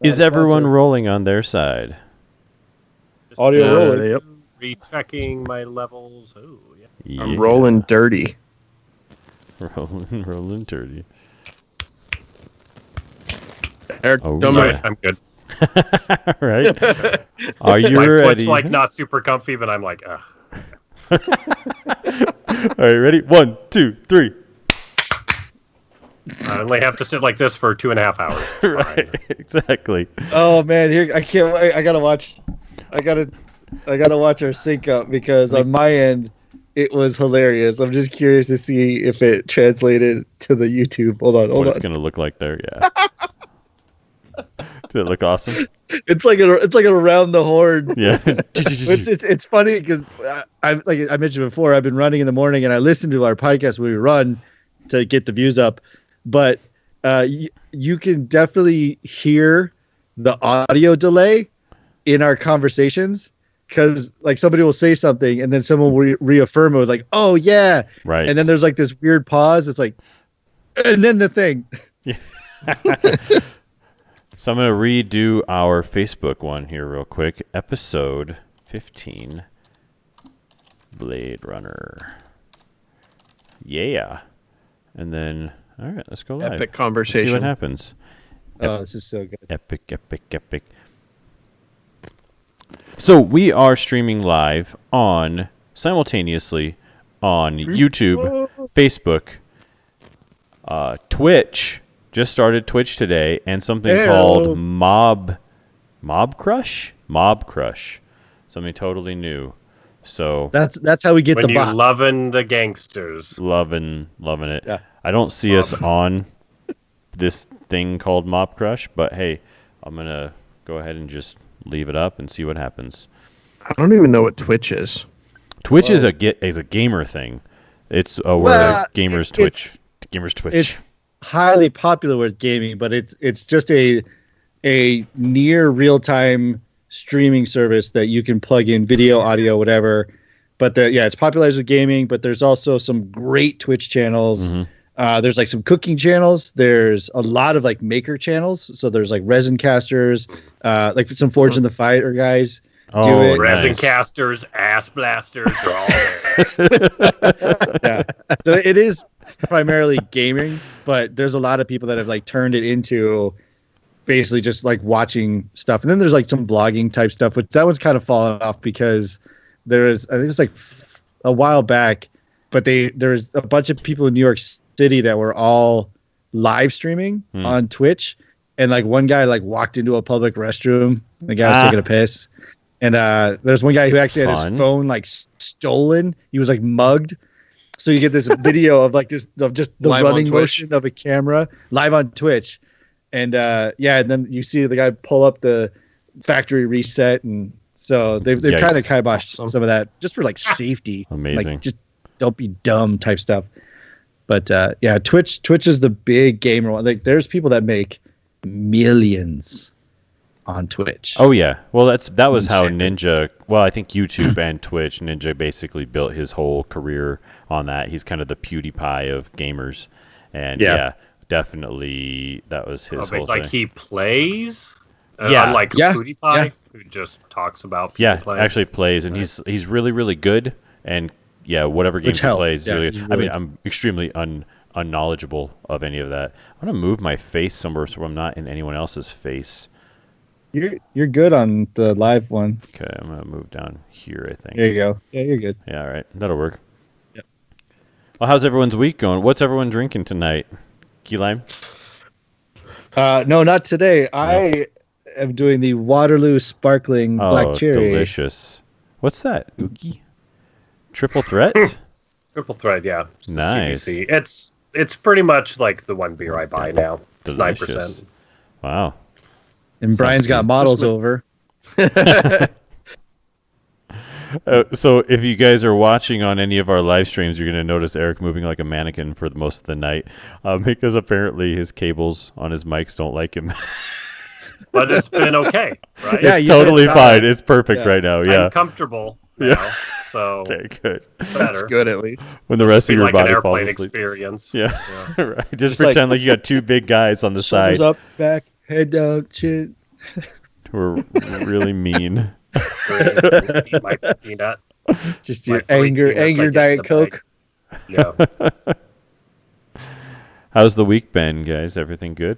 Is everyone rolling on their side? Audio rolling. Yep. Rechecking my levels. Oh, yeah. Yeah. I'm rolling dirty. Rolling dirty. Eric, Oh, don't yeah. move. I'm good. Right? Are you My ready? foot's like not super comfy, but I'm like, ugh. All right, ready? 1, 2, 3. I only have to sit like this for 2.5 hours. It's Right, fine. exactly. Oh man, here I can't wait. I gotta watch our sync up because on my end it was hilarious. I'm just curious to see if it translated to the YouTube. Hold What on. it's gonna look like there? Yeah. Did it look awesome? It's like an around the horn. Yeah. It's funny because like I mentioned before, I've been running in the morning and I listen to our podcast when we run to get the views up, but you can definitely hear the audio delay in our conversations because like somebody will say something and then someone will reaffirm it with like, oh yeah, Right. and then there's like this weird pause. It's like, and then the thing. So I'm going to redo our Facebook one here real quick. Episode 15, Blade Runner. Yeah. And then, all right, let's go live. Epic Let's conversation. see what happens. Oh, this is so good. Epic. So we are streaming live simultaneously on YouTube, Facebook, Twitch. Just started Twitch today, and something called Mob Crush, something totally new. So That's how we get When the you bots. loving the gangsters. loving it. Yeah. I don't see us on this thing called Mob Crush, but hey, I'm gonna go ahead and just leave it up and see what happens. I don't even know what Twitch is. Twitch is a gamer thing. It's where gamers Twitch. Gamers Twitch. It's highly popular with gaming, but it's just a near real time streaming service that you can plug in video, audio, whatever. But it's popularized with gaming. But there's also some great Twitch channels. Mm-hmm. There's like some cooking channels. There's a lot of like maker channels. So there's like resin casters, like some Forge in the Fire guys. Do it. Resin nice. casters, ass blasters, are all there. Yeah. So it is primarily gaming, but there's a lot of people that have like turned it into basically just like watching stuff. And then there's like some vlogging type stuff, which that one's kind of fallen off because I think it was like a while back, but there's a bunch of people in New York City that were all live streaming on Twitch. And like one guy like walked into a public restroom. The guy was taking a piss. And there's one guy who actually had his phone like stolen. He was like mugged. So you get this video of like just the Live running on Twitch. motion of a camera live on Twitch. And and then you see the guy pull up the factory reset. And so they've kind of kiboshed some of that just for like safety. Amazing. Like just don't be dumb type stuff. But Twitch is the big gamer one. Like there's people that make millions on Twitch. Oh yeah, well that was how Ninja. Well, I think YouTube and Twitch. Ninja basically built his whole career on that. He's kind of the PewDiePie of gamers, and definitely that was his whole like thing. he plays. Yeah. Unlike PewDiePie, who just talks about. Actually plays, and he's really really good. And whatever games he plays, really. I mean, I'm extremely unknowledgeable of any of that. I'm gonna move my face somewhere so I'm not in anyone else's face. You're good on the live one. Okay, I'm gonna move down here. I think. There you go. Yeah, you're good. Yeah, all right, that'll work. Yeah. Well, how's everyone's week going? What's everyone drinking tonight? Key lime? No, not today. I am doing the Waterloo Sparkling Black Cherry. Delicious. What's that? Ookie? Triple threat? Triple thread, yeah. It's Nice. CBC. It's pretty much like the one beer I buy now. It's Delicious. 9%. Wow. And Brian's got models over. So if you guys are watching on any of our live streams, you're going to notice Eric moving like a mannequin for most of the night because apparently his cables on his mics don't like him. But it's been okay, right? Yeah, It's totally fine. It's perfect right now. Yeah. I'm comfortable now, so Okay, good. That's good at least. When the rest of Be your like an body falls airplane asleep. experience. Yeah. Right. Just Just pretend like you got two big guys on the side. Shoulders up, back, head down, chin. We're really mean. Eat my peanut. Just My your free anger peanuts I get in Diet the Coke. bag. Yeah. How's the week been, guys? Everything good?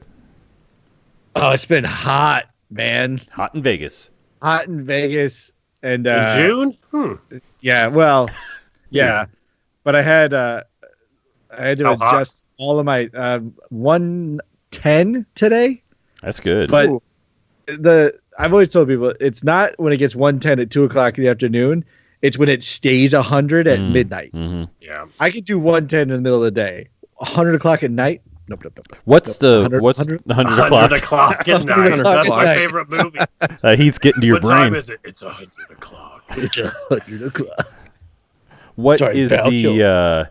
Oh, it's been hot, man. Hot in Vegas. Hot in Vegas. And In June? yeah, well, yeah. But I had to How hot? adjust all of my 110 today. That's good. But I've always told people it's not when it gets 110 at 2:00 in the afternoon. It's when it stays 100 at midnight. Mm-hmm. Yeah. I could do 110 in the middle of the day. 100 o'clock at night? Nope. What's the 100 what's 100 the 100 100 o'clock? o'clock at night. 100 That's my o'clock. favorite movie. He's getting to your What time brain. is it? It's 100 o'clock. It's 100 o'clock. What Sorry, is pal,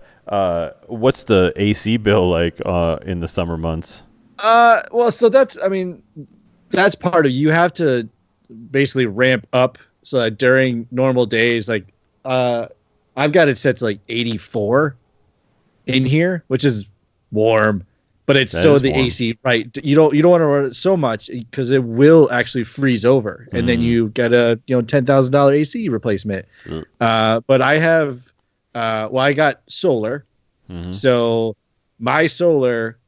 what's the AC bill like in the summer months? Well, so that's part of you have to basically ramp up so that during normal days, like I've got it set to like 84 in here, which is warm, but it's That so is the warm. AC, right? You don't want to run it so much because it will actually freeze over, and then you get a $10,000 AC replacement. But I have, I got solar, so my solar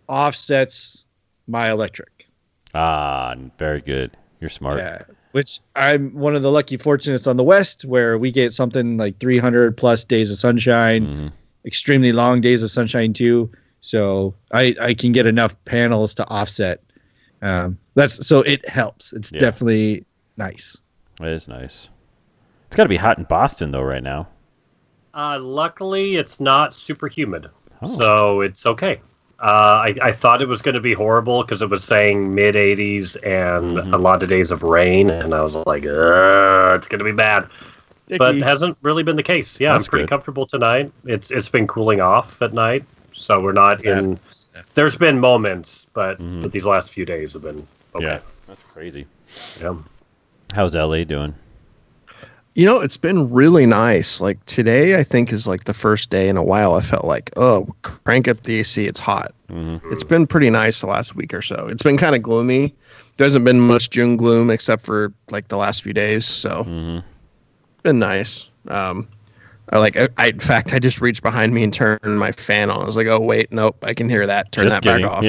offsets my electric. Ah, very good. You're smart. Yeah, which I'm one of the lucky fortunates on the West where we get something like 300 plus days of sunshine, extremely long days of sunshine too. So I can get enough panels to offset. So it helps. It's definitely nice. It is nice. It's got to be hot in Boston though right now. Luckily, it's not super humid, Oh. so it's okay. I thought it was going to be horrible because it was saying mid 80s and a lot of days of rain, and I was like, it's going to be bad. But it hasn't really been the case. Yeah, That's I'm pretty good. comfortable tonight. It's been cooling off at night, so we're not in. There's been moments, but these last few days have been okay. Yeah, that's crazy. Yeah. How's LA doing? It's been really nice. Like today, I think is like the first day in a while I felt like, oh, crank up the AC. It's hot. It's been pretty nice the last week or so. It's been kind of gloomy. There hasn't been much June gloom except for like the last few days. So been nice. In fact, I just reached behind me and turned my fan on. I was like, oh, wait, nope, I can hear that. Turn Just that kidding. back off.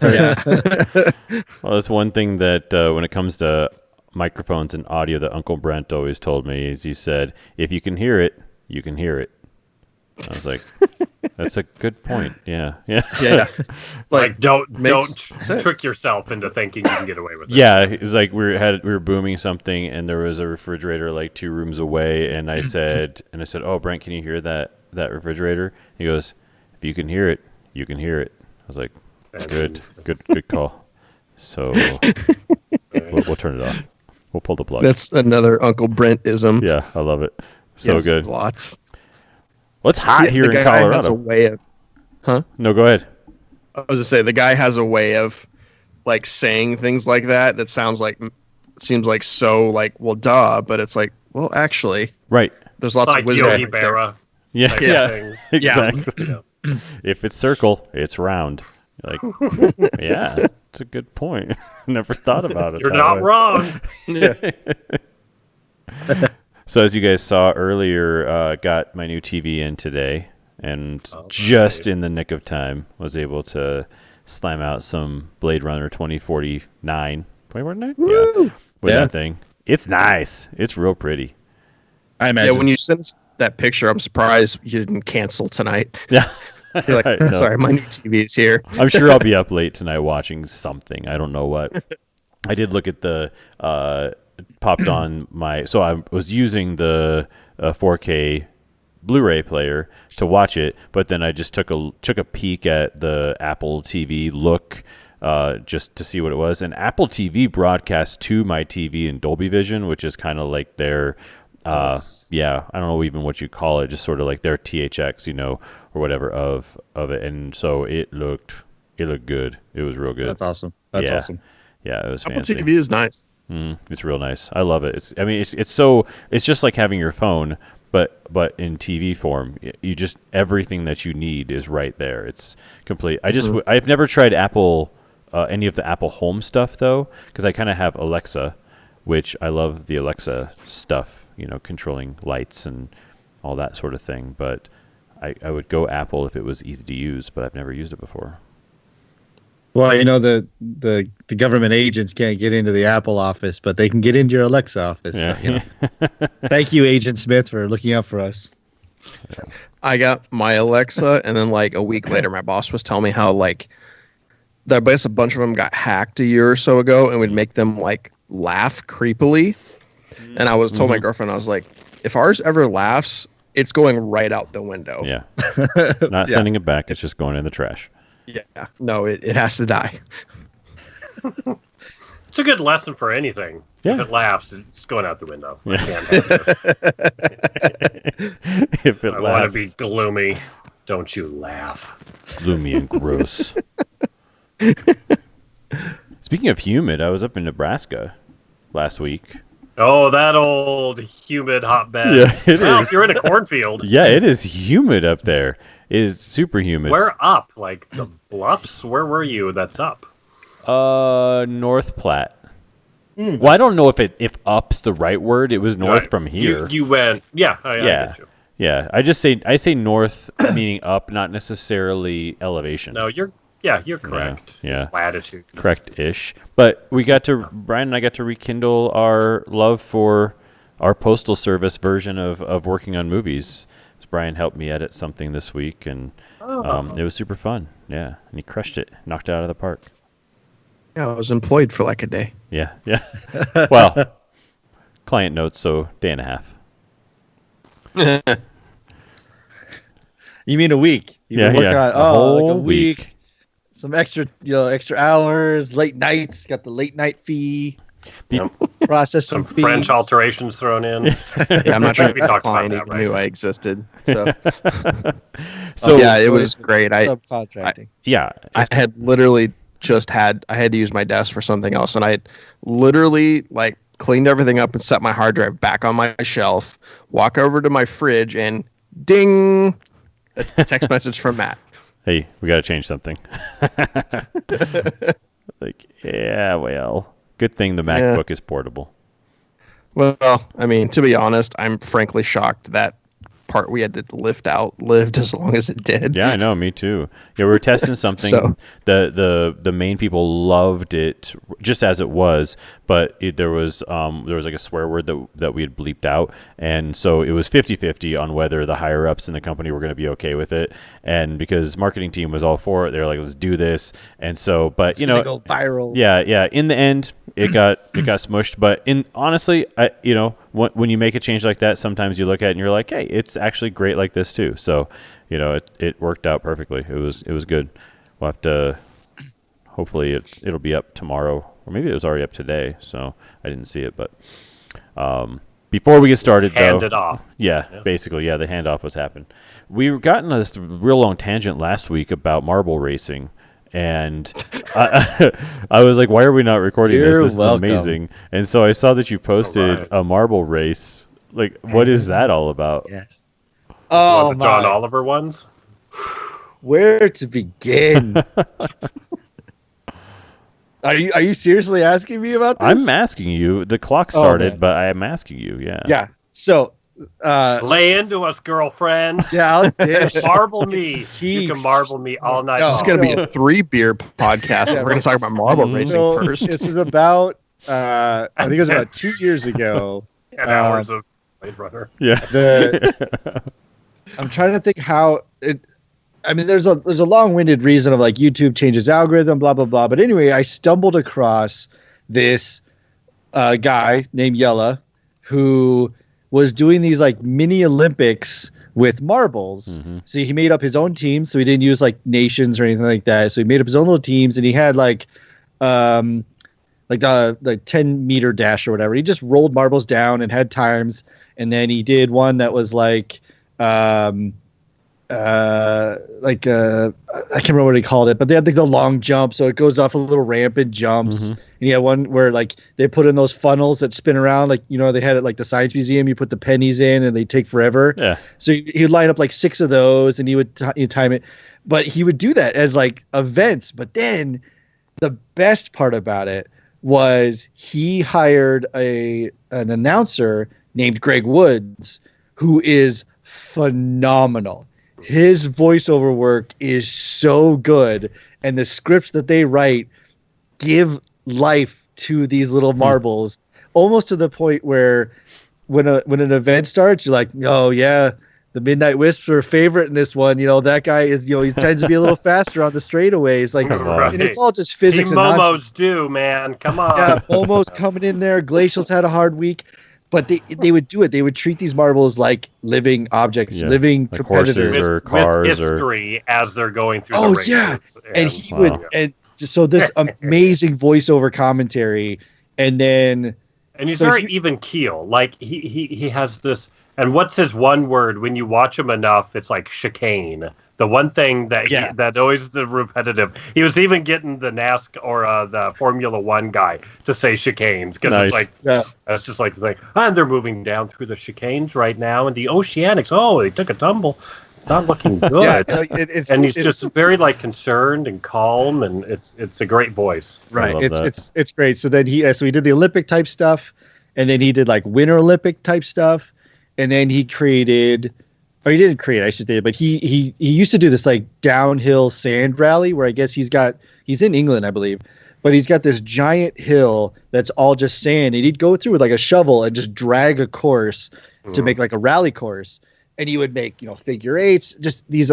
Yeah. Well, that's one thing that when it comes to microphones and audio that Uncle Brent always told me is he said, if you can hear it, you can hear it. I was like, that's a good point. Yeah. Like don't sense. trick yourself into thinking you can get away with it. Yeah, it was like we were booming something, and there was a refrigerator like 2 rooms away, and I said, "Oh, Brent, can you hear that refrigerator?" He goes, "If you can hear it, you can hear it." I was like, "Good call." So we'll turn it off. We'll pull the plug. That's another Uncle Brent-ism. Yeah, I love it. So Yes, good. Lots. Well, it's hot here the in guy has a Colorado. way of. No, go ahead. I was to say the guy has a way of like saying things like that seems like so like, well, duh, but it's like, well, actually, Right. there's lots Like of wisdom. Yogi right there. Berra. Yeah. type of Yeah. things. Exactly. Yeah. If it's circle, it's round. You're like, yeah, that's a good point. Never thought about it. You're that not way. wrong. So as you guys saw earlier, got my new TV in today, and just in the nick of time, was able to slam out some Blade Runner 2049. 2049? Yeah. With that thing. It's nice. It's real pretty. I imagine. Yeah, when you sent us that picture, I'm surprised you didn't cancel tonight. Yeah. You're like, No. sorry, my new TV is here. I'm sure I'll be up late tonight watching something. I don't know what. I did look at the popped on my. So I was using the 4K Blu-ray player to watch it, but then I just took a peek at the Apple TV look just to see what it was. And Apple TV broadcasts to my TV in Dolby Vision, which is kind of like their. I don't know even what you call it, just sort of like their THX, or whatever of it. And so it looked good. It was real good. That's awesome. That's Yeah. awesome. Yeah, it was Apple fancy. TV is nice. It's real nice. I love it. It's just like having your phone, but in TV form. You just everything that you need is right there. It's complete. I've never tried Apple any of the Apple Home stuff though, because I kind of have Alexa, which I love the Alexa stuff, controlling lights and all that sort of thing. But I would go Apple if it was easy to use, but I've never used it before. Well, the government agents can't get into the Apple office, but they can get into your Alexa office. Yeah. So, Thank you, Agent Smith, for looking out for us. I got my Alexa, and then like a week later, my boss was telling me how like that a bunch of them got hacked a year or so ago, and would make them like laugh creepily. And I was told my girlfriend, I was like, if ours ever laughs, it's going right out the window. Yeah. Not sending it back. It's just going in the trash. Yeah. No, it has to die. It's a good lesson for anything. Yeah. If it laughs, it's going out the window. Yeah. I can't have this. If it I laughs. want to be gloomy. Don't you laugh. Gloomy and gross. Speaking of humid, I was up in Nebraska last week. Oh, that old humid hotbed. Yeah, it well, is. if you're in a cornfield. Yeah, it is humid up there. It is super humid. Where up? Like the bluffs? Where were you that's up? North Platte. Well, I don't know if up's the right word. It was north from here. You went. Yeah. I get you. Yeah. I say north, meaning up, not necessarily elevation. No, you're correct. Yeah. Latitude. Correct-ish. But Brian and I got to rekindle our love for our postal service version of working on movies. So Brian helped me edit something this week, and it was super fun. Yeah, and he crushed it, knocked it out of the park. Yeah, I was employed for like a day. Yeah. Well, client notes, so day and a half. You mean a week? You've been working on like a week. Some extra hours, late nights. Got the late night fee. Process some French alterations thrown in. Yeah, I'm not sure if we the talked about client that, even right? knew I existed. So, So yeah, it was great. Subcontracting. I had literally I had to use my desk for something else, and I literally like cleaned everything up and set my hard drive back on my shelf. Walk over to my fridge and ding, a text message from Matt. Hey, we got to change something. Well, good thing the MacBook is portable. Well, I mean, to be honest, I'm frankly shocked that part we had to lift out lived as long as it did. Yeah, I know, me too. Yeah, we were testing something. So, the main people loved it just as it was, but there was like a swear word that we had bleeped out, and so it was 50-50 on whether the higher ups in the company were going to be okay with it, and because marketing team was all for it, they were like, let's do this, and so, but It's gonna go viral. Yeah. In the end, it got smushed, but honestly, when you make a change like that, sometimes you look at it and you're like, hey, it's actually great like this too. So, it worked out perfectly. It was good. We'll have to. Hopefully, it'll be up tomorrow, or maybe it was already up today. So I didn't see it, but before we get started, handed off. Yeah, basically, the handoff was happening. We got in this real long tangent last week about marble racing. And I was like, why are we not recording this? This is amazing. And so I saw that you posted a marble race. Like, what is that all about? Yes. Oh, the John Oliver ones? Where to begin? Are you seriously asking me about this? I'm asking you. The clock started, but I am asking you, yeah. Yeah. So lay into us, girlfriend. Yeah, I'll dish. Marble me. You can marble me all night. This is going to be a 3-beer podcast. We're going to talk about marble racing first. This is about, I think it was about 2 years ago. 10 hours of Blade Runner. Yeah. I'm trying to think how it. I mean, there's a long-winded reason of like YouTube changes algorithm, blah blah blah. But anyway, I stumbled across this guy named Yella who was doing these like mini Olympics with marbles. Mm-hmm. So he made up his own teams. So he didn't use like nations or anything like that. So he made up his own little teams, and he had like the 10-meter dash or whatever. He just rolled marbles down and had times. And then he did one that was like I can't remember what he called it, but they had like the long jump, so it goes off a little ramp and jumps. Mm-hmm. And he had one where like they put in those funnels that spin around, like they had it like the Science Museum. You put the pennies in and they take forever. Yeah. So he'd line up like 6 of those, and he would he'd time it. But he would do that as like events. But then the best part about it was he hired an announcer named Greg Woods, who is phenomenal. His voiceover work is so good, and the scripts that they write give life to these little marbles, almost to the point where when an event starts, you're like, oh yeah, the Midnight Wisps are a favorite in this one. That guy is, he tends to be a little faster on the straightaways. Like, Right. and it's all just physics and Momos nonsense. do, man. Come on. Yeah, Momo's coming in there. Glacial's had a hard week, but they would do it. They would treat these marbles like living objects, living like competitors, horses or cars with history as they're going through. Oh the races. yeah, and he would, and so this amazing voiceover commentary, and then. And he's very even keel. Like he has this. And what's his one word? When you watch him enough, it's like chicane. The one thing that that always the repetitive. He was even getting the NASCAR or the Formula One guy to say chicanes because it's like that's just like the thing. And they're moving down through the chicanes right now, and the Oceanics. Oh, they took a tumble. Not looking good. And he's just very like concerned and calm, and it's a great voice. Right. It's great. So then he did the Olympic type stuff, and then he did like Winter Olympic type stuff, and then he created, or he didn't create, I should say, but he used to do this like downhill sand rally where I guess he's in England, I believe, but he's got this giant hill that's all just sand, and he'd go through with like a shovel and just drag a course to make like a rally course. And he would make, figure eights, just these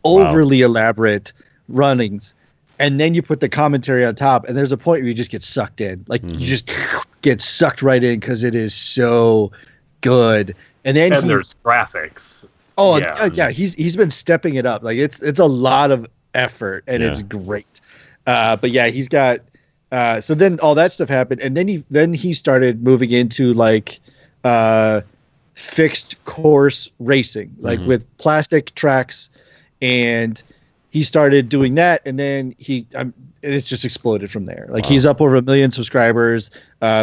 overly elaborate runnings. And then you put the commentary on top, and there's a point where you just get sucked in. Like, you just get sucked right in because it is so good. And then there's graphics. Oh, yeah. He's been stepping it up. Like, it's a lot of effort, and it's great. But yeah, he's got so then all that stuff happened, and then he started moving into like fixed course racing, like with plastic tracks, and he started doing that, and then it's just exploded from there. Like he's up over 1 million subscribers.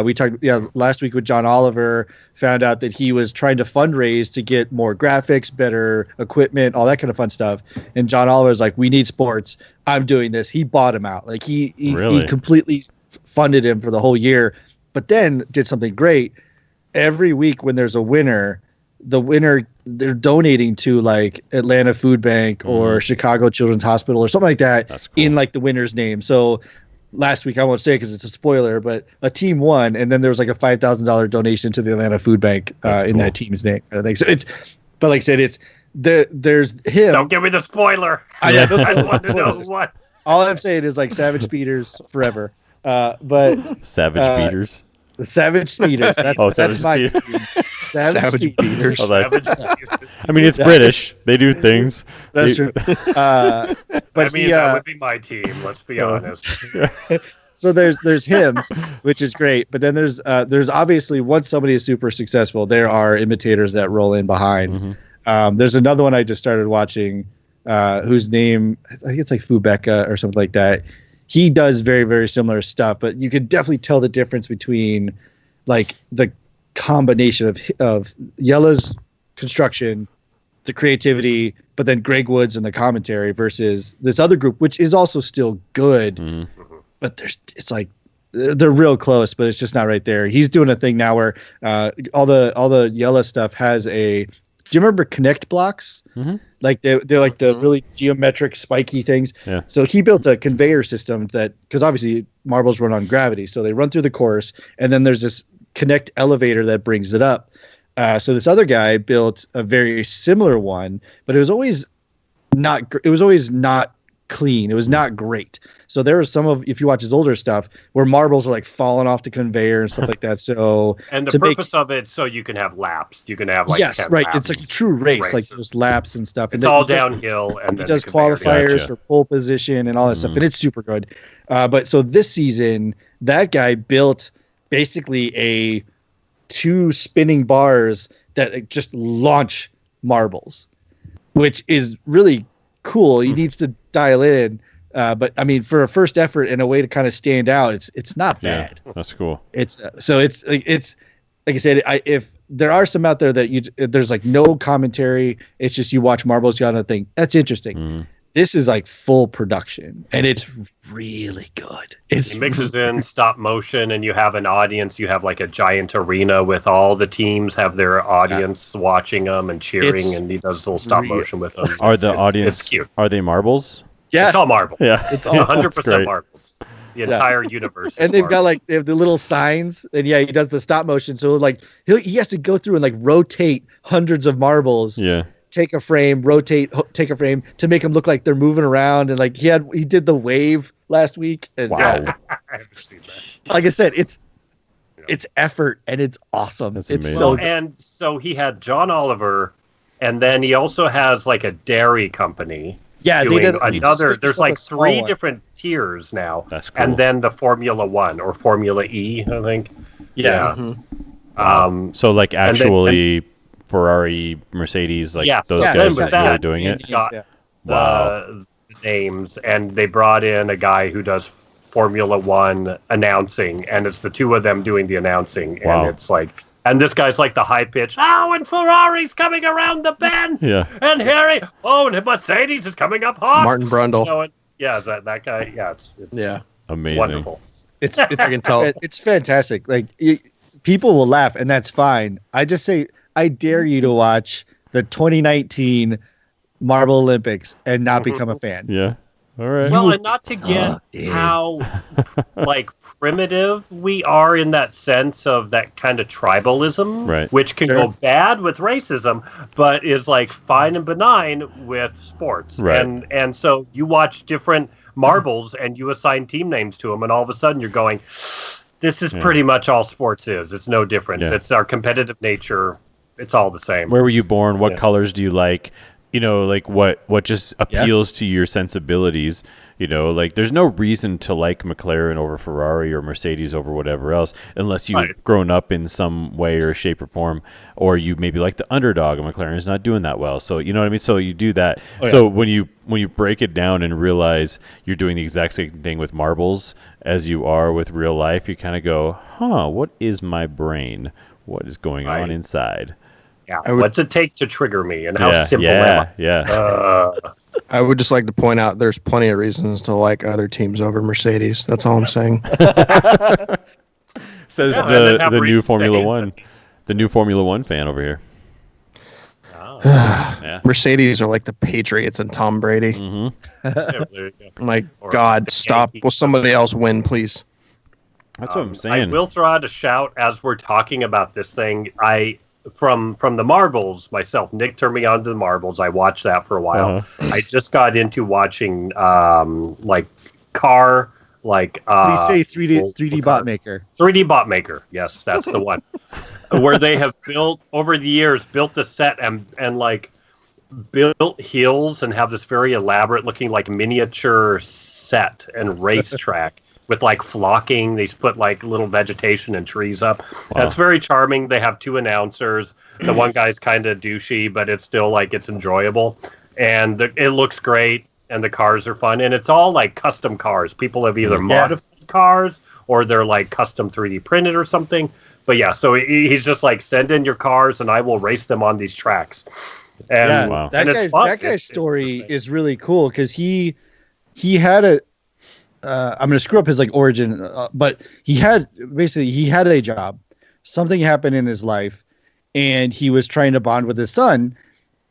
We talked last week with John Oliver, found out that he was trying to fundraise to get more graphics, better equipment, all that kind of fun stuff. And John Oliver's like, we need sports. I'm doing this. He bought him out. Like he completely funded him for the whole year, but then did something great. Every week when there's a winner, they're donating to like Atlanta Food Bank or Chicago Children's Hospital or something like that. That's cool. In like the winner's name. So last week, I won't say it because it's a spoiler, but a team won, and then there was like a $5,000 donation to the Atlanta Food Bank in that team's name. I think so. But like I said, there's him. Don't give me the spoiler. I want to know what. All I'm saying is like Savage Speeders forever. But Savage Beaters. The Savage Speeders. That's my team. Savage Speeders. I mean, it's British. They do things. That's true. But that would be my team. Let's be honest. So there's him, which is great. But then there's obviously once somebody is super successful, there are imitators that roll in behind. There's another one I just started watching, whose name I think it's like Fubeka or something like that. He does very, very similar stuff, but you could definitely tell the difference between like the combination of Yella's construction, the creativity, but then Greg Woods and the commentary versus this other group, which is also still good, but it's like they're real close, but it's just not right there. He's doing a thing now where all the Yella stuff has a. Do you remember Connect blocks? Like they're like the really geometric spiky things. Yeah. So he built a conveyor system that, because obviously marbles run on gravity, so they run through the course, and then there's this Connect elevator that brings it up. So this other guy built a very similar one, but it was always not clean. It was not great. So there was if you watch his older stuff, where marbles are like falling off the conveyor and stuff like that. So and the purpose of it, so you can have laps. You can have like 10 right. laps. It's like a true race, like those laps and stuff. It's and all downhill, and he does qualifiers for pole position and all that stuff, and it's super good. But so this season, that guy built basically 2 spinning bars that just launch marbles, which is really cool. He needs to dial in. But I mean, for a first effort and a way to kind of stand out, it's not bad. That's cool. It's like I said, if there are some out there that there's like no commentary, it's just you watch marbles, you gotta think that's interesting. This is like full production, and it's really good. He mixes in stop motion, and you have an audience. You have like a giant arena with all the teams have their audience watching them and cheering, and he does little stop motion with them. Are the audience? It's cute. Are they marbles? Yeah, it's all marble. Yeah, it's all 100% marbles. The entire universe. And they've got like they have the little signs, and he does the stop motion. So like he has to go through and like rotate hundreds of marbles. Yeah. Take a frame, take a frame to make them look like they're moving around. And like he did the wave last week. And, wow. I haven't seen that. Like I said, it's effort and it's awesome. That's it's amazing. so and so he had John Oliver, and then he also has like a dairy company. Yeah, they did another. There's like 3 different tiers now. That's cool. And then the Formula One or Formula E, I think. Yeah. Mm-hmm. So like actually Ferrari, Mercedes, like those guys are really doing it. Got the names, and they brought in a guy who does Formula One announcing, and it's the 2 of them doing the announcing, and it's like. And this guy's like the high pitch. Oh, and Ferrari's coming around the bend. Yeah. And and Mercedes is coming up hot. Martin Brundle. Is that guy? Yeah. It's amazing. Wonderful. It's I can tell. It's fantastic. Like people will laugh, and that's fine. I just say I dare you to watch the 2019 Marble Olympics and not become a fan. Yeah. All right. Well, and not to get how like primitive we are in that sense of that kind of tribalism, right, which can go bad with racism, but is like fine and benign with sports. Right. And so you watch different marbles and you assign team names to them, and all of a sudden you're going, this is pretty much all sports is. It's no different. Yeah. It's our competitive nature. It's all the same. Where were you born? What colors do you like? You know, like what just appeals to your sensibilities. You know, like there's no reason to like McLaren over Ferrari or Mercedes over whatever else unless you've grown up in some way or shape or form, or you maybe like the underdog and McLaren is not doing that well. So, you know what I mean? So you do that. So when you break it down and realize you're doing the exact same thing with marbles as you are with real life, you kind of go, what is my brain? What is going on inside? Yeah. What's it take to trigger me, and how simple am I? Yeah. I would just like to point out there's plenty of reasons to like other teams over Mercedes. That's all I'm saying. Says the new Formula One, the new Formula One fan over here. Mercedes are like the Patriots and Tom Brady. Mm-hmm. My God, stop! Will somebody else win, please? That's what I'm saying. I will throw out a shout as we're talking about this thing. From the marbles myself. Nick turned me on to the marbles. I watched that for a while. I just got into watching like car please say 3D bot maker. 3D bot maker. Yes, that's the one. Where they have built over the years a set and like built hills and have this very elaborate looking like miniature set and racetrack. With like flocking, they put like little vegetation and trees up. Wow. That's very charming. They have 2 announcers. The one guy's kind of douchey, but it's still like it's enjoyable, and it looks great. And the cars are fun, and it's all like custom cars. People have either modified cars or they're like custom 3D printed or something. But so he's just like, send in your cars, and I will race them on these tracks. And that guy's story is really cool because he had a. I'm going to screw up his like origin, but he had a job. Something happened in his life, and he was trying to bond with his son.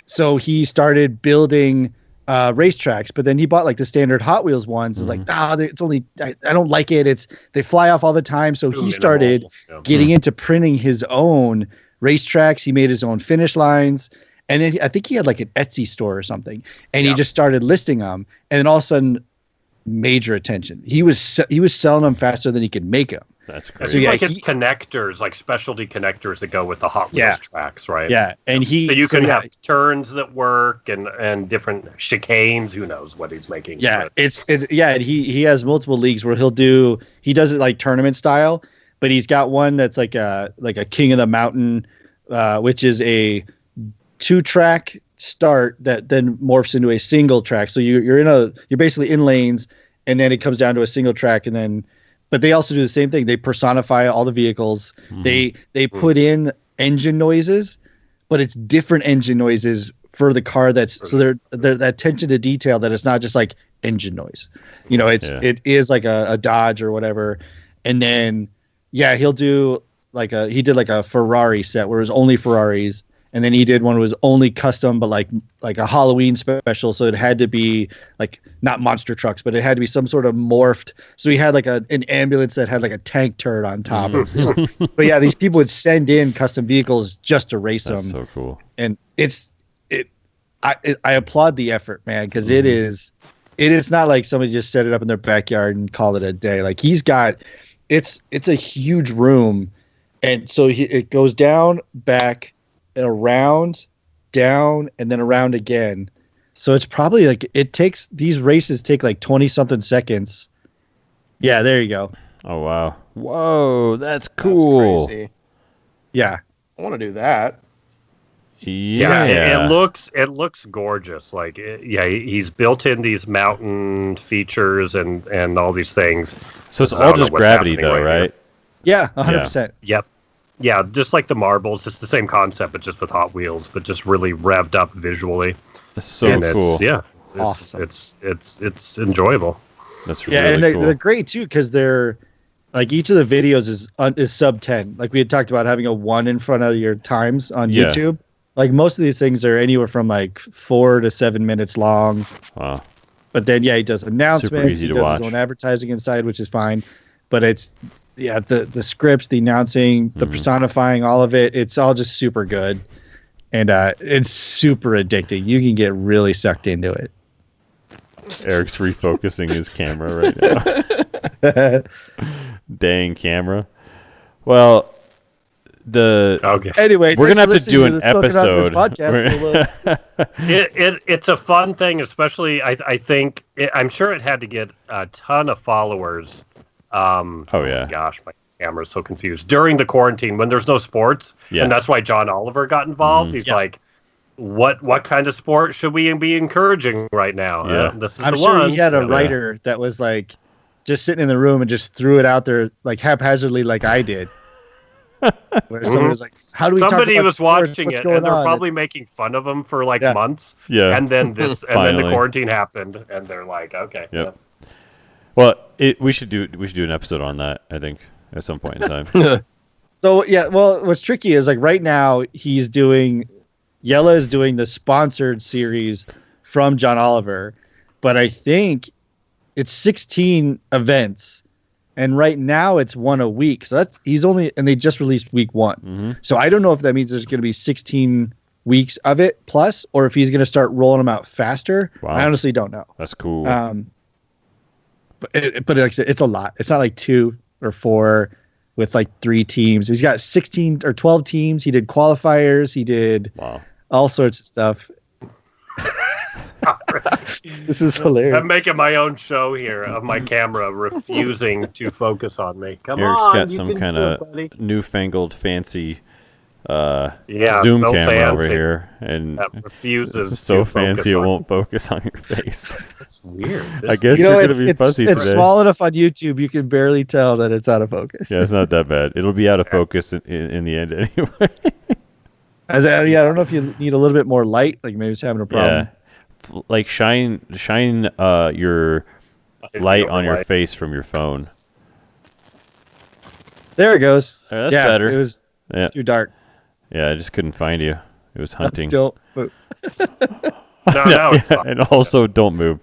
So he started building racetracks, but then he bought like the standard Hot Wheels ones. It's like, it's only I don't like it. They fly off all the time. So he started getting into printing his own racetracks. He made his own finish lines. And then I think he had like an Etsy store or something, and he just started listing them. And then all of a sudden, major attention. He was selling them faster than he could make them. That's great. So it's connectors, like specialty connectors that go with the Hot Wheels tracks, right? Yeah, and so you can have turns that work and different chicanes. Who knows what he's making? Yeah, he has multiple leagues where he does it like tournament style, but he's got one that's like a King of the Mountain, which is a 2-track start that then morphs into a single track. So you're basically in lanes, and then it comes down to a single track, and then but they also do the same thing. They personify all the vehicles. Mm-hmm. They put in engine noises, but it's different engine noises for the car that's so they're that attention to detail that it's not just like engine noise. You know, it is like a Dodge or whatever. And then he'll do he did like a Ferrari set where it was only Ferraris. And then he did one that was only custom, but like a Halloween special. So it had to be like not monster trucks, but it had to be some sort of morphed. So he had like an ambulance that had like a tank turret on top. But yeah, these people would send in custom vehicles just to race them. That's so cool. And I applaud the effort, man, because it is not like somebody just set it up in their backyard and call it a day. Like he's got, it's a huge room, and so it goes down, back, and around, down, and then around again. So it's probably like these races take like 20 something seconds. Yeah, there you go. Oh wow, whoa, that's cool. That's crazy. Yeah, I want to do that. Yeah, it looks gorgeous. Like, he's built in these mountain features and all these things. So it's all just gravity, though, right? Yeah, 100%. Yep. Yeah, just like the marbles, it's the same concept, but just with Hot Wheels, but just really revved up visually. That's so cool. It's awesome. It's enjoyable. That's really and cool. they're great too because they're like each of the videos is sub 10. Like we had talked about having a 1 in front of your times on YouTube. Like most of these things are anywhere from like 4 to 7 minutes long. Wow. But then he does announcements. He does watch. his own advertising inside, which is fine. But it's the scripts, the announcing, the personifying, all of it. It's all just super good, and it's super addicting. You can get really sucked into it. Eric's refocusing his camera right now. Dang camera. Well, okay. We're gonna have to do an episode. It's a fun thing, especially I think I'm sure it had to get a ton of followers. Gosh, my camera's so confused during the quarantine when there's no sports, and that's why John Oliver got involved. He's like, what kind of sport should we be encouraging right now? I'm sure he had a writer that was like just sitting in the room and just threw it out there like haphazardly, like I did. Where somebody was like, "How do we?" Somebody talk about was sports? watching What's it, going and they're on? probably making fun of him for like months. Yeah, and then and then the quarantine happened, and they're like, "Okay." Yep. Well, we should do an episode on that. I think at some point in time. So what's tricky is like right now Yella is doing the sponsored series from John Oliver, but I think it's 16 events. And right now it's 1 a week. So and they just released week 1. Mm-hmm. So I don't know if that means there's going to be 16 weeks of it plus, or if he's going to start rolling them out faster. Wow. I honestly don't know. That's cool. But like I said, it's a lot. It's not like 2 or 4 with like 3 teams. He's got 16 or 12 teams. He did qualifiers. He did all sorts of stuff. This is hilarious. I'm making my own show here of my camera refusing to focus on me. Eric's got some kind of newfangled fancy Zoom camera over here, and that refuses. It's so fancy it won't focus on your face. It's weird. I guess you're gonna be fuzzy today. It's small enough on YouTube you can barely tell that it's out of focus. Yeah, it's not that bad. It'll be out of focus in the end anyway. I don't know if you need a little bit more light. Like maybe it's having a problem. Yeah. Like shine your light on your face from your phone. There it goes. That's better. It was too dark. Yeah, I just couldn't find you. It was hunting. Don't move. No, it's fine. And also don't move.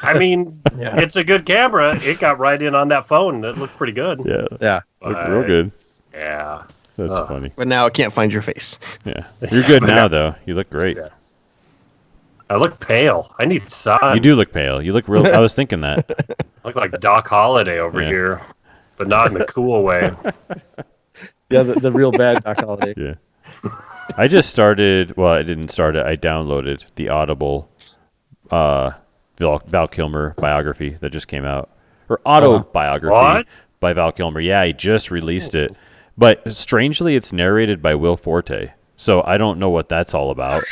I mean, it's a good camera. It got right in on that phone. It looked pretty good. Yeah. Looked real good. Yeah. That's funny. But now I can't find your face. Yeah. You're good now, though. You look great. Yeah. I look pale. I need sun. You do look pale. You look real. I was thinking that. I look like Doc Holliday over here, but not in the cool way. Yeah, the real bad Doc Holliday. Yeah. I just started. Well, I didn't start it. I downloaded the Audible Val Kilmer biography that just came out, or autobiography by Val Kilmer. Yeah, he just released it, but strangely, it's narrated by Will Forte. So I don't know what that's all about.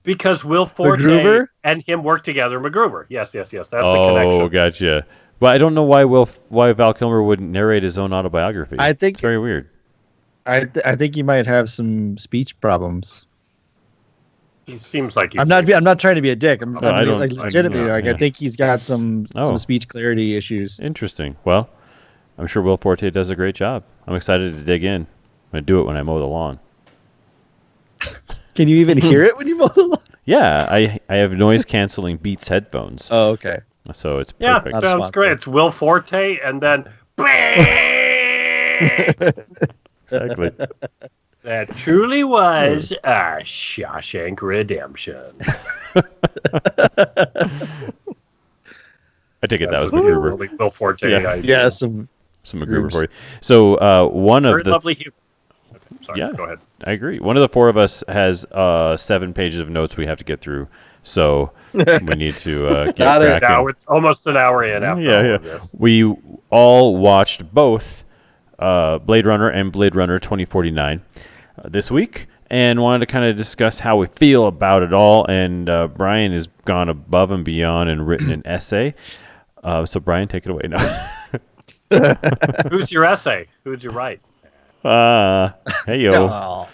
Because Will Forte MacGruber? and him work together. MacGruber. Yes. That's the connection. Oh, gotcha. But I don't know why Val Kilmer would narrate his own autobiography. I think it's very weird. I think he might have some speech problems. He seems like I'm not trying to be a dick. I'm I don't- like legitimately yeah. I think he's got some Oh. speech clarity issues. Interesting. Well, I'm sure Will Forte does a great job. I'm excited to dig in. I'm going to do it when I mow the lawn. Can you even hear it when you mow the lawn? Yeah, I have noise-canceling Beats headphones, Oh, okay. so it's Yeah, perfect. Not a sounds sponsor. great. It's Will Forte, and then Exactly. that truly was a Shawshank Redemption. I take it that was That's MacGruber. really Will Forte. Yeah. Yeah, some MacGruber for you. So one Very of the lovely human. Okay, sorry, Yeah. go ahead. I agree. One of the four of us has 7 pages of notes we have to get through, so we need to get Got it. cracking. Now it's almost an hour in after all of this. We all watched both Blade Runner and Blade Runner 2049 this week, and wanted to kind of discuss how we feel about it all. And Brian has gone above and beyond and written an essay. So Brian, take it away now. Who's your essay? Who'd you write? Hey yo. Oh,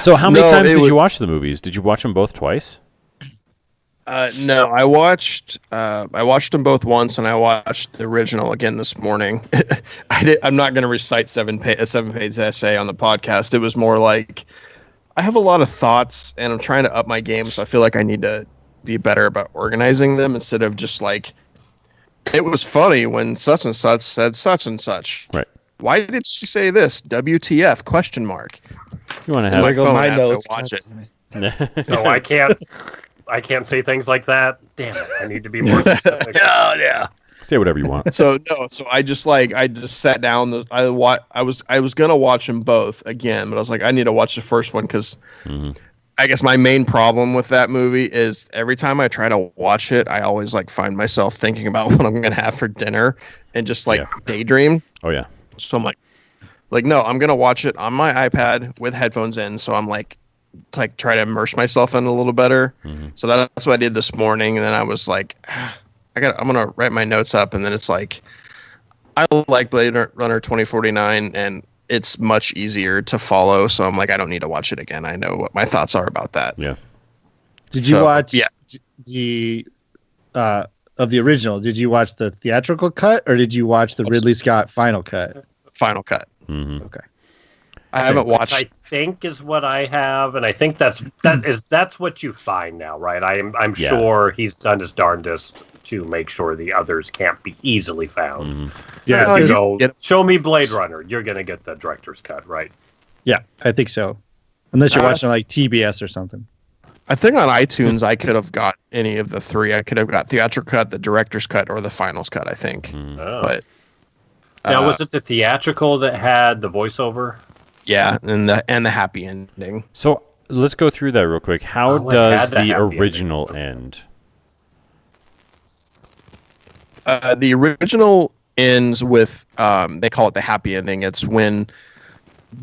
So how many No, times it did was- you watch the movies? Did you watch them both twice? No, I watched them both once, and I watched the original again this morning. I'm not going to recite a 7-page essay on the podcast. It was more like I have a lot of thoughts, and I'm trying to up my game, so I feel like I need to be better about organizing them instead of just like, it was funny when such and such said such and such. Right. Why did she say this? WTF? Question mark. You want to My have there go phone my as I notes. watch it. So I can't say things like that. Damn it! I need to be more specific. Yeah. say whatever you want. So I just sat down. I was gonna watch them both again, but I was like, I need to watch the first one because I guess my main problem with that movie is every time I try to watch it, I always like find myself thinking about what I'm gonna have for dinner and just like daydream. Oh yeah. So I'm like no, I'm gonna watch it on my iPad with headphones in. So I'm like try to immerse myself in a little better. So that's what I did this morning, and then I was like, I'm gonna write my notes up, and then it's like I like Blade Runner 2049, and it's much easier to follow. So I'm like, I don't need to watch it again. I know what my thoughts are about that. Yeah. Did you So, watch yeah. the of the original? Did you watch the theatrical cut or did you watch the Ridley Scott final cut? Final cut. Mm-hmm. Okay. I haven't Which watched. I think is what I have, and I think that's what you find now, right? I'm Yeah. sure he's done his darndest to make sure the others can't be easily found. Yeah, If you there's- go, Get- show me Blade Runner, you're gonna get the director's cut, right? Yeah, I think so. Unless you're Uh, watching like TBS or something. I think on iTunes I could have got any of the three. I could have got theatrical cut, the director's cut, or the finals cut. I think, Oh. but Now, was it the theatrical that had the voiceover? yeah, and the happy ending. So let's go through that real quick. How Oh, it does had the the happy original ending. end? The original ends with they call it the happy ending. It's when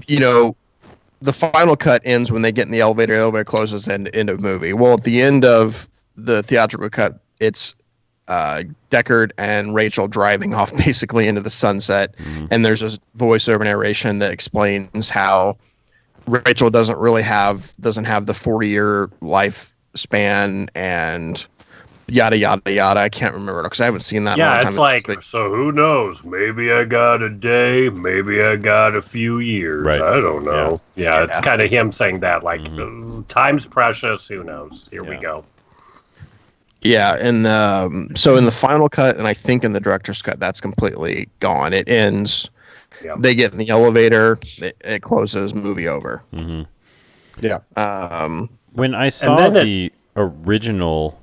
the final cut ends when they get in the elevator closes and end of movie. Well, at the end of the theatrical cut, it's Deckard and Rachel driving off basically into the sunset, and there's this voiceover narration that explains how Rachel doesn't have the 40-year lifespan and yada yada yada. I can't remember because I haven't seen that. in a Yeah, long it's time. like, so who knows? Maybe I got a day, maybe I got a few years. Right. I don't know. Yeah, it's Yeah. kind of him saying that, like, time's precious. Who knows? Here we Yeah. go. Yeah, and so in the final cut, and I think in the director's cut, that's completely gone. It ends. Yeah. They get in the elevator. It closes. Movie over. Mm-hmm. Yeah. When I saw then the original,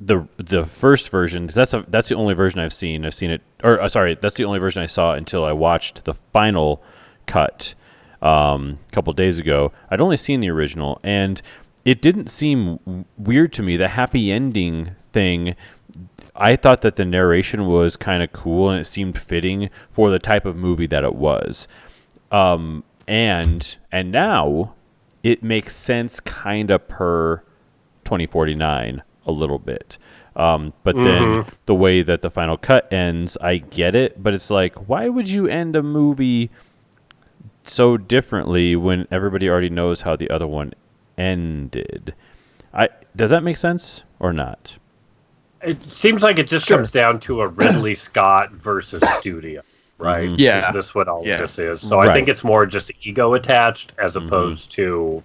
the first version, 'cause that's the only version I've seen. I've seen it, or sorry, that's the only version I saw until I watched the final cut a couple days ago. I'd only seen the original, and it didn't seem weird to me. The happy ending thing, I thought that the narration was kind of cool, and it seemed fitting for the type of movie that it was. And now it makes sense kind of per 2049 a little bit. But then the way that the final cut ends, I get it, but it's like, why would you end a movie so differently when everybody already knows how the other one ended. Does that make sense or not? It seems like it just comes down to a Ridley Scott versus studio, right? Mhm. Yeah. Is this what all of this is? So Right. I think it's more just ego attached as opposed to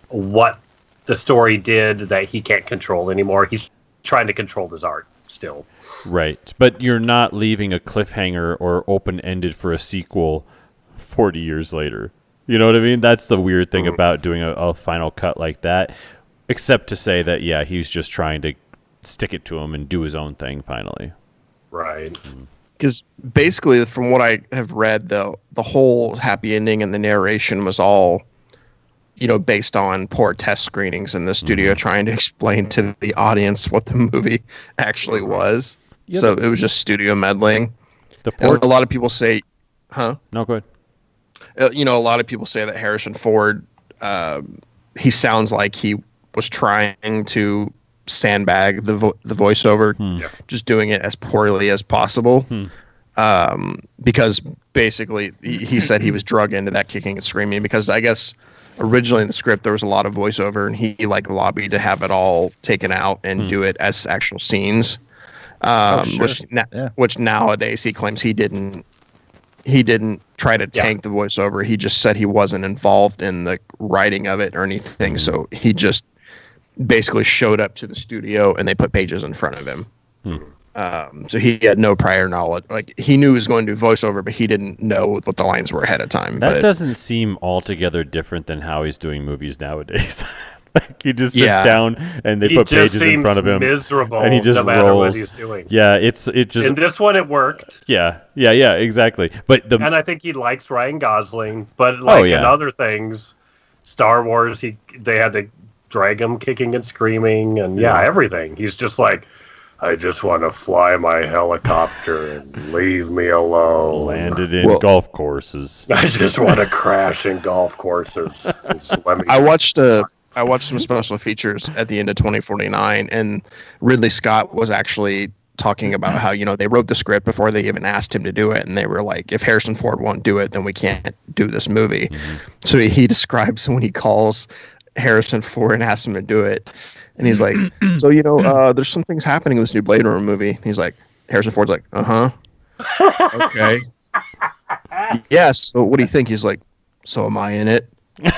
what the story did that he can't control anymore. He's trying to control his art still. Right. But you're not leaving a cliffhanger or open-ended for a sequel 40 years later. You know what I mean? That's the weird thing about doing a final cut like that. Except to say that, yeah, he's just trying to stick it to him and do his own thing finally. Right. Because basically, from what I have read, the whole happy ending and the narration was all, based on poor test screenings in the studio trying to explain to the audience what the movie actually was. Yeah, So it was just studio meddling. The A lot of people say, huh? No, go ahead. A lot of people say that Harrison Ford, he sounds like he was trying to sandbag the voiceover, just doing it as poorly as possible. Because basically he said he was drug into that kicking and screaming because I guess originally in the script there was a lot of voiceover and he lobbied to have it all taken out and do it as actual scenes. Which nowadays he claims he didn't try to tank the voiceover. He just said he wasn't involved in the writing of it or anything. So he just basically showed up to the studio and they put pages in front of him. So he had no prior knowledge. Like he knew he was going to do voiceover, but he didn't know what the lines were ahead of time. That doesn't seem altogether different than how he's doing movies nowadays. Like he just sits down and they put pages in front of him. Miserable, and he just no matter rolls. what he's doing. Yeah, it just in this one it worked. Yeah, exactly. But and I think he likes Ryan Gosling, but in other things, Star Wars, they had to drag him kicking and screaming, and everything. He's just like, I just want to fly my helicopter and leave me alone. Landed in golf courses. I just want to crash in golf courses. I watched some special features at the end of 2049, and Ridley Scott was actually talking about how, they wrote the script before they even asked him to do it, and they were like, if Harrison Ford won't do it, then we can't do this movie. So he describes when he calls Harrison Ford and asks him to do it, and he's like, so, there's some things happening in this new Blade Runner movie. And he's like, Harrison Ford's like, okay. Yes. So what do you think? He's like, so am I in it?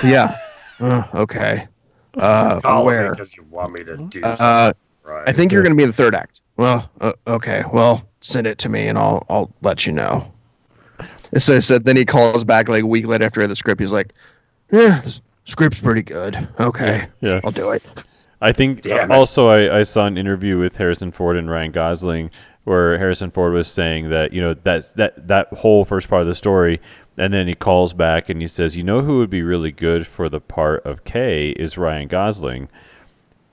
Yeah. Okay. Where? Because you want me to do right. I think you're going to be in the third act. Well, okay. Well, send it to me and I'll let you know. So then he calls back like a week later after the script. He's like, yeah, the script's pretty good. Okay. Yeah. I'll do it. I think also I saw an interview with Harrison Ford and Ryan Gosling where Harrison Ford was saying that, that whole first part of the story, and then he calls back and he says, who would be really good for the part of Kay is Ryan Gosling.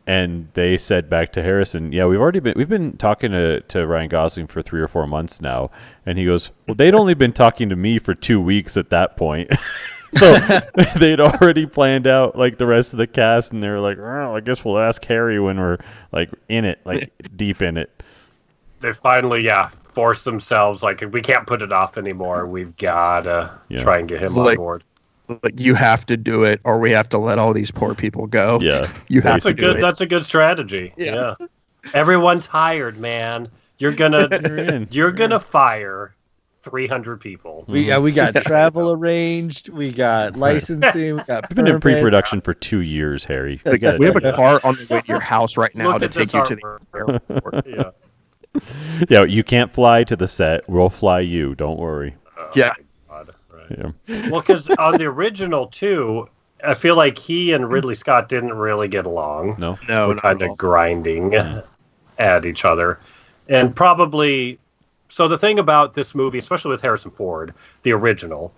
And they said back to Harrison, we've been talking to Ryan Gosling for 3 or 4 months now. And he goes, well, they'd only been talking to me for 2 weeks at that point. So they'd already planned out like the rest of the cast, and they were like, oh, I guess we'll ask Harry when we're like in it, like deep in it. They finally, forced themselves, like, we can't put it off anymore. We've got to try and get him on board. Like, you have to do it, or we have to let all these poor people go. Yeah. That's a good strategy. Yeah. Everyone's hired, man. You're gonna fire 300 people. We got travel arranged. We got licensing. We got. We've been in pre-production for 2 years, Harry. We have a car on the way to your house right now to take you to the airport. Yeah, you can't fly to the set. We'll fly you. Don't worry. Yeah. God, right. Well, because on the original too, I feel like he and Ridley Scott didn't really get along. No, kind of grinding at each other, and probably. So the thing about this movie, especially with Harrison Ford, the original,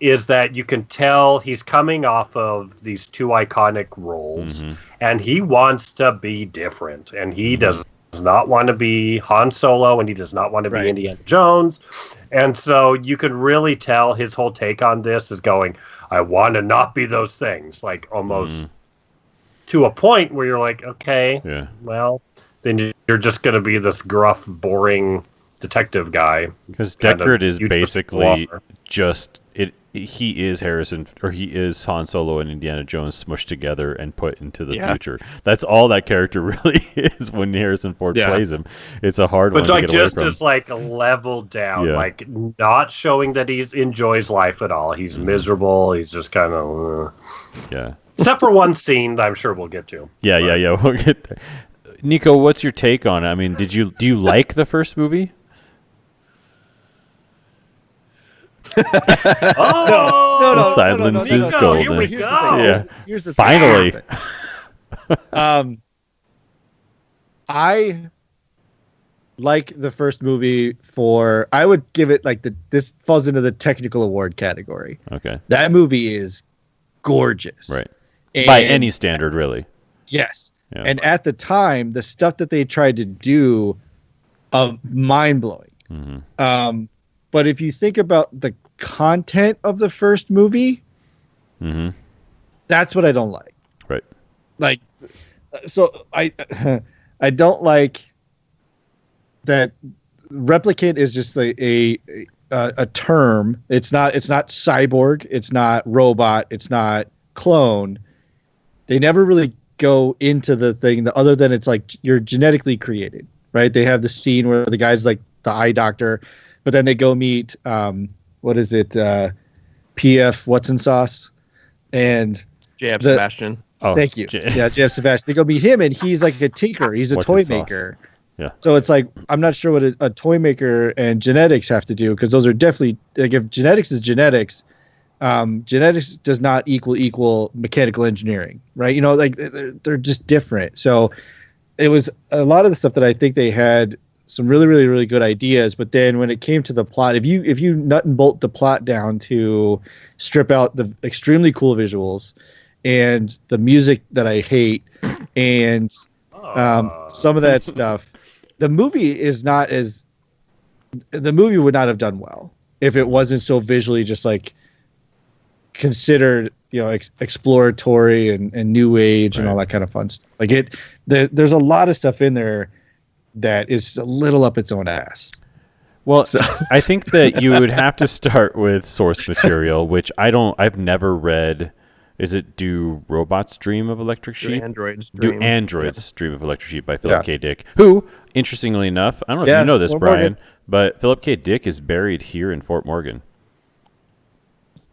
is that you can tell he's coming off of these 2 iconic roles, and he wants to be different, and he does not want to be Han Solo, and he does not want to be Indiana Jones, and so you could really tell his whole take on this is going, I want to not be those things, like almost to a point where you're like, okay, well, then you're just going to be this gruff, boring detective guy, because Deckard is basically just he is Harrison, or he is Han Solo and Indiana Jones smushed together and put into the future. That's all that character really is when Harrison Ford plays him. It's a hard one to like get away just from. as like leveled down, like not showing that he enjoys life at all. He's miserable. He's just kind of except for one scene that I'm sure we'll get to. Yeah. We'll get there. Nico, what's your take on it? I mean, do you like the first movie? No. Silence is golden. Here we go. Here's the Finally. thing. I like the first movie for. I would give it like this falls into the technical award category. Okay. That movie is gorgeous. Right. And By any standard, really. yes. Yeah. And at the time, the stuff that they tried to do, mind blowing. Mm-hmm. But if you think about the content of the first movie, that's what I don't like. Right. Like, so I don't like that. Replicant is just a term. It's not cyborg. It's not robot. It's not clone. They never really go into the thing other than it's like you're genetically created, right? They have the scene where the guy's like the eye doctor, but then they go meet what is it, PF what's in sauce and J.F. Sebastian. Oh, thank you. J.F. Sebastian. They go meet him and he's like a tinker. He's a toy maker. Yeah. So it's like I'm not sure what a toy maker and genetics have to do, because those are definitely, like, if genetics is genetics, genetics does not equal mechanical engineering, right? You know, like they're just different. So it was a lot of the stuff that I think they had some really, really, really good ideas, but then when it came to the plot, if you nut and bolt the plot down to strip out the extremely cool visuals and the music that I hate and some of that stuff, the movie would not have done well if it wasn't so visually just like considered, you know, exploratory and new age and all that kind of fun stuff. Like there's a lot of stuff in there that is a little up its own ass. Well, so. I think that you would have to start with source material, which I've never read. Is it Do Robots Dream of Electric Sheep? Do Androids Dream of Electric Sheep by Philip K. Dick, who, interestingly enough, I don't know if you know this, Brian, but Philip K. Dick is buried here in Fort Morgan.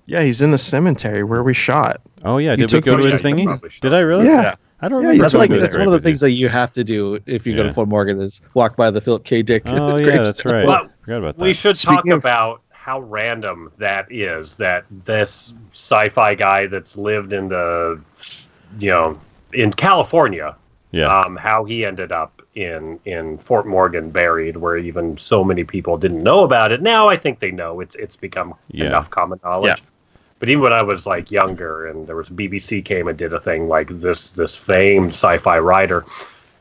Yeah, he's in the cemetery where we shot. Oh, yeah. Did we go to his thingy? Did I really? Yeah. I don't remember. That's like that's one of the things that you have to do if you go to Fort Morgan is walk by the Philip K. Dick. Oh yeah, that's right. Well, forgot about that. We should talk about how random that is. That this sci-fi guy that's lived in in California. Yeah. How he ended up in Fort Morgan buried, where even so many people didn't know about it. Now I think they know. It's become enough common knowledge. Yeah. But even when I was like younger, and there was BBC came and did a thing like this famed sci-fi writer,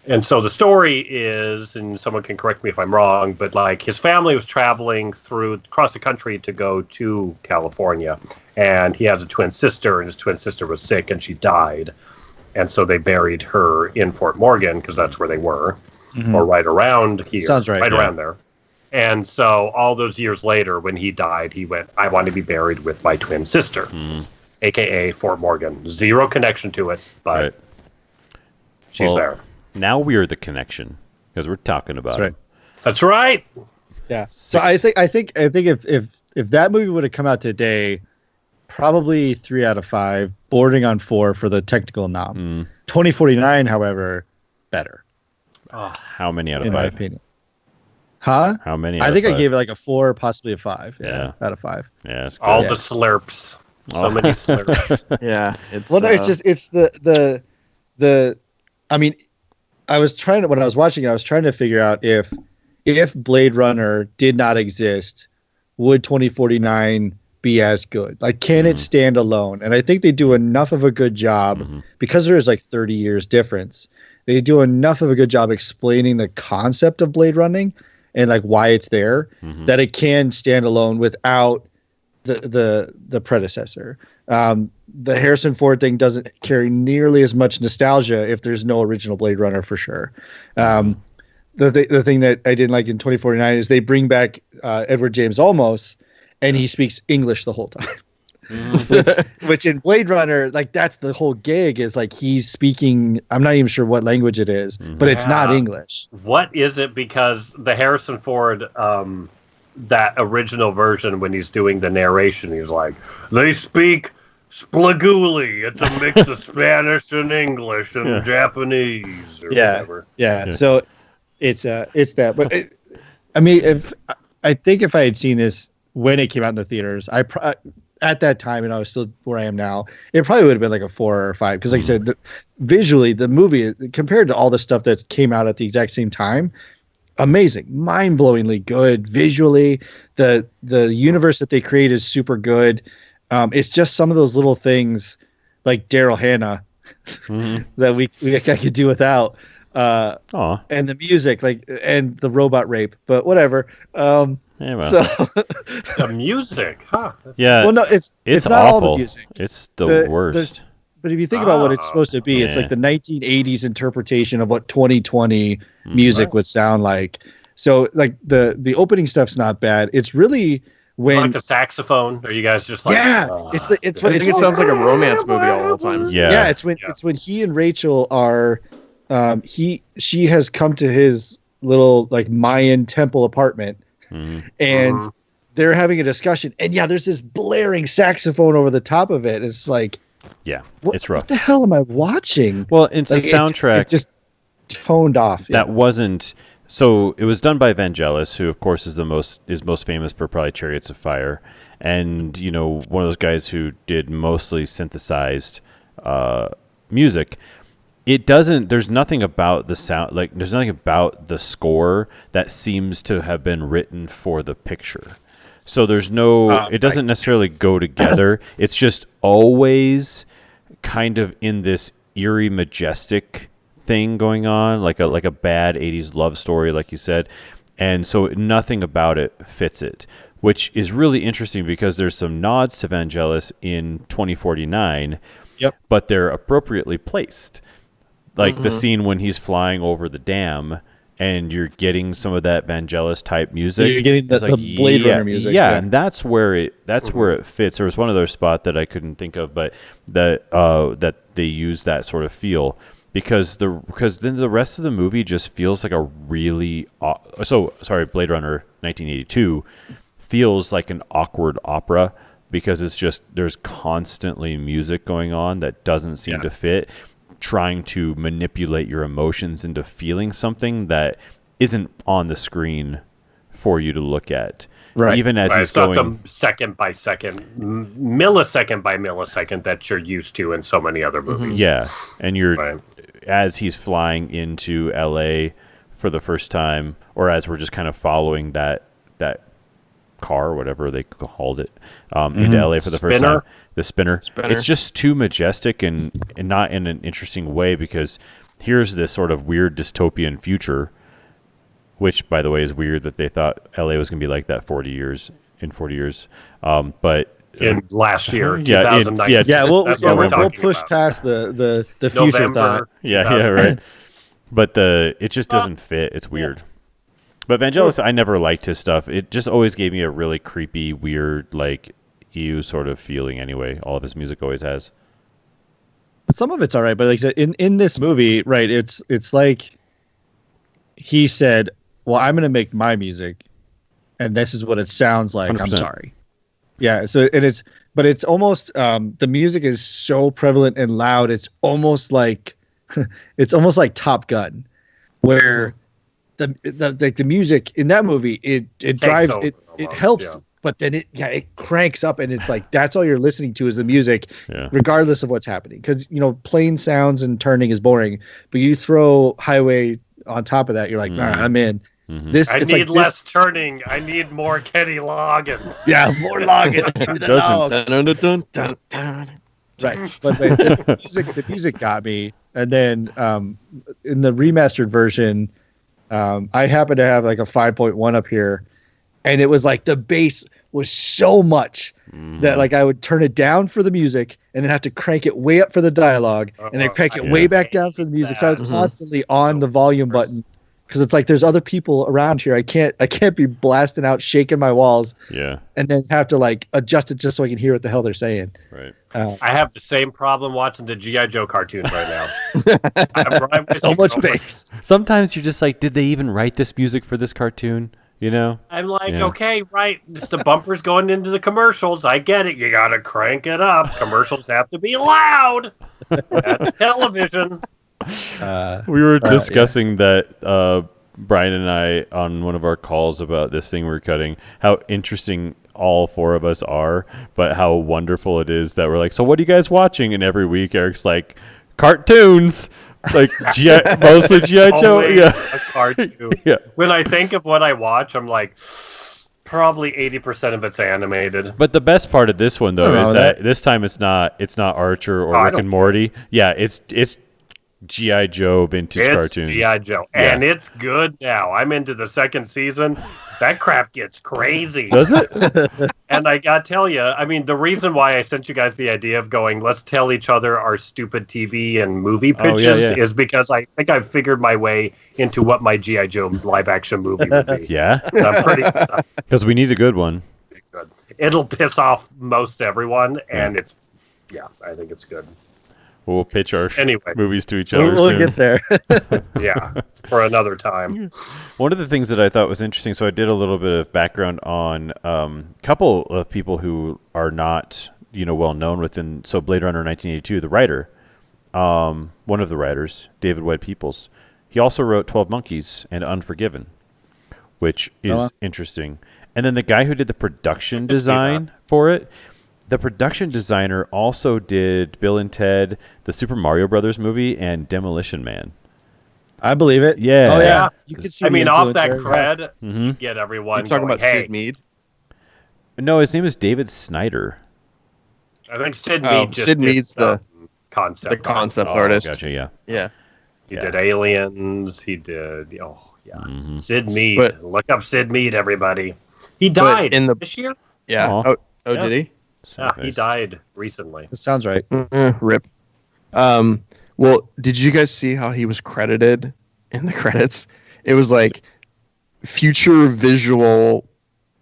and so the story is, and someone can correct me if I'm wrong, but like his family was traveling across the country to go to California, and he has a twin sister, and his twin sister was sick and she died, and so they buried her in Fort Morgan because that's where they were, or right around here, sounds right, around there. And so all those years later, when he died, he went, I want to be buried with my twin sister, a.k.a. Fort Morgan. Zero connection to it, but she's there. Now we are the connection, because we're talking about it. That's right. Yeah. So I think if that movie would have come out today, probably 3 out of 5, bordering on 4 for the technical nom. 2049, however, better. How many out of 5? In my opinion. Huh? How many? I think I gave it like a 4, possibly a 5. Yeah, out of 5. Yeah, all the slurps. So many slurps. It's the. I mean, when I was watching it, I was trying to figure out if Blade Runner did not exist, would 2049 be as good? Like, can it stand alone? And I think they do enough of a good job because there is like 30 years difference. They do enough of a good job explaining the concept of Blade running and like why it's there, that it can stand alone without the predecessor. The Harrison Ford thing doesn't carry nearly as much nostalgia if there's no original Blade Runner, for sure. The thing that I didn't like in 2049 is they bring back Edward James Olmos, and he speaks English the whole time. which in Blade Runner, like that's the whole gig is like he's speaking. I'm not even sure what language it is, but it's not English. What is it? Because the Harrison Ford, that original version, when he's doing the narration, he's like, they speak Splaguli. It's a mix of Spanish and English and Japanese or whatever. Yeah. So it's that. But I mean, I think if I had seen this when it came out in the theaters, at that time, and I was still where I am now, it probably would have been like a 4 or 5. Because like I said, visually, the movie, compared to all the stuff that came out at the exact same time, amazing, mind-blowingly good visually. The universe that they create is super good. It's just some of those little things like Daryl Hannah that I could do without. And the music, and the robot rape, but whatever. Yeah, well. So the music, huh? Yeah. Well, no, it's not awful. all the music. It's the worst. But if you think about what it's supposed to be, it's like the 1980s interpretation of what 2020 music would sound like. So like the opening stuff's not bad. It's really when like the saxophone. Are you guys just like it's I think it sounds like a romance movie all the time. Yeah. It's when he and Rachel are she has come to his little like Mayan temple apartment and they're having a discussion, and there's this blaring saxophone over the top of it. It's like, it's rough. What the hell am I watching? Well, it's a soundtrack. It just toned off. That wasn't. So it was done by Vangelis, who of course is most famous for probably Chariots of Fire, and one of those guys who did mostly synthesized music. There's nothing about the sound, like there's nothing about the score that seems to have been written for the picture. So there's it doesn't necessarily go together. It's just always kind of in this eerie, majestic thing going on, like a bad 80s love story, like you said. And so nothing about it fits it, which is really interesting because there's some nods to Vangelis in 2049, but they're appropriately placed. Like the scene when he's flying over the dam and you're getting some of that Vangelis type music. You're getting the Blade Runner music. Yeah, and that's where it fits. There was one other spot that I couldn't think of, but that they use that sort of feel because then the rest of the movie just feels like a really Blade Runner 1982 feels like an awkward opera because it's just there's constantly music going on that doesn't seem to fit, trying to manipulate your emotions into feeling something that isn't on the screen for you to look at. Right. Even as he's it's going not the second by second, millisecond by millisecond that you're used to in so many other movies. Yeah. And you're as he's flying into LA for the first time, or as we're just kind of following that car, whatever they called it, into LA for the first time. The spinner. It's just too majestic and not in an interesting way because here's this sort of weird dystopian future, which, by the way, is weird that they thought LA was going to be like that 40 years. But in last year, 2019. We'll push past the future November, thought. Yeah, right. But it just doesn't fit. It's weird. But Vangelis, I never liked his stuff. It just always gave me a really creepy, weird, like ew sort of feeling. Anyway, all of his music always has. Some of it's all right, but like I said, in this movie, right? It's like he said, "Well, I'm going to make my music, and this is what it sounds like." 100%. I'm sorry. Yeah. So it's almost the music is so prevalent and loud. It's almost like Top Gun, where the music in that movie it drives it helps, but then it cranks up and it's like that's all you're listening to is the music, regardless of what's happening. Because plain sounds and turning is boring, but you throw highway on top of that, you're like, I'm in. Mm-hmm. I need less turning. I need more Kenny Loggins. Yeah, more Loggins. Right, but the music got me, and then in the remastered version, I happen to have like a 5.1 up here, and it was like the bass was so much that like I would turn it down for the music and then have to crank it way up for the dialogue, and then crank it way back down for the music. So I was constantly on the volume button because it's like there's other people around here. I can't be blasting out, shaking my walls, and then have to like adjust it just so I can hear what the hell they're saying. Right. I have the same problem watching the G.I. Joe cartoons right now. So much bass. Sometimes you're just like, did they even write this music for this cartoon? You know? I'm like, okay, right. It's the bumpers going into the commercials. I get it. You got to crank it up. Commercials have to be loud. That's television. We were discussing that, Brian and I, on one of our calls about this thing we're cutting, how interesting all four of us are, but how wonderful it is that we're like, so what are you guys watching? And every week Eric's like, cartoons. Like mostly G.I. Joe. A cartoon. Yeah. When I think of what I watch, I'm like, probably 80% of it's animated. But the best part of this one though is that this time it's not Archer or Rick and Morty. Yeah, it's G.I. Joe vintage cartoons. G.I. Joe, and it's good now. I'm into the second season. That crap gets crazy. Does it? And I gotta tell you, I mean, the reason why I sent you guys the idea of going, let's tell each other our stupid TV and movie pitches is because I think I've figured my way into what my G.I. Joe live action movie would be. Yeah? And I'm pretty because we need a good one. Good. It'll piss off most everyone, and I think it's good. We'll pitch our movies to each other We'll soon. get there. Yeah, for another time. One of the things that I thought was interesting, so I did a little bit of background on a couple of people who are not, well known within. So Blade Runner 1982, the writer, one of the writers, David White Peoples, he also wrote 12 Monkeys and Unforgiven, which is interesting. And then the guy who did the production design for it. The production designer also did Bill and Ted, the Super Mario Brothers movie, and Demolition Man. I believe it. Yeah. Oh, yeah. You can see off that cred, you get everyone You're talking going, about Sid Mead? No, his name is David Snyder. I think Sid Mead just Sid Mead's the concept. The concept artist. Gotcha, yeah. Yeah. He did Aliens. He did, Sid Mead. But, look up Sid Mead, everybody. He died this year? Yeah. Oh, did he? Yeah, he died recently. That sounds right. Rip. Well, did you guys see how he was credited in the credits? It was like future visual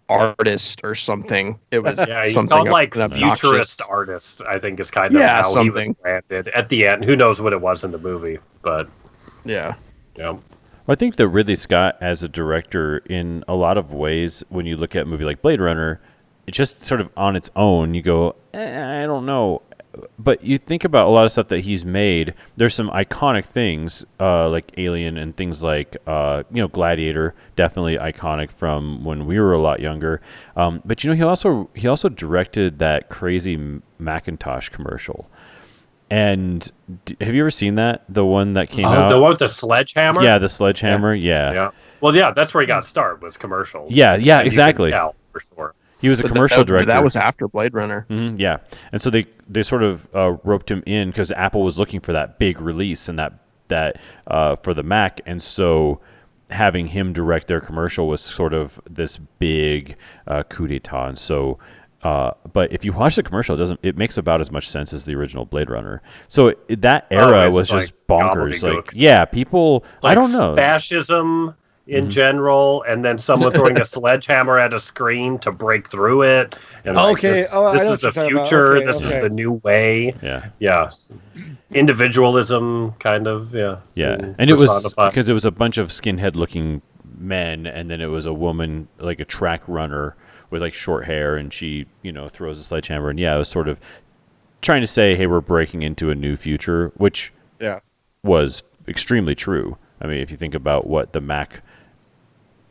artist or something. It was he's something called like futurist artist, I think is kind of how he was branded at the end. Who knows what it was in the movie, but yeah. Well, I think that Ridley Scott as a director, in a lot of ways, when you look at a movie like Blade Runner, it's just sort of on its own. You go, I don't know. But you think about a lot of stuff that he's made. There's some iconic things like Alien and things like Gladiator, definitely iconic from when we were a lot younger. But he also directed that crazy Macintosh commercial. And have you ever seen that? The one that came out? The one with the sledgehammer? Yeah, the sledgehammer. Yeah. Well, yeah, that's where he got started, was commercials. Yeah, exactly. For sure. He was a commercial director. That was after Blade Runner. Mm-hmm, yeah. And so they sort of roped him in because Apple was looking for that big release and that for the Mac. And so having him direct their commercial was sort of this big coup d'etat. And so, but if you watch the commercial, it makes about as much sense as the original Blade Runner. So that era was just bonkers. Like, people, I don't know. Fascism in general, and then someone throwing a sledgehammer at a screen to break through it. And this is the future. This is the new way. Yeah. Individualism, kind of. Yeah. And it was because it was a bunch of skinhead-looking men, and then it was a woman, like a track runner with like short hair, and she, throws a sledgehammer, and it was sort of trying to say, hey, we're breaking into a new future, which was extremely true. I mean, if you think about what the Mac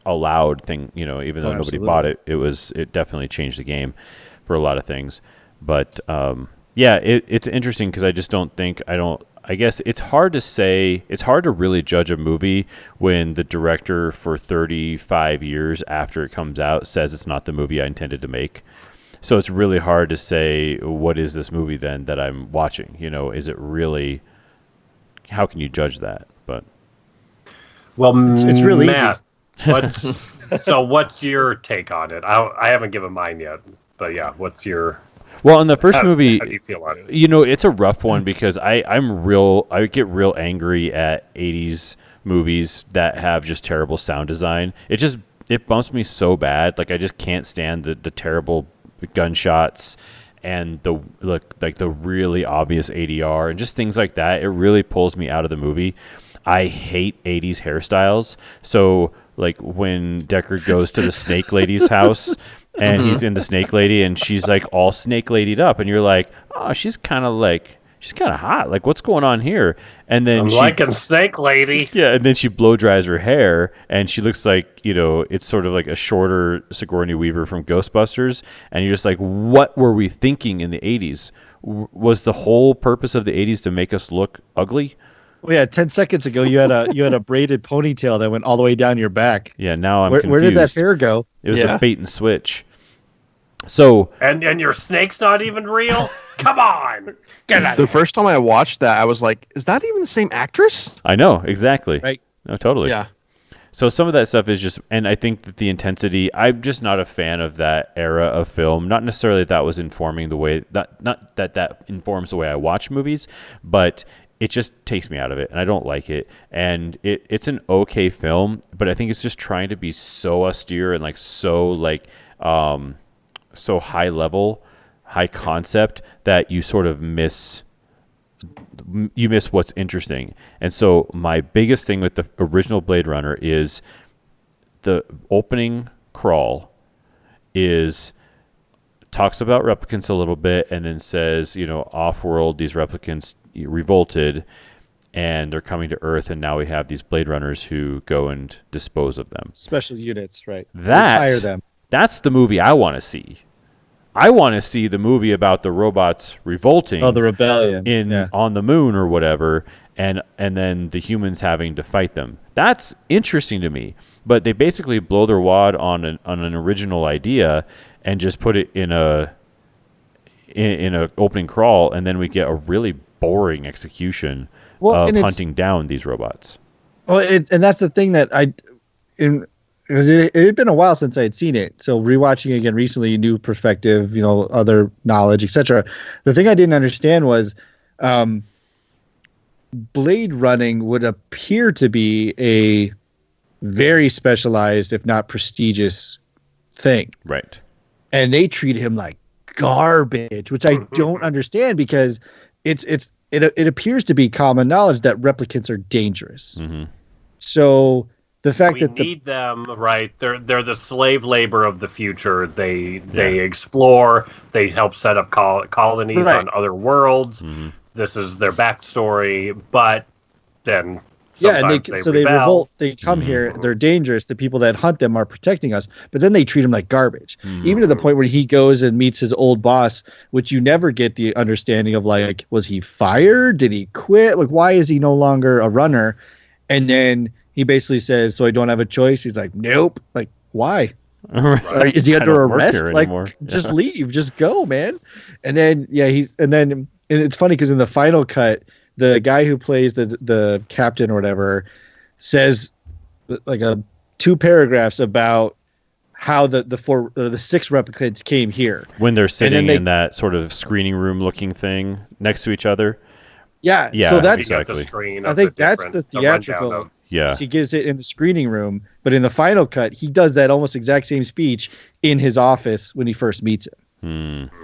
allowed thing, even though nobody bought it, it definitely changed the game for a lot of things. But it's interesting because I just don't think I guess it's hard to say. It's hard to really judge a movie when the director for 35 years after it comes out says it's not the movie I intended to make. So it's really hard to say, what is this movie then that I'm watching? Is it really? How can you judge that? But it's really Matt, easy. What's your take on it? I haven't given mine yet, but what's your? Well, in the first movie, how do you feel on it? It's a rough one because I get real angry at 80s movies that have just terrible sound design. It bumps me so bad. Like I just can't stand the terrible gunshots and the really obvious ADR and just things like that. It really pulls me out of the movie. I hate 80s hairstyles. So like when Deckard goes to the Snake Lady's house and he's in the Snake Lady and she's like all Snake Lady'd up and you're like, oh, she's kind of hot. Like, what's going on here? And then I'm liking Snake Lady. Yeah, and then she blow dries her hair, and she looks like, it's sort of like a shorter Sigourney Weaver from Ghostbusters. And you're just like, what were we thinking in the 80s? Was the whole purpose of the 80s to make us look ugly? Well, yeah, 10 seconds ago you had a braided ponytail that went all the way down your back. Yeah, now I'm confused. Where did that hair go? It was a bait and switch. So and your snake's not even real? Come on. Get out. The first time I watched that, I was like, is that even the same actress? I know, exactly. Right. No, totally. Yeah. So some of that stuff is just, and I think that the intensity, I'm just not a fan of that era of film. Not necessarily that was informing the way, not that informs the way I watch movies, but it just takes me out of it, and I don't like it. And it's an okay film, but I think it's just trying to be so austere and like so high level, high concept that you sort of miss what's interesting. And so my biggest thing with the original Blade Runner is the opening crawl talks about replicants a little bit and then says, off-world, these replicants revolted and they're coming to Earth, and now we have these Blade Runners who go and dispose of them. Special units, right. Retire them. That's the movie I want to see. I want to see the movie about the robots revolting. Oh, the rebellion on the moon or whatever, and then the humans having to fight them. That's interesting to me. But they basically blow their wad on an original idea and just put it in a opening crawl, and then we get a really boring execution of hunting down these robots. Well, and that's the thing that it had been a while since I had seen it. So rewatching again recently, new perspective, other knowledge, etc. The thing I didn't understand was blade running would appear to be a very specialized, if not prestigious, thing. Right. And they treat him like garbage, which I don't understand, because it appears to be common knowledge that replicants are dangerous. Mm-hmm. So the fact we need them, right? They're the slave labor of the future. They explore. They help set up colonies on other worlds. Mm-hmm. This is their backstory. But then sometimes they revolt. They come here. They're dangerous. The people that hunt them are protecting us. But then they treat them like garbage. Mm-hmm. Even to the point where he goes and meets his old boss, which you never get the understanding of, like, was he fired? Did he quit? Like, why is he no longer a runner? And then he basically says, so I don't have a choice. He's like, nope. Like, why? Right. Is he under arrest? Like, just leave, just go, man. And then, and it's funny because in the final cut, the guy who plays the captain or whatever says like 2 paragraphs about how the 6 replicants came here when they're sitting in that sort of screening room looking thing next to each other. Yeah. So that's exactly. I think that's the theatrical. Yeah. He gives it in the screening room, but in the final cut, he does that almost exact same speech in his office when he first meets him.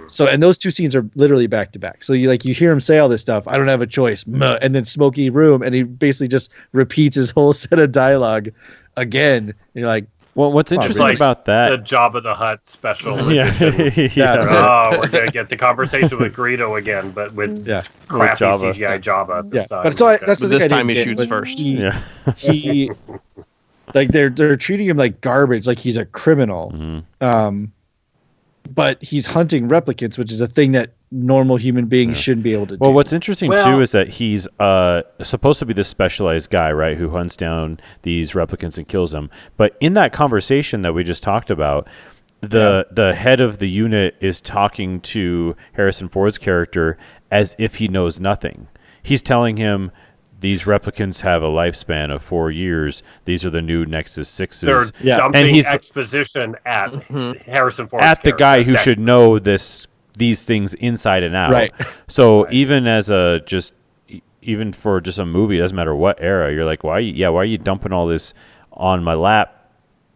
So, and those 2 scenes are literally back to back. So you hear him say all this stuff. I don't have a choice. And then smoky room. And he basically just repeats his whole set of dialogue again. And you're like, well, what's interesting about that? The Jabba the Hutt special edition. Oh, we're going to get the conversation with Greedo again, but with crappy Jabba. CGI Jabba this time. But so that's the thing. This time he shoots first. He like they're treating him like garbage, like he's a criminal. Mm-hmm. But he's hunting replicants, which is a thing that normal human beings shouldn't be able to do. Well, what's interesting, too, is that he's supposed to be this specialized guy, right, who hunts down these replicants and kills them. But in that conversation that we just talked about, the head of the unit is talking to Harrison Ford's character as if he knows nothing. He's telling him, these replicants have a lifespan of 4 years. These are the new Nexus 6s. They're dumping exposition at Harrison Ford's at the guy who should know these things inside and out. Right. So even as even for just a movie, it doesn't matter what era. You're like, why are you dumping all this on my lap?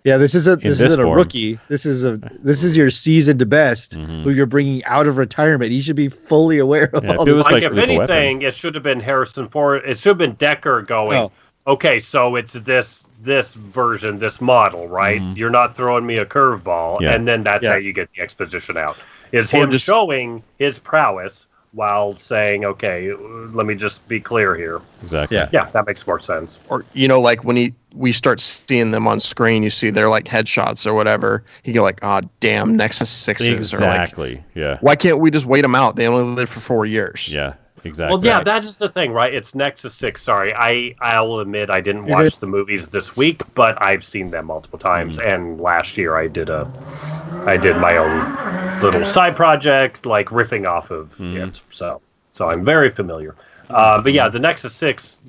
Yeah, this isn't a form. rookie. This is your seasoned best who you're bringing out of retirement. He should be fully aware of all it was this. Like, like if anything, it should have been Harrison Ford. It should have been Decker going, okay, so it's this version, this model, right? You're not throwing me a curveball, and then that's how you get the exposition out. Is him showing his prowess while saying, okay, let me just be clear here. Exactly. Yeah, that makes more sense. Or, like when we start seeing them on screen, you see their like headshots or whatever. You go like, oh, damn, Nexus 6s. Exactly. Yeah. Why can't we just wait them out? They only live for 4 years. Yeah. Exactly. Well, yeah, that is the thing, right? It's Nexus 6. Sorry, I'll admit I didn't watch the movies this week, but I've seen them multiple times. And last year I did my own little side project, like riffing off of it. So I'm very familiar. But yeah, the Nexus 6,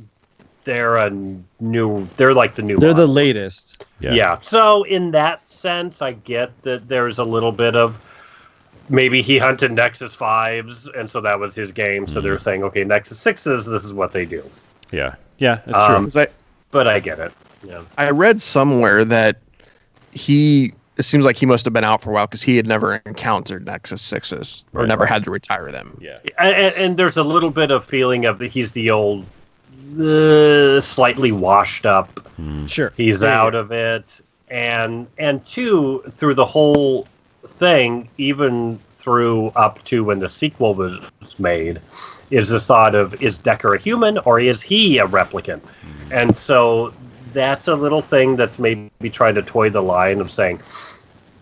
they're like the new. They're model. the latest. Yeah. So in that sense, I get that there's a little bit of. Maybe he hunted Nexus 5s, and so that was his game. So they're saying, okay, Nexus 6s, this is what they do. Yeah, that's true. But I get it. Yeah. I read somewhere that it seems like he must have been out for a while because he had never encountered Nexus 6s or never had to retire them. Yeah. And there's a little bit of feeling of he's the old, slightly washed up. Sure. He's out of it. And two, through the whole thing, even through up to when the sequel was made, is the thought of, is Decker a human or is he a replicant? And so that's a little thing that's maybe trying to toy the line of saying,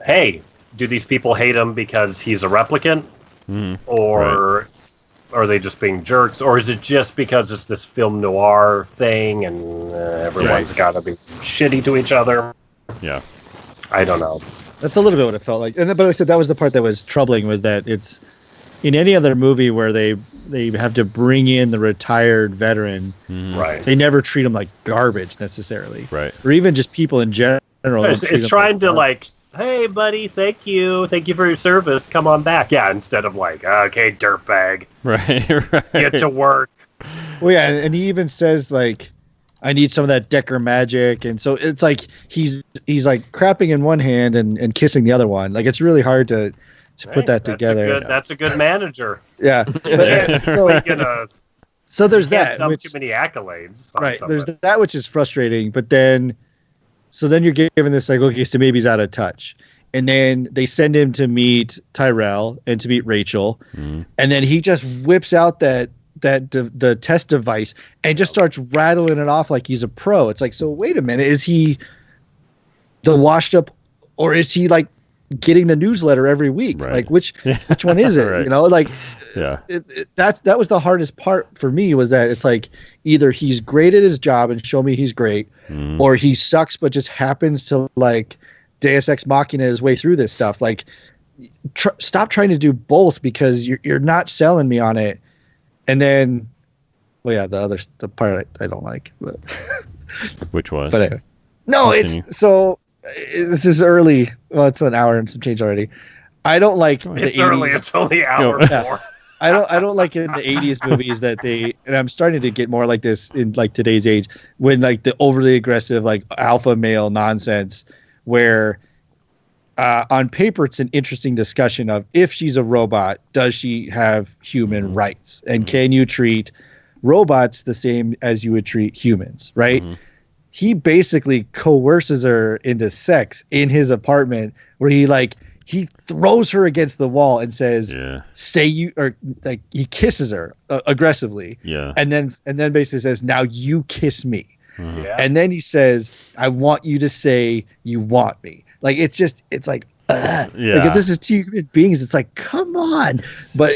hey, do these people hate him because he's a replicant? Or are they just being jerks? Or is it just because it's this film noir thing and everyone's got to be shitty to each other? Yeah. I don't know. That's a little bit what it felt like. But I said that was the part that was troubling, was that it's in any other movie where they have to bring in the retired veteran, right? They never treat him like garbage necessarily, right? Or even just people in general. It's trying to like, hey, buddy, thank you for your service. Come on back, yeah. Instead of like, okay, dirtbag, right, get to work. Well, yeah, and he even says like, I need some of that Decker magic, and so it's like he's like crapping in one hand and kissing the other one. Like it's really hard to put that together. That's a good manager. Yeah. So there's that. Dump too many accolades. Right. There's that, which is frustrating. But then you're given this like, okay, so maybe he's out of touch, and then they send him to meet Tyrell and to meet Rachel, and then he just whips out the test device and just starts rattling it off like he's a pro. It's like, so wait a minute, is he the washed up, or is he like getting the newsletter every week? Right. Like which one is it? Right. Like yeah, that was the hardest part for me, was that it's like either he's great at his job and show me he's great, or he sucks but just happens to like Deus Ex Machina his way through this stuff. Like stop trying to do both, because you're not selling me on it. And then, well, yeah, the part I don't like. But which was? But anyway, no, Continue. This is early. Well, it's an hour and some change already. I don't like it's the early. 80s. It's only hour 4. I don't like in the 80s movies that and I'm starting to get more like this in like today's age, when like the overly aggressive like alpha male nonsense, where on paper it's an interesting discussion of, if she's a robot, does she have human rights, and can you treat robots the same as you would treat humans, right? He basically coerces her into sex in his apartment, where he throws her against the wall and says, say you, or like he kisses her aggressively. Yeah. And then basically says, now you kiss me. Yeah. And then he says, I want you to say you want me. Like, it's like, like if this is two human beings, it's like, come on. But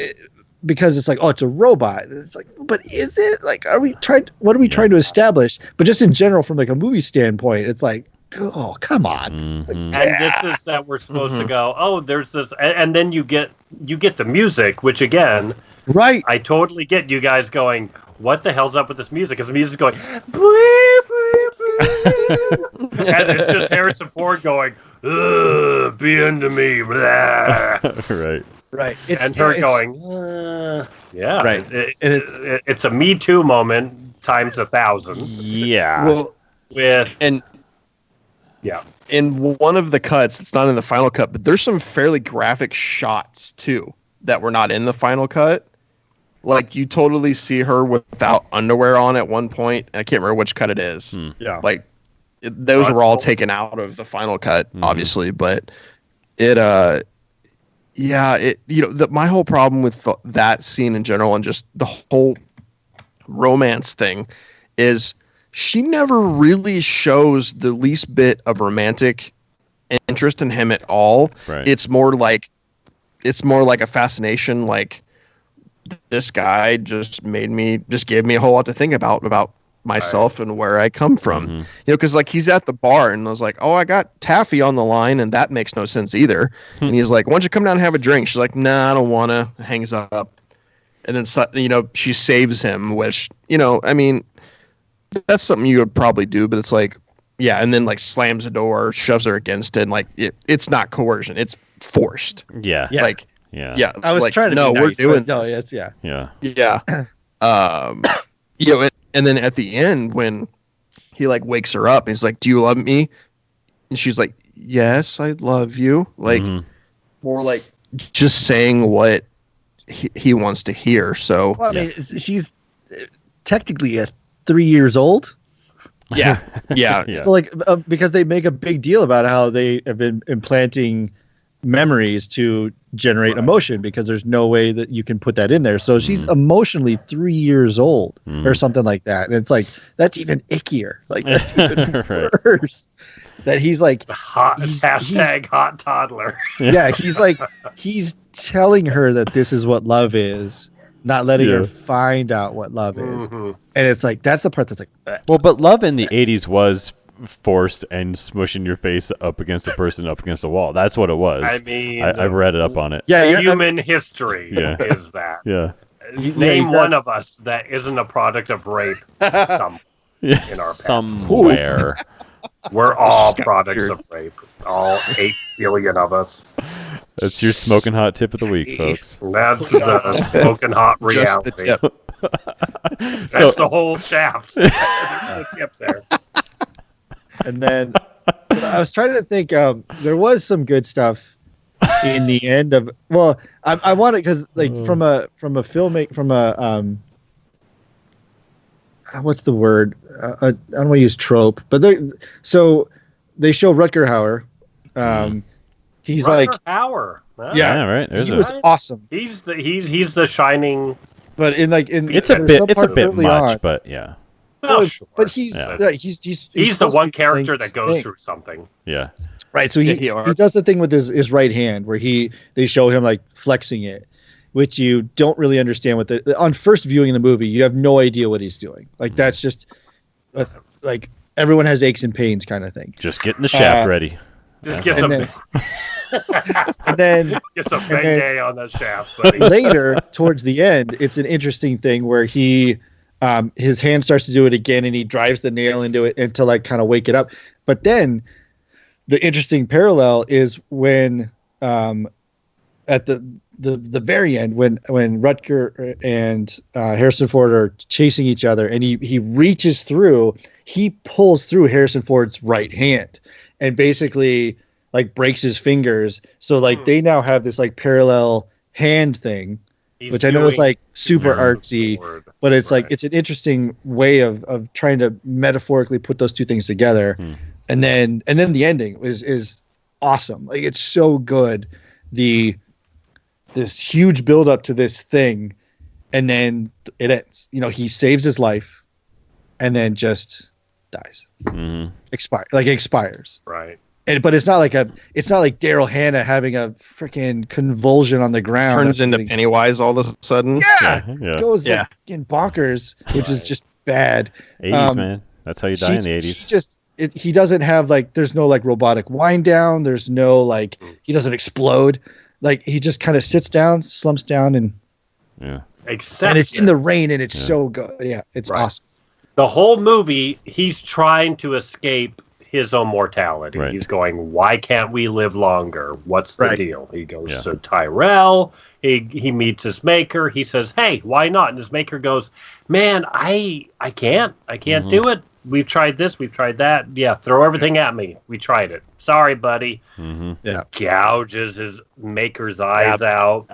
because it's like, oh, it's a robot. It's like, but is it? Like, what are we trying to establish? But just in general, from like a movie standpoint, it's like, oh, come on. Like, and this is that we're supposed to go, oh, there's this, and then you get the music, which again, right? I totally get you guys going, what the hell's up with this music? Because the music's going, bwee, bwee, bwee. And it's just Harrison Ford going, be into me, blah. Right. Right. And her going, Yeah. Right. It's a Me Too moment times 1,000. Yeah. Well, With and yeah. in one of the cuts, it's not in the final cut, but there's some fairly graphic shots too that were not in the final cut. Like you totally see her without underwear on at one point. I can't remember which cut it is. Yeah. Like those were all taken out of the final cut, obviously, but it my whole problem with that scene in general and just the whole romance thing is she never really shows the least bit of romantic interest in him at all. Right. It's more like a fascination. Like this guy just gave me a whole lot to think about myself and where I come from. You know, because like he's at the bar and I was like, oh, I got taffy on the line, and that makes no sense either. And he's like, why don't you come down and have a drink? She's like, nah, I don't wanna. Hangs up. And then she saves him, which, I mean, that's something you would probably do, but it's like, yeah, and then like slams the door, shoves her against it, and like it's not coercion, it's forced. Yeah. Like yeah. I was like, trying to no, be we're nice, doing but no, this. yeah. Yeah. And then at the end when he like wakes her up, he's like, do you love me? And she's like, yes, I love you. Like more like just saying what he wants to hear. So Well, I mean, she's technically 3 years old. yeah. So like because they make a big deal about how they have been implanting memories to generate emotion, because there's no way that you can put that in there. So she's emotionally 3 years old or something like that. And it's like, that's even ickier. Like that's even worse. That he's like Hot toddler. Yeah, he's telling her that this is what love is, not letting her find out what love is. And it's like, that's the part that's like, well, but love in the 80s was forced and smushing your face up against a person up against a wall. That's what it was. I mean, I've read it up on it. yeah, human history is that. Yeah. Name one of us that isn't a product of rape in our past. Somewhere. We're all products of rape. All 8 billion of us. That's your smoking hot tip of the week, folks. That's the smoking hot reality. Just the tip. That's the whole shaft. There's a tip there. And then I was trying to think. There was some good stuff in the end of. Well, I wanted, because like from a what's the word? I don't want to use trope, but they show Rutger Hauer. He's Rutger like Hauer. Huh? Yeah, right. He was awesome. He's the shining. But It's a bit much, but yeah. Oh, sure. But he's the one character that goes through something. Yeah. Right. So he does the thing with his right hand where they show him like flexing it, which you don't really understand on first viewing in the movie. You have no idea what he's doing. Like that's just like everyone has aches and pains kind of thing. Just getting the shaft ready. Just get some. And then get some bang on that shaft. Buddy. Later, towards the end, it's an interesting thing where his hand starts to do it again, and he drives the nail into it and to like kind of wake it up. But then the interesting parallel is when at the very end, when Rutger and Harrison Ford are chasing each other, and he reaches through, he pulls through Harrison Ford's right hand and basically like breaks his fingers. So like they now have this like parallel hand thing. Which I know is like super artsy, but it's like it's an interesting way of trying to metaphorically put those two things together. And then the ending is awesome. Like it's so good. This huge build up to this thing, and then it ends. He saves his life, and then just dies. Expires. Right. But it's not like Daryl Hannah having a freaking convulsion on the ground. Turns into Pennywise all of a sudden. Yeah. Goes like in bonkers, which is just bad. 80s, man. That's how you die in the 80s. He doesn't have like, there's no like robotic wind down. There's no like, he doesn't explode. Like he just kind of sits down, slumps down, and and it's in the rain, and it's so good. Yeah, it's awesome. The whole movie, he's trying to escape his own mortality. Right. He's going, why can't we live longer? What's the deal? He goes to Tyrell. He meets his maker. He says, hey, why not? And his maker goes, man, I can't do it. We've tried this. We've tried that. Yeah, throw everything at me. We tried it. Sorry, buddy. Yeah. Gouges his maker's eyes out.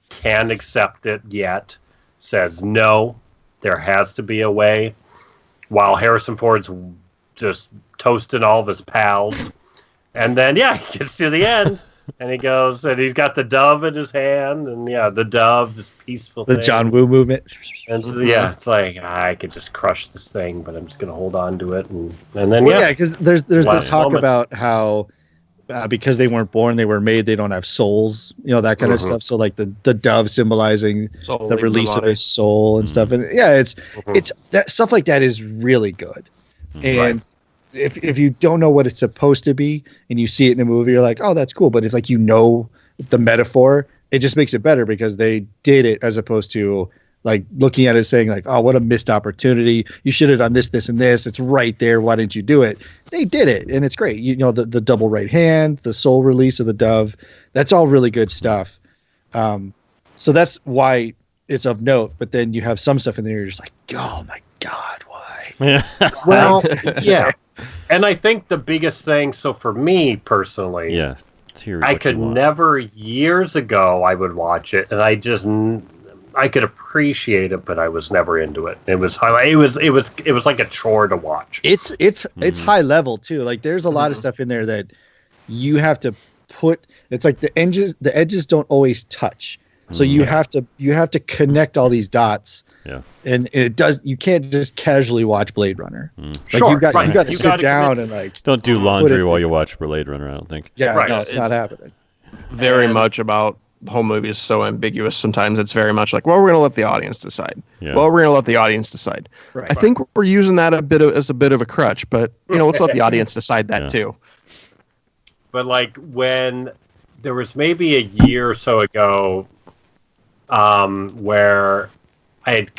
Can't accept it yet. Says no. There has to be a way. While Harrison Ford's just toasting all of his pals. And then, he gets to the end. And he goes, and he's got the dove in his hand. And, the dove, this peaceful thing. The John Woo movement. And so, it's like, I could just crush this thing, but I'm just going to hold on to it. And then, because there's the talk about how because they weren't born, they were made, they don't have souls, that kind of stuff. So like the dove symbolizing the release of his soul and stuff. And it's that stuff like that is really good. And if you don't know what it's supposed to be and you see it in a movie, you're like, oh, that's cool. But if like the metaphor, it just makes it better because they did it as opposed to like looking at it saying like, oh, what a missed opportunity. You should have done this, this, and this. It's right there. Why didn't you do it? They did it. And it's great. The double right hand, the soul release of the dove, that's all really good stuff. So that's why it's of note. But then you have some stuff in there. You're just like, oh my God, why? Yeah. Well, yeah. And I think the biggest thing, so for me personally, I could never, years ago, I would watch it and I could appreciate it, but I was never into it. It was like a chore to watch. It's high level too. Like there's a lot of stuff in there that you have to put. It's like the edges don't always touch. So you have to connect all these dots. Yeah. And you can't just casually watch Blade Runner. Like you got to sit down and like don't do laundry while you watch Blade Runner, I don't think. Yeah, no, it's not happening. Very much about the whole movie is so ambiguous. Sometimes it's very much like, well, we're going to let the audience decide. Yeah. Well, we're going to let the audience decide. Right. I think we're using that as a bit of a crutch, but let's let the audience decide that too. But like when there was maybe a year or so ago, where I had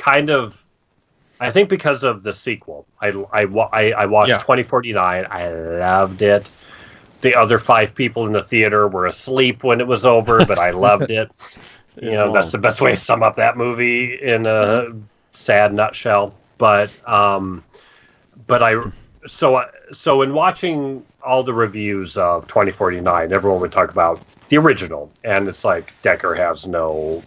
I think because of the sequel, I watched 2049. I loved it. The other 5 people in the theater were asleep when it was over, but I loved it. That's the best way to sum up that movie in a sad nutshell. But so in watching all the reviews of 2049, everyone would talk about the original, and it's like Decker has no,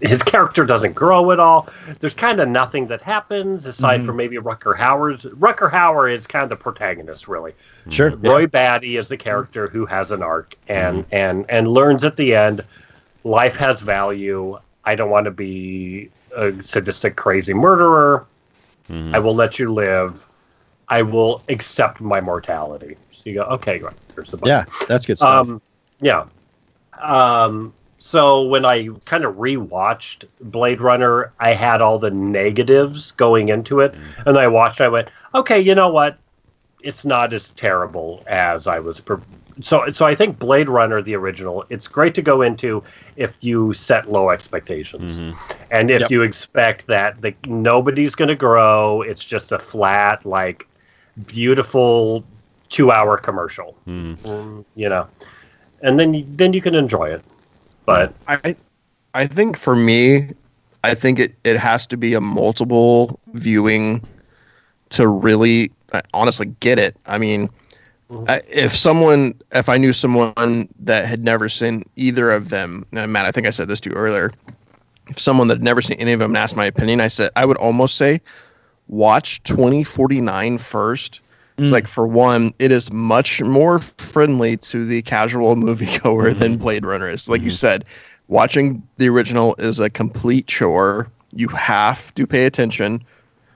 his character doesn't grow at all. There's kind of nothing that happens aside from maybe Rutger Hauer. Rutger Hauer is kind of the protagonist, really. Sure. Roy Batty is the character who has an arc and learns at the end, life has value. I don't want to be a sadistic, crazy murderer. I will let you live. I will accept my mortality. So you go, okay, right. There's the button. Yeah, that's good stuff. So when I kind of rewatched Blade Runner, I had all the negatives going into it, and I watched. I went, okay, you know what? It's not as terrible as I was. So I think Blade Runner, the original, it's great to go into if you set low expectations, and if you expect that nobody's going to grow. It's just a flat, like, beautiful 2-hour commercial, and then you can enjoy it. But I think for me, I think it has to be a multiple viewing to really honestly get it. I mean, if I knew someone that had never seen either of them, and Matt, I think I said this to you earlier, if someone that had never seen any of them asked my opinion, I would almost say watch 2049 first. It's like, for one, it is much more friendly to the casual moviegoer than Blade Runner is. Like you said, watching the original is a complete chore. You have to pay attention,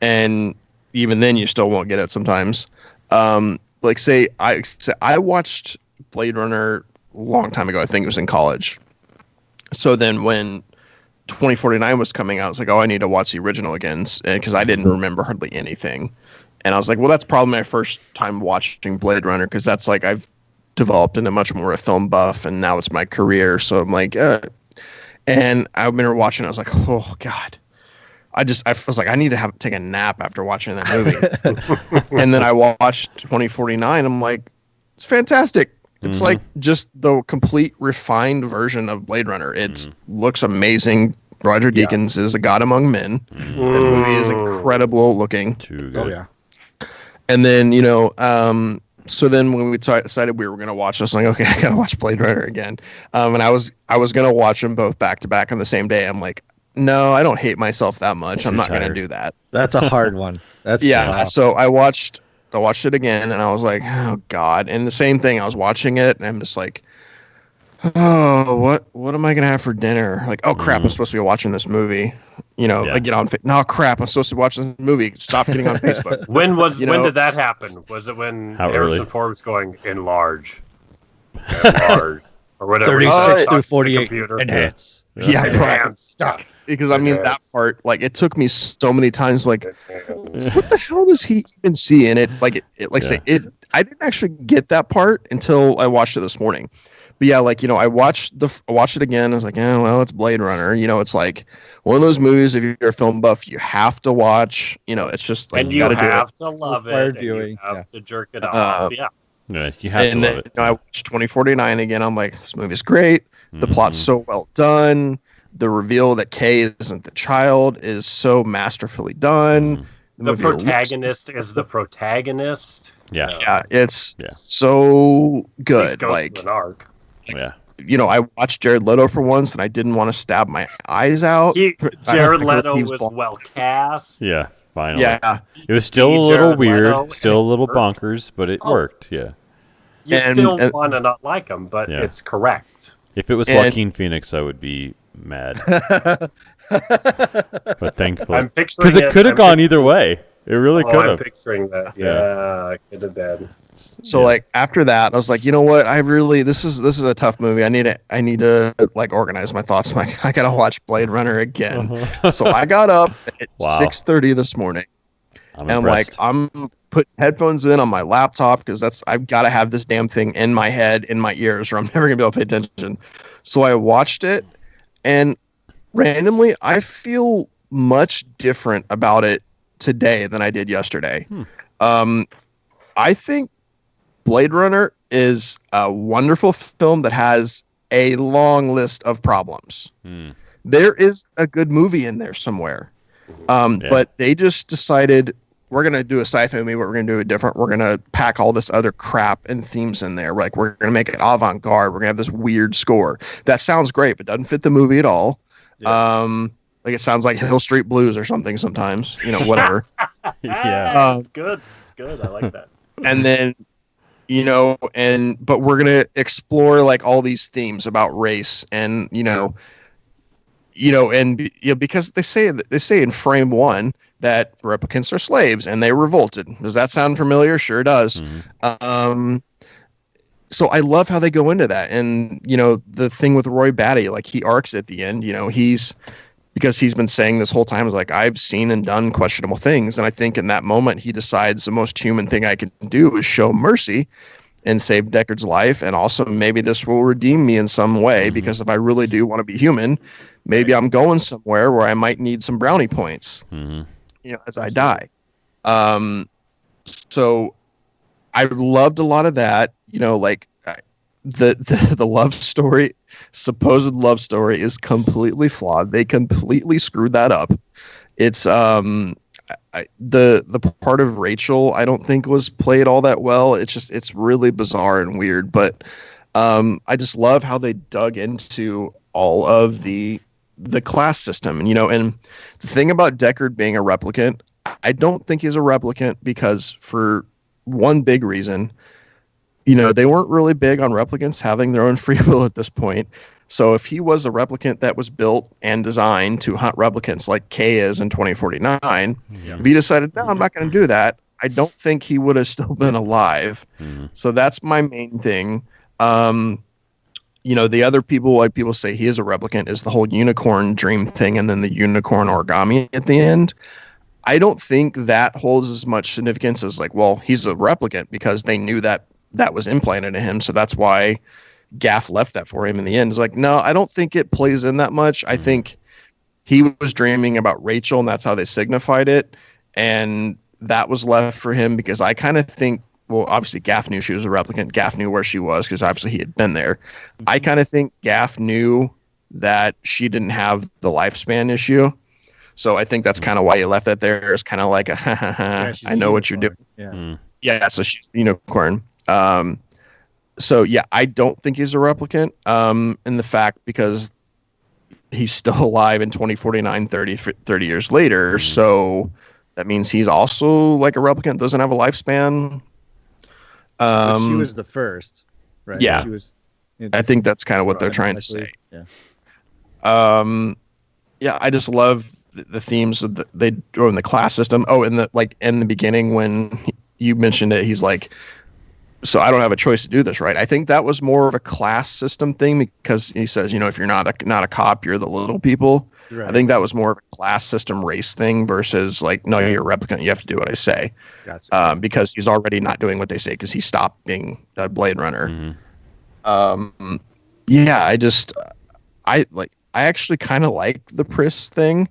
and even then, you still won't get it sometimes. Like, say I watched Blade Runner a long time ago. I think it was in college. So then when 2049 was coming out, I was like, oh, I need to watch the original again, because I didn't remember hardly anything. And I was like, well, that's probably my first time watching Blade Runner, because that's like I've developed into much more a film buff, and now it's my career. So I'm like, and I remember watching it, I was like, oh, God. I was like, I need to take a nap after watching that movie. And then I watched 2049. I'm like, it's fantastic. It's like just the complete refined version of Blade Runner. It looks amazing. Roger Deakins is a god among men. The movie is incredible looking. Too good. Oh yeah. And then, you know, so then when we decided we were going to watch this, I'm like, okay, I got to watch Blade Runner again. And I was going to watch them both back to back on the same day. I'm like, no, I don't hate myself that much. I'm not going to do that. That's a hard one. That's wow. So I watched it again, and I was like, oh God. And the same thing, I was watching it, and I'm just like, oh, what am I gonna have for dinner? Like, oh crap, I'm supposed to be watching this movie. You know, I get on. No crap, I'm supposed to watch this movie. Stop getting on Facebook. When did that happen? Was it when Harrison Ford was going enlarge, or whatever? 36 through 48 enhance. Yeah, right. Stuck. Because I mean that part, like it took me so many times. Like, what the hell does he even see in it? Like it. I didn't actually get that part until I watched it this morning. But yeah, like, you know, I watched it again. I was like, yeah, well, it's Blade Runner. You know, it's like one of those movies. If you're a film buff, you have to watch. You know, it's just like and you have to love it. Viewing. You have to jerk it off. Yeah, you have to love it. You know, I watched 2049 again. I'm like, this movie's great. The plot's so well done. The reveal that Kay isn't the child is so masterfully done. The protagonist is the protagonist. Yeah, it's so good. Like an arc. Yeah. You know, I watched Jared Leto for once, and I didn't want to stab my eyes out. Jared Leto was well cast. Yeah, finally. Yeah. It was still a little weird, still a little bonkers, but it worked. Yeah. You still want to not like him, but it's correct. If it was Joaquin Phoenix, I would be mad. But thankfully, because it could have gone either way. It really could have. I'm picturing that. Yeah, it could have been. So like after that, I was like, you know what? This is a tough movie. I need to like organize my thoughts. I'm like, I gotta watch Blade Runner again. So I got up at 6:30 this morning, and I'm like, I'm putting headphones in on my laptop because I've got to have this damn thing in my head, in my ears, or I'm never gonna be able to pay attention. So I watched it, and randomly, I feel much different about it today than I did yesterday. I think Blade Runner is a wonderful film that has a long list of problems. There is a good movie in there somewhere. But they just decided we're going to do a sci-fi movie, but we're going to do it different. We're going to pack all this other crap and themes in there. Like, we're going to make it avant-garde. We're going to have this weird score. That sounds great, but doesn't fit the movie at all. Like, it sounds like Hill Street Blues or something sometimes. You know, whatever. It's good. It's good. I like that. And then, you know, but we're going to explore like all these themes about race and, because they say in frame one that replicants are slaves and they revolted. Does that sound familiar? Sure does. So I love how they go into that. And, you know, the thing with Roy Batty, like he arcs at the end, you know, because he's been saying this whole time is like, I've seen and done questionable things. And I think in that moment, he decides the most human thing I can do is show mercy and save Deckard's life. And also maybe this will redeem me in some way, because if I really do want to be human, maybe I'm going somewhere where I might need some brownie points, as I die. So I loved a lot of that, like the love story, supposed love story is completely flawed. They completely screwed that up. It's the part of Rachel I don't think was played all that well. It's really bizarre and weird, but I just love how they dug into all of the class system, and the thing about Deckard being a replicant, I don't think he's a replicant because for one big reason, they weren't really big on replicants having their own free will at this point. So if he was a replicant that was built and designed to hunt replicants like Kay is in 2049, if he decided, no, I'm not going to do that, I don't think he would have still been alive. So that's my main thing. The other people, like people say he is a replicant, is the whole unicorn dream thing and then the unicorn origami at the end. I don't think that holds as much significance as like, well, he's a replicant because they knew that was implanted in him. So that's why Gaff left that for him in the end. It's like, no, I don't think it plays in that much. I think he was dreaming about Rachel, and that's how they signified it. And that was left for him because I kind of think, well, obviously Gaff knew she was a replicant. Gaff knew where she was because obviously he had been there. I kind of think Gaff knew that she didn't have the lifespan issue. So I think that's kind of why you left that there. It's kind of like a, ha, ha, ha, I know what you're doing. Yeah. Yeah, so she's the unicorn. So yeah, I don't think he's a replicant in the fact because he's still alive in 2049, 30 years later. So that means he's also like a replicant, doesn't have a lifespan. But she was the first, right? Yeah. She was. I think that's kind of what they're trying to say. Yeah. Yeah, I just love the themes of they drove in the class system. Oh, in the beginning when you mentioned it, he's like, so I don't have a choice to do this, right? I think that was more of a class system thing because he says, if you're not a cop, you're the little people. Right. I think that was more of a class system race thing versus like, no, you're a replicant. You have to do what I say. Gotcha. Because he's already not doing what they say because he stopped being a Blade Runner. Yeah, I actually kind of like the Pris thing.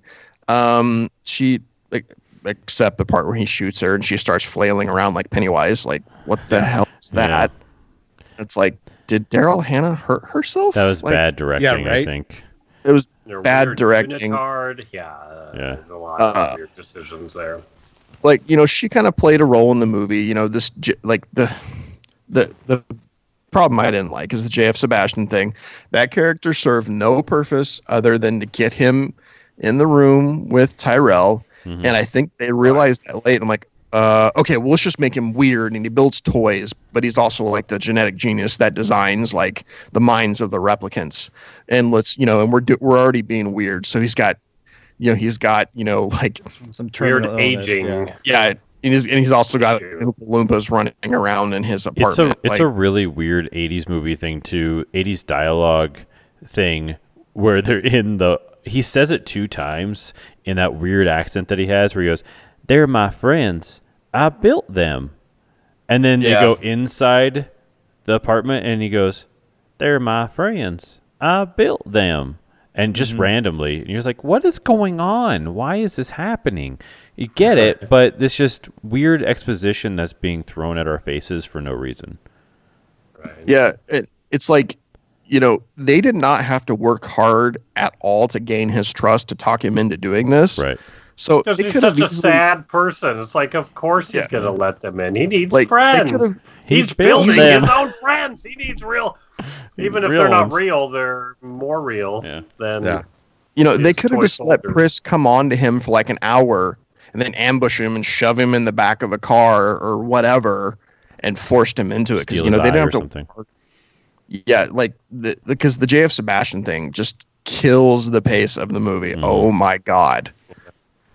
She except the part where he shoots her and she starts flailing around like Pennywise. Like, what the hell is that? Yeah. It's like, did Daryl Hannah hurt herself? That was bad directing, I think. It was bad directing. There's a lot of weird decisions there. Like, she kind of played a role in the movie. This like the problem I didn't like is the JF Sebastian thing. That character served no purpose other than to get him in the room with Tyrell. And I think they realized that late. I'm like, okay, well, let's just make him weird. And he builds toys, but he's also like the genetic genius that designs like the minds of the replicants. And let's, and we're already being weird. So he's got like some weird aging. Yeah. And he's also got Loompas running around in his apartment. It's a really weird 80s movie thing too. 80s dialogue thing where they're he says it 2 times in that weird accent that he has where he goes, "They're my friends. I built them." And then they go inside the apartment and he goes, "They're my friends. I built them." And just randomly. And you're like, what is going on? Why is this happening? You get it, but this just weird exposition that's being thrown at our faces for no reason. Right. Yeah, it's like, they did not have to work hard at all to gain his trust to talk him into doing this. Right. So because he's such a sad person. It's like, of course he's going to let them in. He needs friends. He's building his own friends. He needs real... Even if they're not real, they're more real than... Yeah. They could have just let Pris come on to him for like an hour and then ambush him and shove him in the back of a car or whatever and forced him into it. Because, they didn't have to... Something. Yeah, because the JF Sebastian thing just kills the pace of the movie. Oh my God.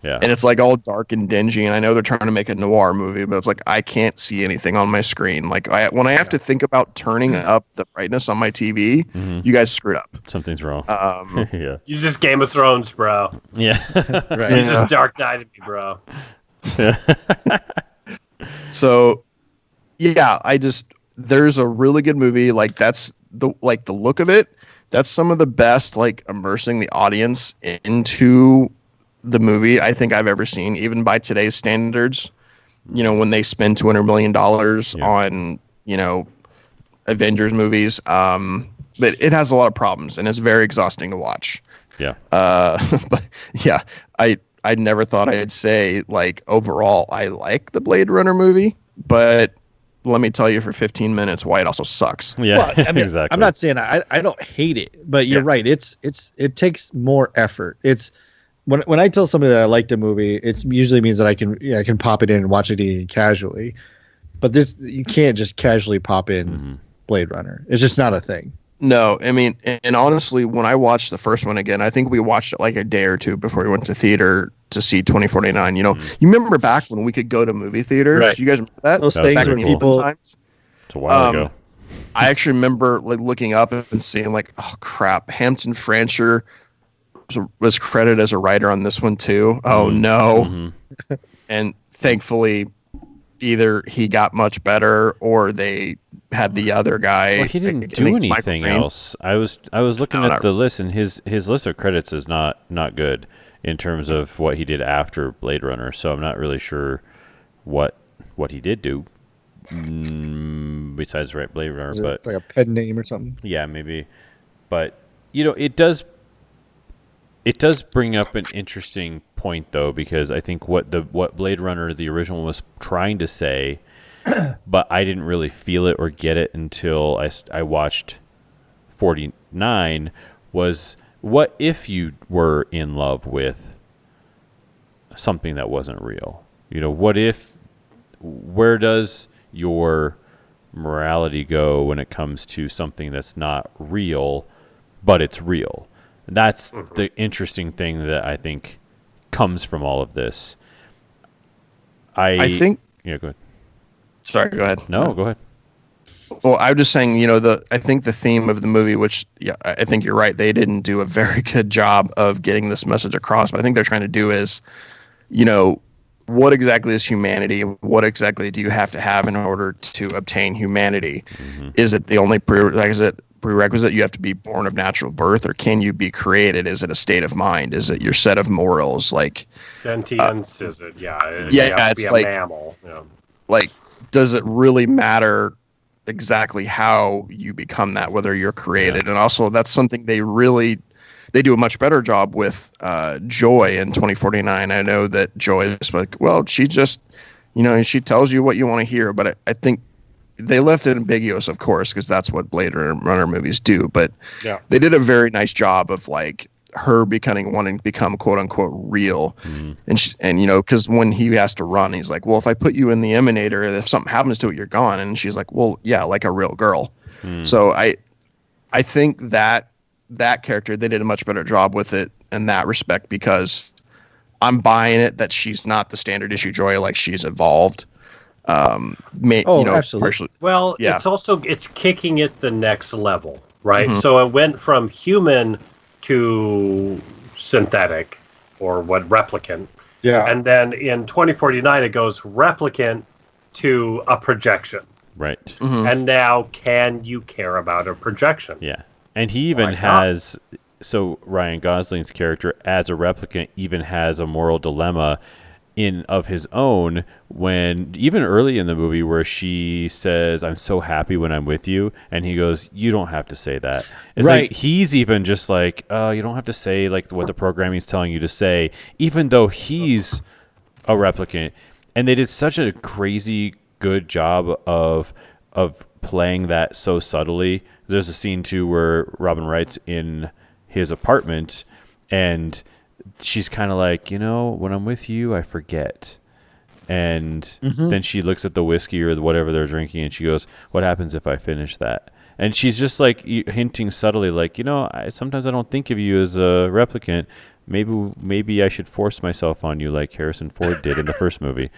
Yeah. And it's like all dark and dingy, and I know they're trying to make a noir movie, but it's like I can't see anything on my screen. Like when I have to think about turning up the brightness on my TV, you guys screwed up. Something's wrong. Yeah. You just Game of Thrones, bro. Yeah. Right. You just Dark Knighted me, bro. So, yeah, there's a really good movie. Like that's the look of it. That's some of the best like immersing the audience into the movie I think I've ever seen, even by today's standards. When they spend $200 million on Avengers movies, but it has a lot of problems and it's very exhausting to watch. Yeah. But yeah, I never thought I'd say like overall I like the Blade Runner movie, but let me tell you for 15 minutes why it also sucks. Yeah. Well, I mean, exactly. I'm not saying I don't hate it, but you're right. It takes more effort. It's when I tell somebody that I liked a movie, it usually means that I can pop it in and watch it casually. But you can't just casually pop in Blade Runner. It's just not a thing. No, I mean, and honestly, when I watched the first one again, I think we watched it like a day or two before we went to theater to see 2049. You remember back when we could go to movie theaters? Right. You guys remember that? Those things where people... It's a while ago. I actually remember like looking up and seeing like, oh crap, Hampton Francher was credited as a writer on this one too. Oh no. And thankfully either he got much better or they had the other guy. Well, he didn't do anything else. I was looking at the list, and his list of credits is not good in terms of what he did after Blade Runner. So I'm not really sure what he did do besides write Blade Runner. Is it but like a pen name or something? Yeah, maybe. But it does bring up an interesting point, though, because I think what Blade Runner, the original, was trying to say, but I didn't really feel it or get it until I watched 49, was what if you were in love with something that wasn't real? Where does your morality go when it comes to something that's not real, but it's real? That's the interesting thing that I think comes from all of this. I think. Yeah, go ahead. Sorry, go ahead. No, go ahead. Well, I'm just saying, I think the theme of the movie, which, yeah, I think you're right, they didn't do a very good job of getting this message across. But I think they're trying to do is, what exactly is humanity? What exactly do you have to have in order to obtain humanity? Mm-hmm. Is it the only prerequisite you have to be born of natural birth, or can you be created? Is it a state of mind? Is it your set of morals? Like sentience? Is it? Yeah, it's be like a mammal. Yeah. Like, does it really matter exactly how you become that, whether you're created? Yeah. And also, that's something they do a much better job with Joy in 2049. I know that Joy is like, well, she just, she tells you what you want to hear, but I think they left it ambiguous, of course, because that's what Blade Runner movies do. But they did a very nice job of like her wanting to become quote unquote real. Mm-hmm. And because when he has to run, he's like, well, if I put you in the Emanator, if something happens to it, you're gone. And she's like, well, yeah, like a real girl. Mm. So I think that character, they did a much better job with it in that respect, because I'm buying it that she's not the standard issue Joy, like she's evolved. Absolutely. Partially. Well, it's kicking it the next level, right? Mm-hmm. So it went from human to synthetic, or replicant. Yeah. And then in 2049, it goes replicant to a projection. Right. Mm-hmm. And now, can you care about a projection? Yeah. And he even has, so Ryan Gosling's character as a replicant even has a moral dilemma of his own, when even early in the movie where she says, I'm so happy when I'm with you, and he goes, you don't have to say that. It's right. Like he's even just like, you don't have to say like what the programming is telling you to say, even though he's a replicant. And they did such a crazy good job of playing that so subtly. There's a scene too where Robin Wright's in his apartment and she's kind of like, when I'm with you, I forget. And then she looks at the whiskey or whatever they're drinking, and she goes, what happens if I finish that? And she's just like hinting subtly, like, sometimes I don't think of you as a replicant. Maybe I should force myself on you like Harrison Ford did in the first movie.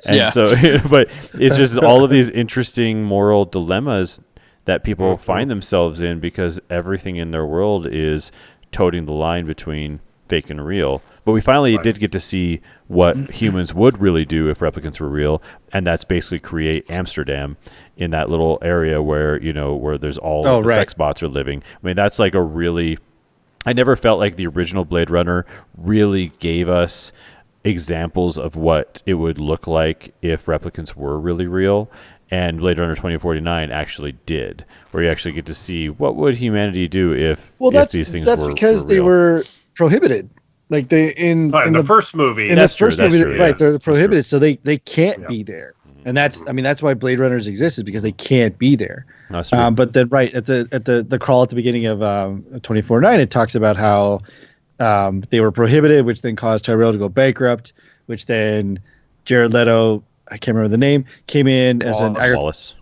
And so, but it's just all of these interesting moral dilemmas that people find themselves in, because everything in their world is toting the line between fake and real. But we finally did get to see what humans would really do if replicants were real, and that's basically create Amsterdam in that little area where where there's all the sex bots are living. I mean, that's like I never felt like the original Blade Runner really gave us examples of what it would look like if replicants were really real. And Blade Runner 2049 actually did, where you actually get to see what would humanity do if these things were because were they were prohibited. Like in the first movie. In the first movie, they're prohibited, so they can't be there. And that's why Blade Runners exist, is because they can't be there. That's true. But then at the crawl at the beginning of 2049, it talks about how they were prohibited, which then caused Tyrell to go bankrupt, which then Jared Leto, I can't remember the name, came in as Wallace.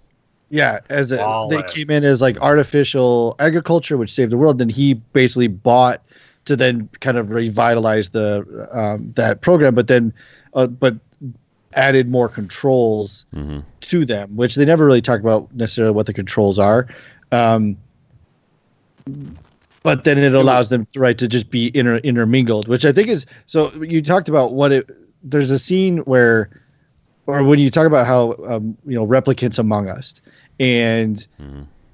Yeah, they came in as like artificial agriculture, which saved the world. Then he basically bought to then kind of revitalize that program, but added more controls to them, which they never really talk about necessarily what the controls are. But then it allows them to just be intermingled, which I think is, so you talked about there's a scene where or when you talk about how replicants among us, and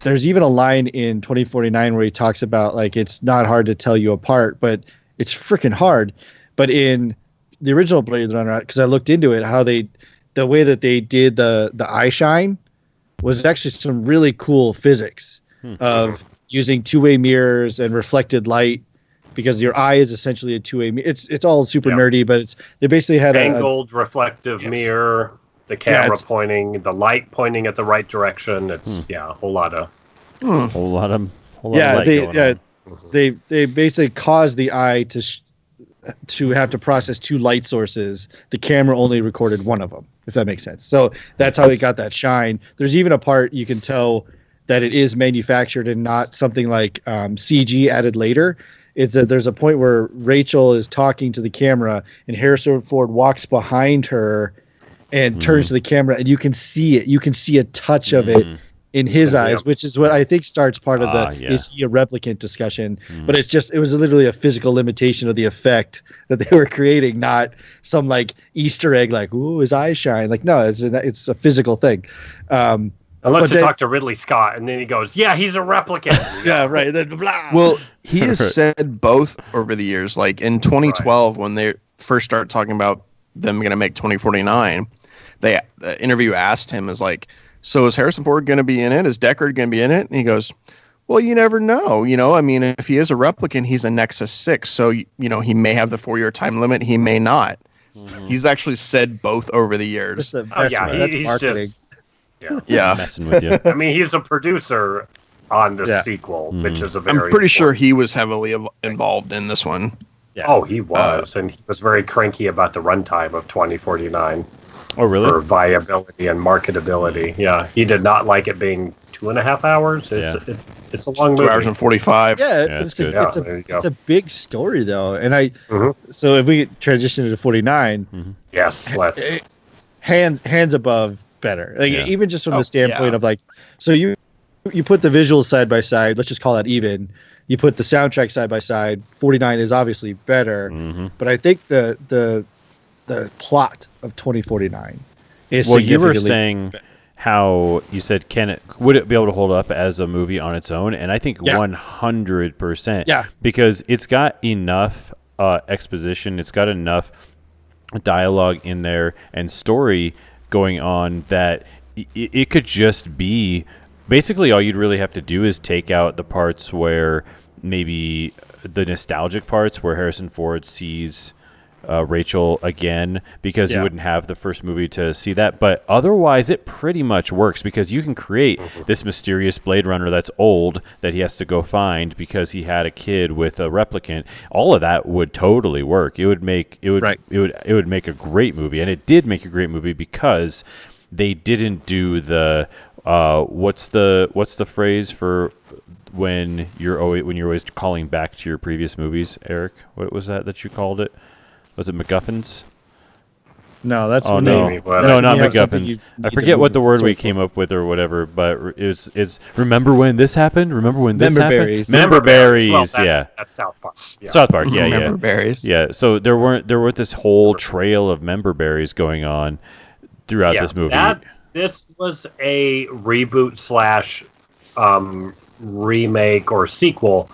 there's even a line in 2049 where he talks about like it's not hard to tell you apart, but it's freaking hard. But in the original Blade Runner, because I looked into it, the way that they did the eye shine was actually some really cool physics of using two-way mirrors and reflected light, because your eye is essentially a two-way mirror. It's all super nerdy, but they basically had angled reflective mirror, the camera pointing, the light pointing at the right direction. It's a whole lot of light going on. They basically caused the eye to have to process two light sources. The camera only recorded one of them, if that makes sense. So that's how they got that shine. There's even a part you can tell that it is manufactured and not something like CG added later. It's that there's a point where Rachel is talking to the camera and Harrison Ford walks behind her and turns to the camera, and you can see it. You can see a touch of it in his eyes, which is what I think starts part of the is he a replicant discussion. But it was literally a physical limitation of the effect that they were creating, not some like Easter egg like, ooh, his eyes shine. Like, no, it's a physical thing. Unless you talk to Ridley Scott and then he goes, yeah, he's a replicant. Yeah, right. Then, blah. Well, he has said both over the years. Like in 2012, when they first started talking about them going to make 2049, the interview asked him is like, so is Harrison Ford going to be in it? Is Deckard going to be in it? And he goes, well, you never know. I mean, if he is a replicant, he's a Nexus 6. So, he may have the 4-year time limit. He may not. He's actually said both over the years. That's marketing. Yeah. Messing with you. I mean, he's a producer on the sequel, which is a very I'm pretty sure he was heavily involved in this one. Yeah. Oh, he was. And he was very cranky about the runtime of 2049. Oh, really? For viability and marketability. Yeah. He did not like it being 2.5 hours. It's a long movie. 2 hours and 45. Yeah, it's a big story, though. And so if we transition to 49, yes, let's. Hands above better. Like even just from the standpoint of like, so you put the visuals side by side, let's just call that even. You put the soundtrack side by side, 49 is obviously better. But I think the plot of 2049 is well, you were saying how you said would it be able to hold up as a movie on its own? And I think 100%. Yeah. Because it's got enough exposition, it's got enough dialogue in there and story going on that it could just be basically all you'd really have to do is take out the parts where maybe the nostalgic parts where Harrison Ford sees Rachel again, because you wouldn't have the first movie to see that. But otherwise, it pretty much works because you can create this mysterious Blade Runner that's old that he has to go find because he had a kid with a replicant. All of that would totally work. It would make a great movie, and it did make a great movie because they didn't do the what's the phrase for when you're always calling back to your previous movies, Eric? What was that you called it? Was it MacGuffins? No, that's not MacGuffins. I forget what the word we came up with or whatever, but it's remember when this happened? Remember when this happened? Member berries. Well, that's South Park. Yeah. South Park, yeah. Member berries. Yeah, so there weren't this whole trail of member berries going on throughout this movie. This was a reboot / remake or sequel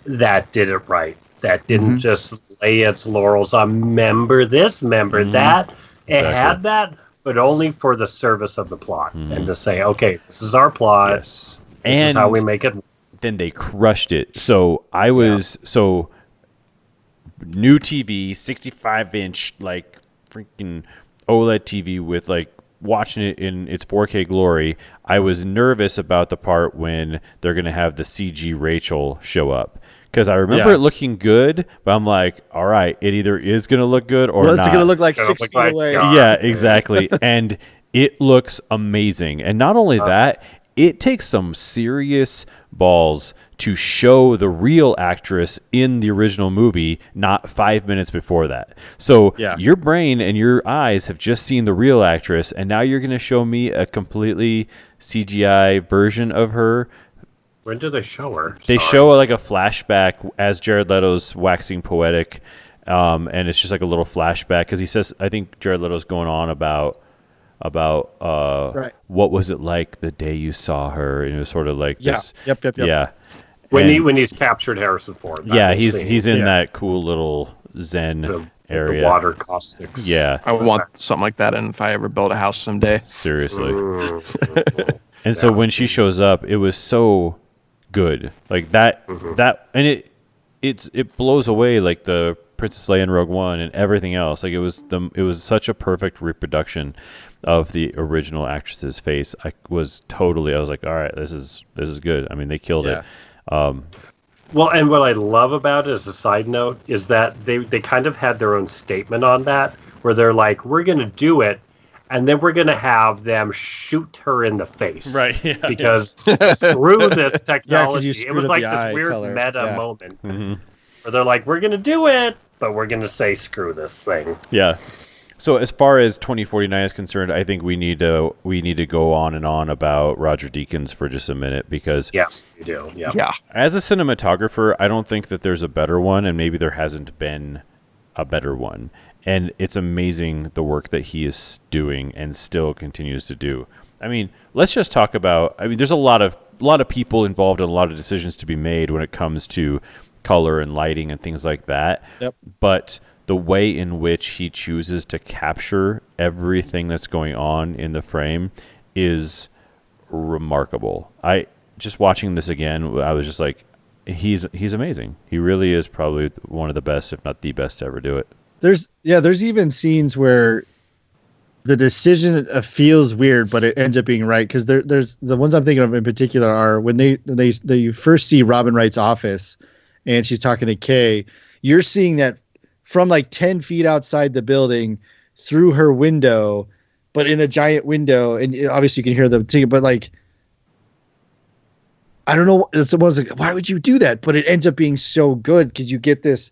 that did it right. That didn't just lay its laurels on member this, member that. It had that, but only for the service of the plot and to say, okay, this is our plot. Yes. This is how we make it. Then they crushed it. So I was new TV, 65-inch like freaking OLED TV with like watching it in its 4K glory. I was nervous about the part when they're going to have the CG Rachel show up. Because I remember it looking good, but I'm like, all right, it either is going to look good or not. It's going to look like 6 feet away. Yeah, exactly. And it looks amazing. And not only that, it takes some serious balls to show the real actress in the original movie, not 5 minutes before that. So your brain and your eyes have just seen the real actress, and now you're going to show me a completely CGI version of her. When do they show her? They show like a flashback as Jared Leto's waxing poetic, and it's just like a little flashback because he says, I think Jared Leto's going on about about Right. what was it like the day you saw her, and it was sort of like this. Yep. Yeah. When he's captured Harrison Ford. Yeah, whole he's scene. in that cool little zen area. The water caustics. Yeah, I want something like that, and if I ever build a house someday. seriously. Mm. And so when she shows up, it was so good, like that, and it blows away like the Princess Leia in Rogue One and everything else. Like it was such a perfect reproduction of the original actress's face. I was like, all right, this is good. I mean, they killed it. Well, and what I love about it, as a side note, is that they kind of had their own statement on that, where they're like, we're going to do it, and then we're going to have them shoot her in the face. Right, yeah, because screw this technology. you It was screwed up like the this eye weird color. meta moment where they're like, we're going to do it, but we're going to say screw this thing. Yeah. So as far as 2049 is concerned, I think we need to go on and on about Roger Deakins for just a minute, because Yes, you do. Yeah. Yeah. as a cinematographer, I don't think that there's a better one, and maybe there hasn't been a better one. And it's amazing the work that he is doing and still continues to do. I mean, let's just talk about. I mean, there's a lot of people involved and a lot of decisions to be made when it comes to color and lighting and things like that. Yep. But the way in which he chooses to capture everything that's going on in the frame is remarkable. I just watching this again, I was just like, he's amazing. He really is probably one of the best, if not the best, to ever do it. There's even scenes where the decision feels weird, but it ends up being right. Because there's the ones I'm thinking of in particular are when they first see Robin Wright's office, and she's talking to Kay. You're seeing that from like 10 feet outside the building through her window, but in a giant window, and obviously you can hear them singing. But like, I don't know. It's almost like, why would you do that? But it ends up being so good because you get this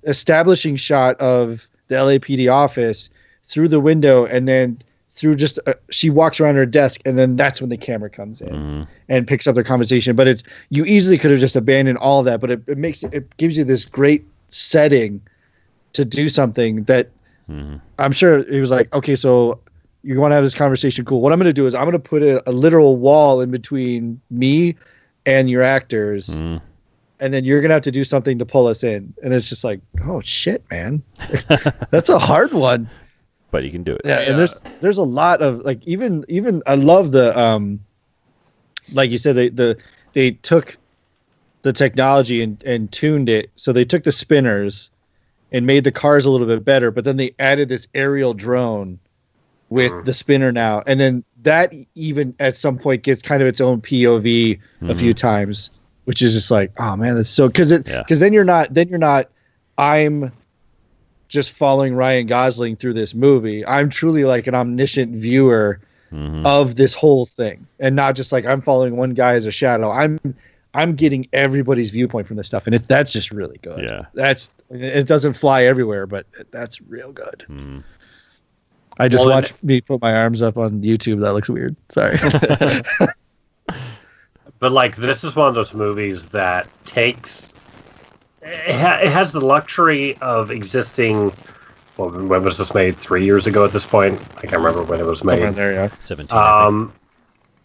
establishing shot of the LAPD office through the window, and then through just she walks around her desk, and then that's when the camera comes in and picks up the conversation. But you easily could have just abandoned all of that, but it gives you this great setting to do something that I'm sure it was like, okay, so you want to have this conversation, cool. What I'm going to do is I'm going to put a literal wall in between me and your actors. And then you're going to have to do something to pull us in. And it's just like, oh shit, man. That's a hard one. But you can do it. Yeah. And there's a lot of like, even I love the, like you said, they took the technology and tuned it. So they took the spinners and made the cars a little bit better, but then they added this aerial drone with the spinner now. And then that even at some point gets kind of its own POV a few times, which is just like, oh man, that's so, because then you're not, I'm just following Ryan Gosling through this movie. I'm truly like an omniscient viewer of this whole thing, and not just like I'm following one guy as a shadow. I'm getting everybody's viewpoint from this stuff, and that's just really good. Yeah, it doesn't fly everywhere, but that's real good. I just watched me put my arms up on YouTube. That looks weird. Sorry. But like, this is one of those movies that takes. It has the luxury of existing. Well, when was this made? 3 years ago at this point. I can't remember when it was made. There you are. 17.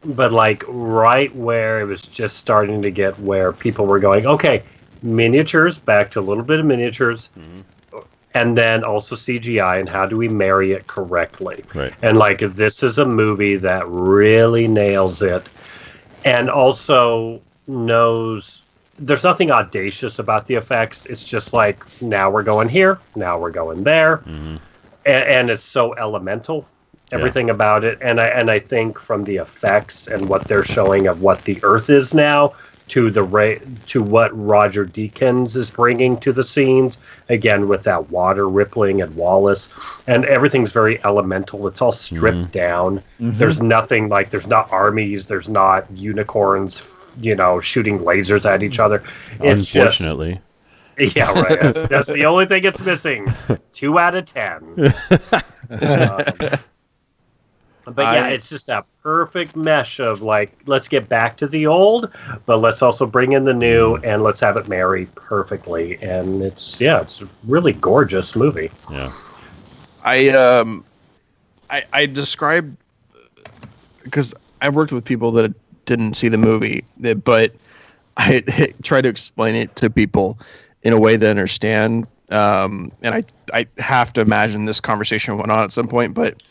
But like right where it was just starting to get where people were going, okay, miniatures, back to a little bit of miniatures, and then also CGI, and how do we marry it correctly? Right. And like, this is a movie that really nails it, and also knows there's nothing audacious about the effects. It's just like, now we're going here, now we're going there, and it's so elemental. Everything about it, and I think from the effects and what they're showing of what the Earth is now to what Roger Deakins is bringing to the scenes, again with that water rippling and Wallace, and everything's very elemental. It's all stripped down. There's nothing like, there's not armies, there's not unicorns, shooting lasers at each other. It's Unfortunately. Yeah, right. That's the only thing it's missing. 2 out of 10. But yeah, it's just that perfect mesh of like, let's get back to the old, but let's also bring in the new, and let's have it marry perfectly. And it's a really gorgeous movie. Yeah. I I described, because I've worked with people that didn't see the movie, but I try to explain it to people in a way they understand. And I have to imagine this conversation went on at some point, but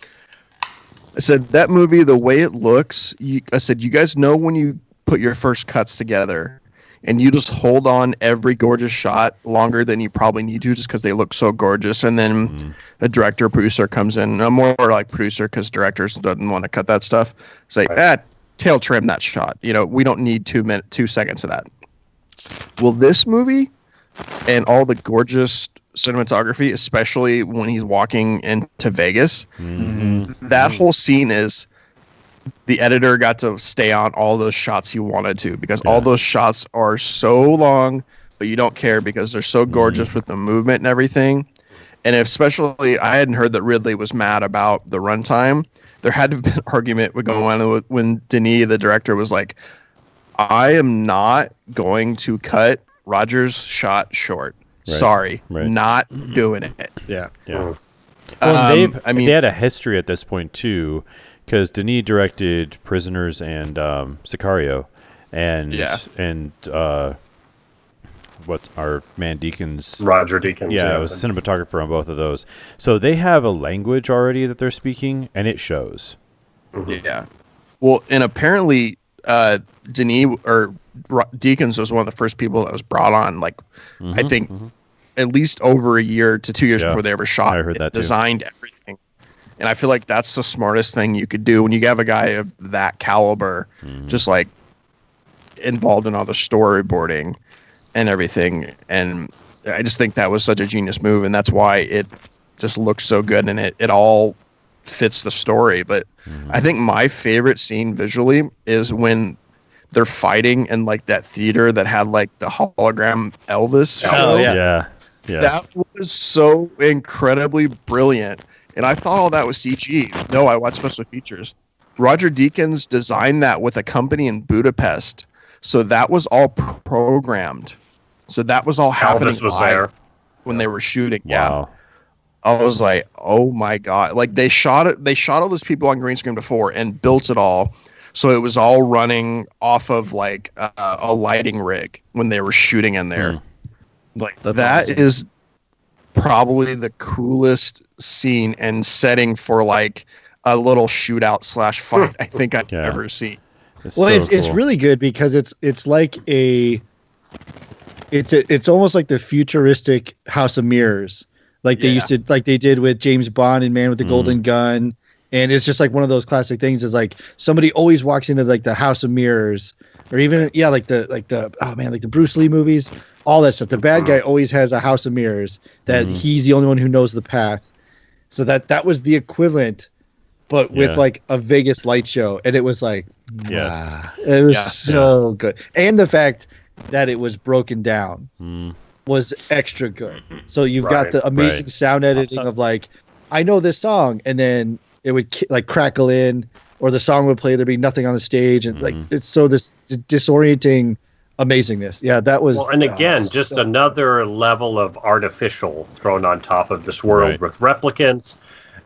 I said that movie, the way it looks, I said, you guys know when you put your first cuts together and you just hold on every gorgeous shot longer than you probably need to just because they look so gorgeous. And then a director, producer comes in, I'm more like producer because directors doesn't want to cut that stuff. Say, tail trim that shot. We don't need 2 seconds of that. Well, this movie and all the gorgeous cinematography, especially when he's walking into Vegas, that whole scene is the editor got to stay on all those shots he wanted to because all those shots are so long, but you don't care because they're so gorgeous with the movement and everything. And especially, I hadn't heard that Ridley was mad about the runtime. There had to have been an argument going on when Denis, the director, was like, I am not going to cut Roger's shot short. Right. Sorry, not doing it. Yeah. Well, they had a history at this point too, because Denis directed Prisoners and Sicario, and what's our man Deakins? Roger Deakins. Yeah, I was a cinematographer on both of those. So they have a language already that they're speaking, and it shows. Yeah. Well, and apparently Denis or Deakins was one of the first people that was brought on. Like, I think at least over a year to 2 years before they ever shot. I heard that designed everything. And I feel like that's the smartest thing you could do when you have a guy of that caliber, just like involved in all the storyboarding and everything. And I just think that was such a genius move. And that's why it just looks so good. And it all fits the story. But I think my favorite scene visually is when they're fighting in like that theater that had like the hologram Elvis. Oh, yeah. That was so incredibly brilliant. And I thought all that was CG. No, I watched special features. Roger Deakins designed that with a company in Budapest. So that was all programmed. So that was all happening Elvis was there when they were shooting. Wow. Yeah. I was like, oh my God. Like they shot all those people on green screen before and built it all. So it was all running off of like a lighting rig when they were shooting in there. Like that awesome. Is probably the coolest scene and setting for like a little shootout / fight I think I've ever seen. It's really good because it's like it's almost like the futuristic House of Mirrors, like they used to, like they did with James Bond and Man with the Golden Gun. And it's just like one of those classic things is like somebody always walks into like the House of Mirrors or even, like the Bruce Lee movies, all that stuff. The bad guy always has a House of Mirrors that he's the only one who knows the path. So that was the equivalent, but with like a Vegas light show. And it was like, it was so good. And the fact that it was broken down was extra good. So you've got the amazing sound editing of like, I know this song, and then it would like crackle in, or the song would play. There'd be nothing on the stage, and like it's so this disorienting amazingness. Yeah, that was. Well, and again, just another level of artificial thrown on top of this world with replicants,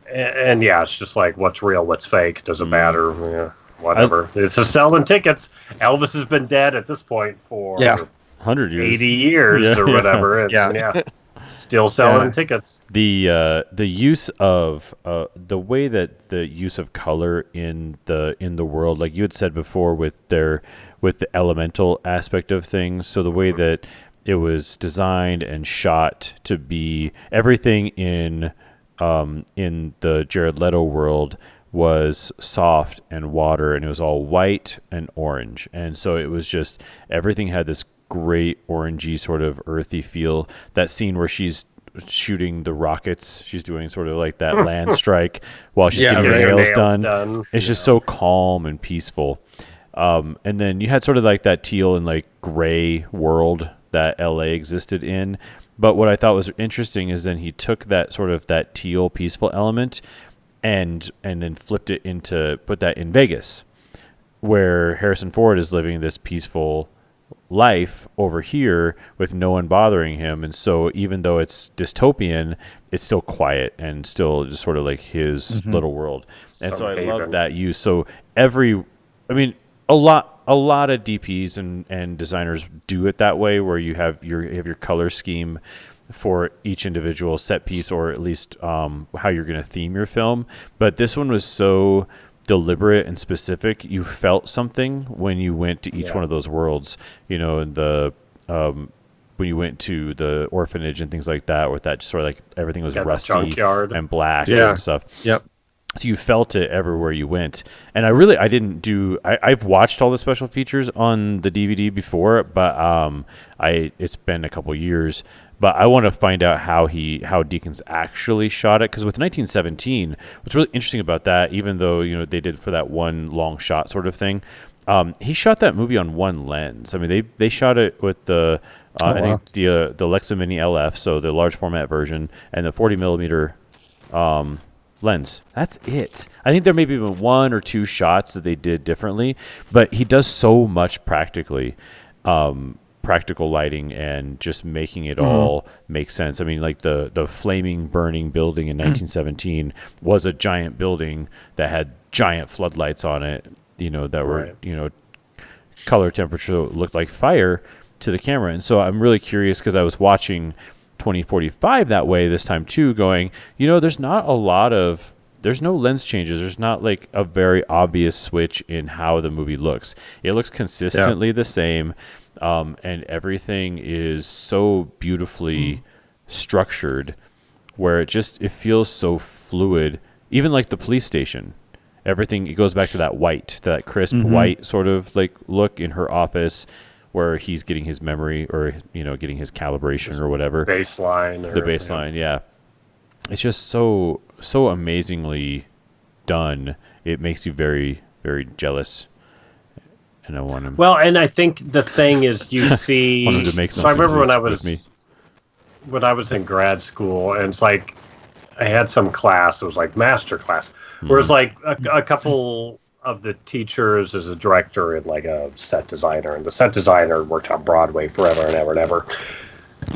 and it's just like what's real, what's fake, doesn't matter. Yeah, whatever. It's just selling tickets. Elvis has been dead at this point for 100 years, 80 years or whatever. Still selling tickets. The use of the way that the use of color in the world, like you had said before, with the elemental aspect of things. So the way that it was designed and shot to be everything in the Jared Leto world was soft and water, and it was all white and orange, and so it was just everything had this great orangey sort of earthy feel. That scene where she's shooting the rockets, she's doing sort of like that land strike while she's getting her nails done. It's just so calm and peaceful. And then you had sort of like that teal and like gray world that LA existed in. But what I thought was interesting is then he took that sort of that teal peaceful element and then flipped it into put that in Vegas, where Harrison Ford is living this peaceful life over here with no one bothering him. And so even though it's dystopian, it's still quiet and still just sort of like his little world. And so I love that use. So a lot of DPs and designers do it that way, where you have your color scheme for each individual set piece, or at least how you're going to theme your film. But this one was so deliberate and specific. You felt something when you went to each one of those worlds, the when you went to the orphanage and things like that, with that just sort of like everything was rusty and black and stuff. Yep. So you felt it everywhere you went. And I've watched all the special features on the DVD before, but it's been a couple years. But I want to find out how Deakins actually shot it, because with 1917, what's really interesting about that, even though they did for that one long shot sort of thing, he shot that movie on one lens. I mean, they shot it with the I think the Lexa Mini LF, so the large format version, and the 40 millimeter lens. That's it. I think there may be even one or two shots that they did differently, but he does so much practical lighting and just making it all make sense. I mean, like the flaming, burning building in 1917 was a giant building that had giant floodlights on it, that were, color temperature looked like fire to the camera. And so I'm really curious, because I was watching 2045 that way this time too, going, there's no lens changes. There's not like a very obvious switch in how the movie looks. It looks consistently the same. And everything is so beautifully structured, where it feels so fluid. Even like the police station, everything, it goes back to that crisp white sort of like look in her office, where he's getting his memory, or getting his calibration or whatever. Baseline. Yeah. It's just so amazingly done. It makes you very, very jealous. And I want him. Well, and I think the thing is, you see. So I remember when I was in grad school, and it's like I had some class. It was like master class, where it's like a couple of the teachers is a director and like a set designer, and the set designer worked on Broadway forever and ever and ever.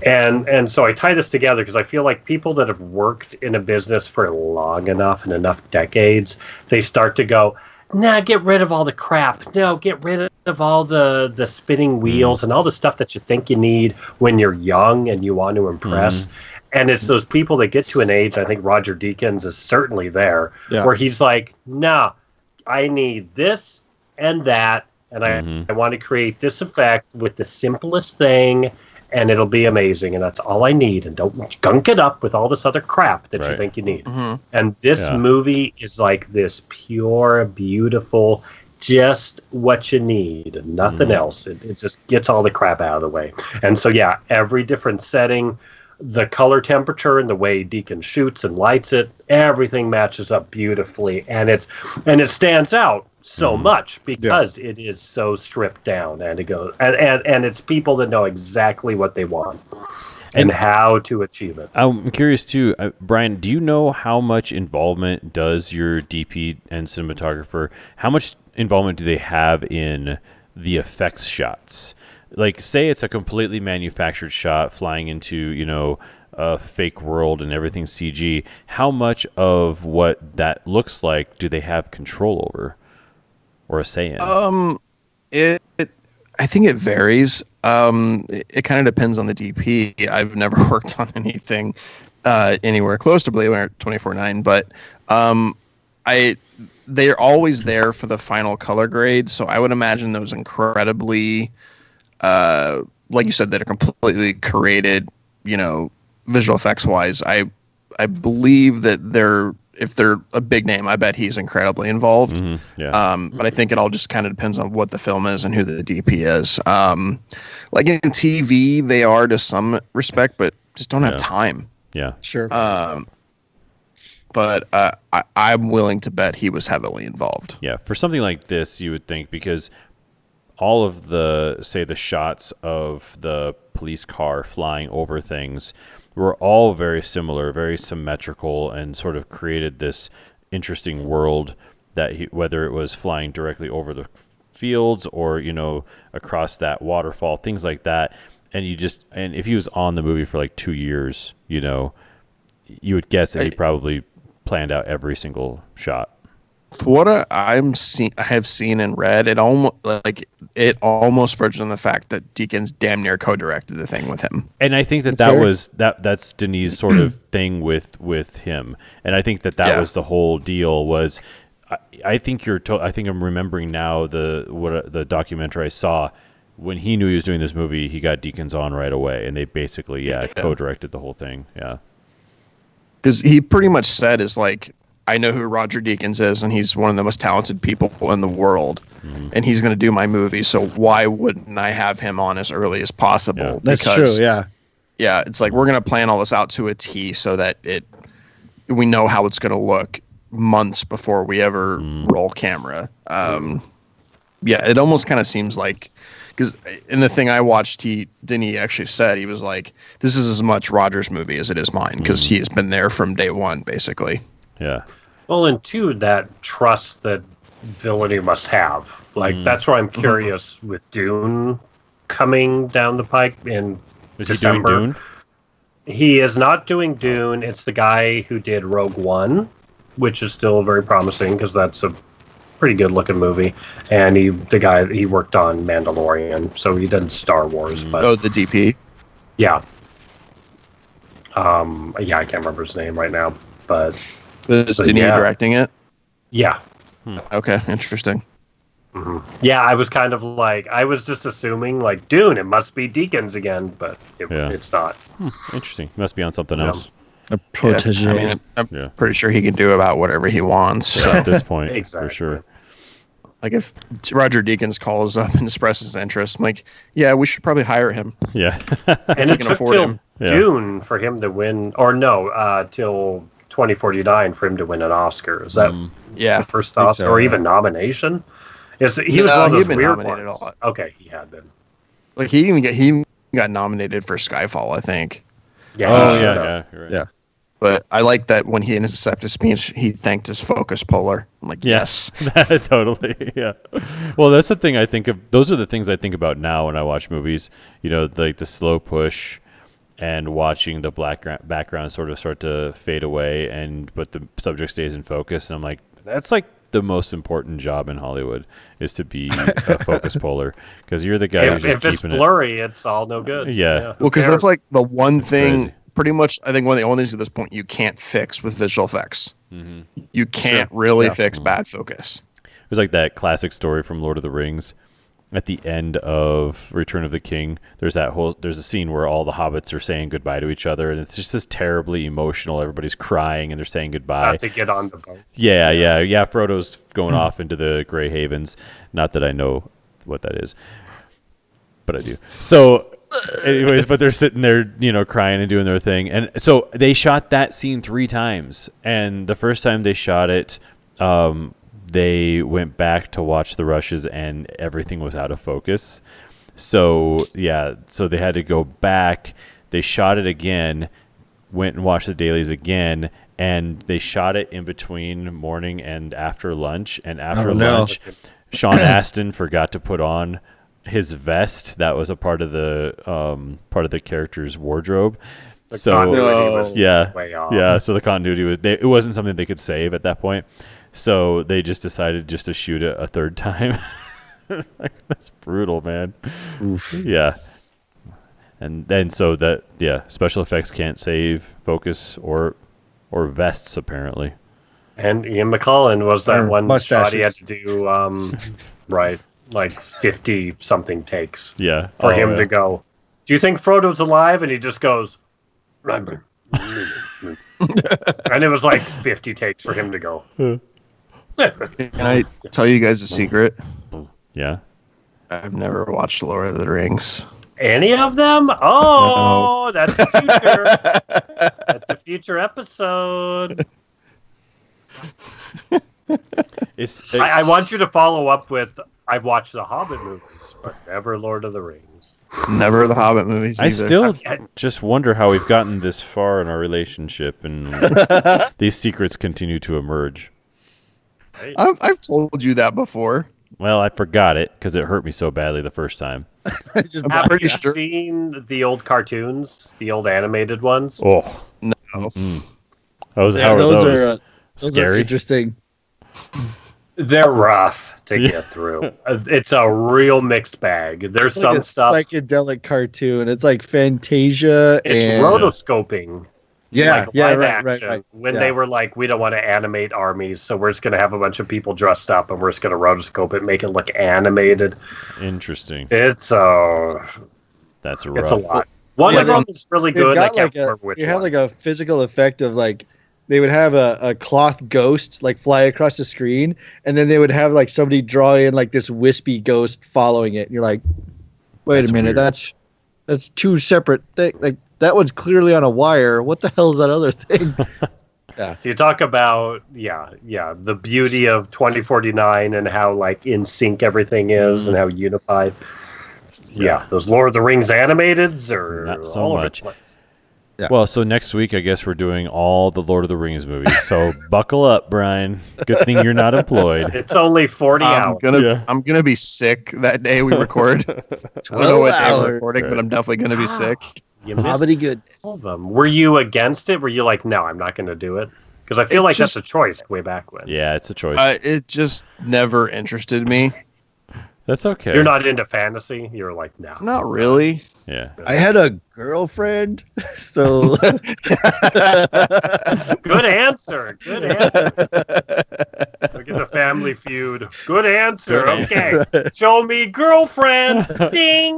And so I tie this together because I feel like people that have worked in a business for long enough and enough decades, they start to go, nah, get rid of all the crap. No, get rid of all the spinning wheels and all the stuff that you think you need when you're young and you want to impress. And it's those people that get to an age, I think Roger Deakins is certainly there, where he's like, nah, I need this and that, and I want to create this effect with the simplest thing, and it'll be amazing, and that's all I need. And don't gunk it up with all this other crap that you think you need. And this movie is like this pure, beautiful, just what you need, and nothing else. It just gets all the crap out of the way. And so, every different setting, the color temperature and the way Deakins shoots and lights it, everything matches up beautifully, and it stands out so much because it is so stripped down, and it goes and it's people that know exactly what they want and how to achieve it. I'm curious too, Brian, do you know how much involvement does your DP and cinematographer, how much involvement do they have in the effects shots? Like, say it's a completely manufactured shot flying into, a fake world and everything's CG. How much of what that looks like do they have control over or a say in? I think it varies. It kind of depends on the DP. I've never worked on anything anywhere close to Blade Runner 24/9, but they're always there for the final color grade. So I would imagine those incredibly, like you said, that are completely created, visual effects wise. I believe that if they're a big name, I bet he's incredibly involved. But I think it all just kind of depends on what the film is and who the DP is. Like in TV, they are to some respect, but just don't have time. Yeah, sure. But I'm willing to bet he was heavily involved. Yeah, for something like this, you would think, because all of the shots of the police car flying over things were all very similar, very symmetrical, and sort of created this interesting world that whether it was flying directly over the fields or, across that waterfall, things like that. And if he was on the movie for like 2 years, you would guess that he probably planned out every single shot. What I have seen and read, it almost verges on the fact that Deakins damn near co-directed the thing with him. And I think that's Denis' sort of thing with him. And I think that was the whole deal. Was I think I think I'm remembering now the documentary I saw. When he knew he was doing this movie, he got Deakins on right away, and they basically co-directed the whole thing. Yeah, because he pretty much said is like, I know who Roger Deakins is, and he's one of the most talented people in the world, and he's going to do my movie. So why wouldn't I have him on as early as possible? Yeah, that's true. Yeah. Yeah. It's like, we're going to plan all this out to a T so that we know how it's going to look months before we ever roll camera. It almost kind of seems like, because in the thing I watched, Denis actually said, he was like, this is as much Roger's movie as it is mine, because he has been there from day one, basically. Yeah. Well, and two, that trust that Villeneuve must have. Like, that's why I'm curious with Dune coming down the pike in December. He doing Dune? He is not doing Dune. It's the guy who did Rogue One, which is still very promising because that's a pretty good looking movie. And he worked on Mandalorian, so he did Star Wars. But the DP? Yeah. I can't remember his name right now, but... Is Denis directing it? Yeah. Okay, interesting. Mm-hmm. Yeah, I was kind of like, I was just assuming, like, Dune, it must be Deakins again, but it's not. Interesting. He must be on something else. A protege. Yeah, I mean, I'm pretty sure he can do about whatever he wants. At this point, exactly. For sure. Like, if Roger Deakins calls up and expresses interest, I'm like, yeah, we should probably hire him. Yeah. And it took till June for him to win, or no, till 2049 for him to win an Oscar. Is that the first Oscar or even nomination? He was one of those weird ones. Okay, he had been. Like, he got nominated for Skyfall, I think. Yeah. You're right. Yeah. But I like that when he accepted his speech, he thanked his focus puller. I'm like, yes. Totally. Yeah. Well, that's the thing I think of. Those are the things I think about now when I watch movies. Like the slow push and watching the background sort of start to fade away, but the subject stays in focus. And I'm like, that's like the most important job in Hollywood, is to be a focus puller, because you're the guy who's just if it's blurry, it's all no good. Yeah. Well, because that's like the one thing, pretty much, I think one of the only things at this point you can't fix with visual effects. Mm-hmm. You can't really fix bad focus. It was like that classic story from Lord of the Rings. At the end of Return of the King, there's a scene where all the hobbits are saying goodbye to each other, and it's just this terribly emotional. Everybody's crying and they're saying goodbye. Not to get on the boat. Yeah. Frodo's going off into the Grey Havens. Not that I know what that is, but I do. So, anyways, but they're sitting there, crying and doing their thing, and so they shot that scene 3 times. And the first time they shot it, they went back to watch the rushes and everything was out of focus. So they had to go back. They shot it again, went and watched the dailies again, and they shot it in between morning and after lunch. And after lunch, Sean Astin forgot to put on his vest. That was a part of the character's wardrobe. Continuity was way off. Yeah. So the continuity it wasn't something they could save at that point. So they just decided to shoot it a third time. That's brutal, man. Oof. Yeah. And then special effects can't save focus or vests, apparently. And Ian McCullen was that one shot he had to do like 50 something takes. Yeah. For him to go, do you think Frodo's alive? And he just goes, and it was like 50 takes for him to go. Can I tell you guys a secret? Yeah. I've never watched Lord of the Rings. Any of them? Oh, that's the future. That's a future episode. I want you to follow up with, I've watched the Hobbit movies, but never Lord of the Rings. Never the Hobbit movies either. I still just wonder how we've gotten this far in our relationship, and these secrets continue to emerge. I've told you that before. Well, I forgot it because it hurt me so badly the first time. Have you seen the old cartoons, the old animated ones? Oh No. How Yeah, are those those? are Scary. interesting. They're rough to Yeah. get through. It's a real mixed bag. There's It's like some a stuff. psychedelic cartoon. It's like Fantasia It's and rotoscoping. yeah, like yeah, live right. action. When Yeah. they were like, we don't want to animate armies, so we're just going to have a bunch of people dressed up and we're just going to rotoscope it, make it look animated. Interesting. It's That's rough. it's a lot. One Yeah, of them is really They've good. I got can't like remember which it had one. like a physical effect of like they would have a cloth ghost like fly across the screen, and then they would have like somebody draw in like this wispy ghost following it. And you're like, wait That's a minute, weird. that's two separate things. Like that one's clearly on a wire. What the hell is that other thing? So you talk about the beauty of 2049 and how like in sync everything is and how unified. Yeah, those Lord of the Rings animateds are Not so all much. over the place. Yeah. Well, so next week I guess we're doing all the Lord of the Rings movies. So buckle up, Brian. Good thing you're not employed. It's only 40 hours. I'm gonna be sick that day we record. I don't know what day we're recording, but I'm definitely gonna be sick. You missed Comedy goodness. all of them. Were you against it? Were you like, no, I'm not going to do it? Because I feel like that's a choice way back when. Yeah, it's a choice. It just never interested me. That's okay. You're not into fantasy. You're like, no. Not really. Yeah. I had a girlfriend, so Good answer. Good answer. Look at the Family Feud. Good answer. Good Okay. Show me girlfriend. Ding.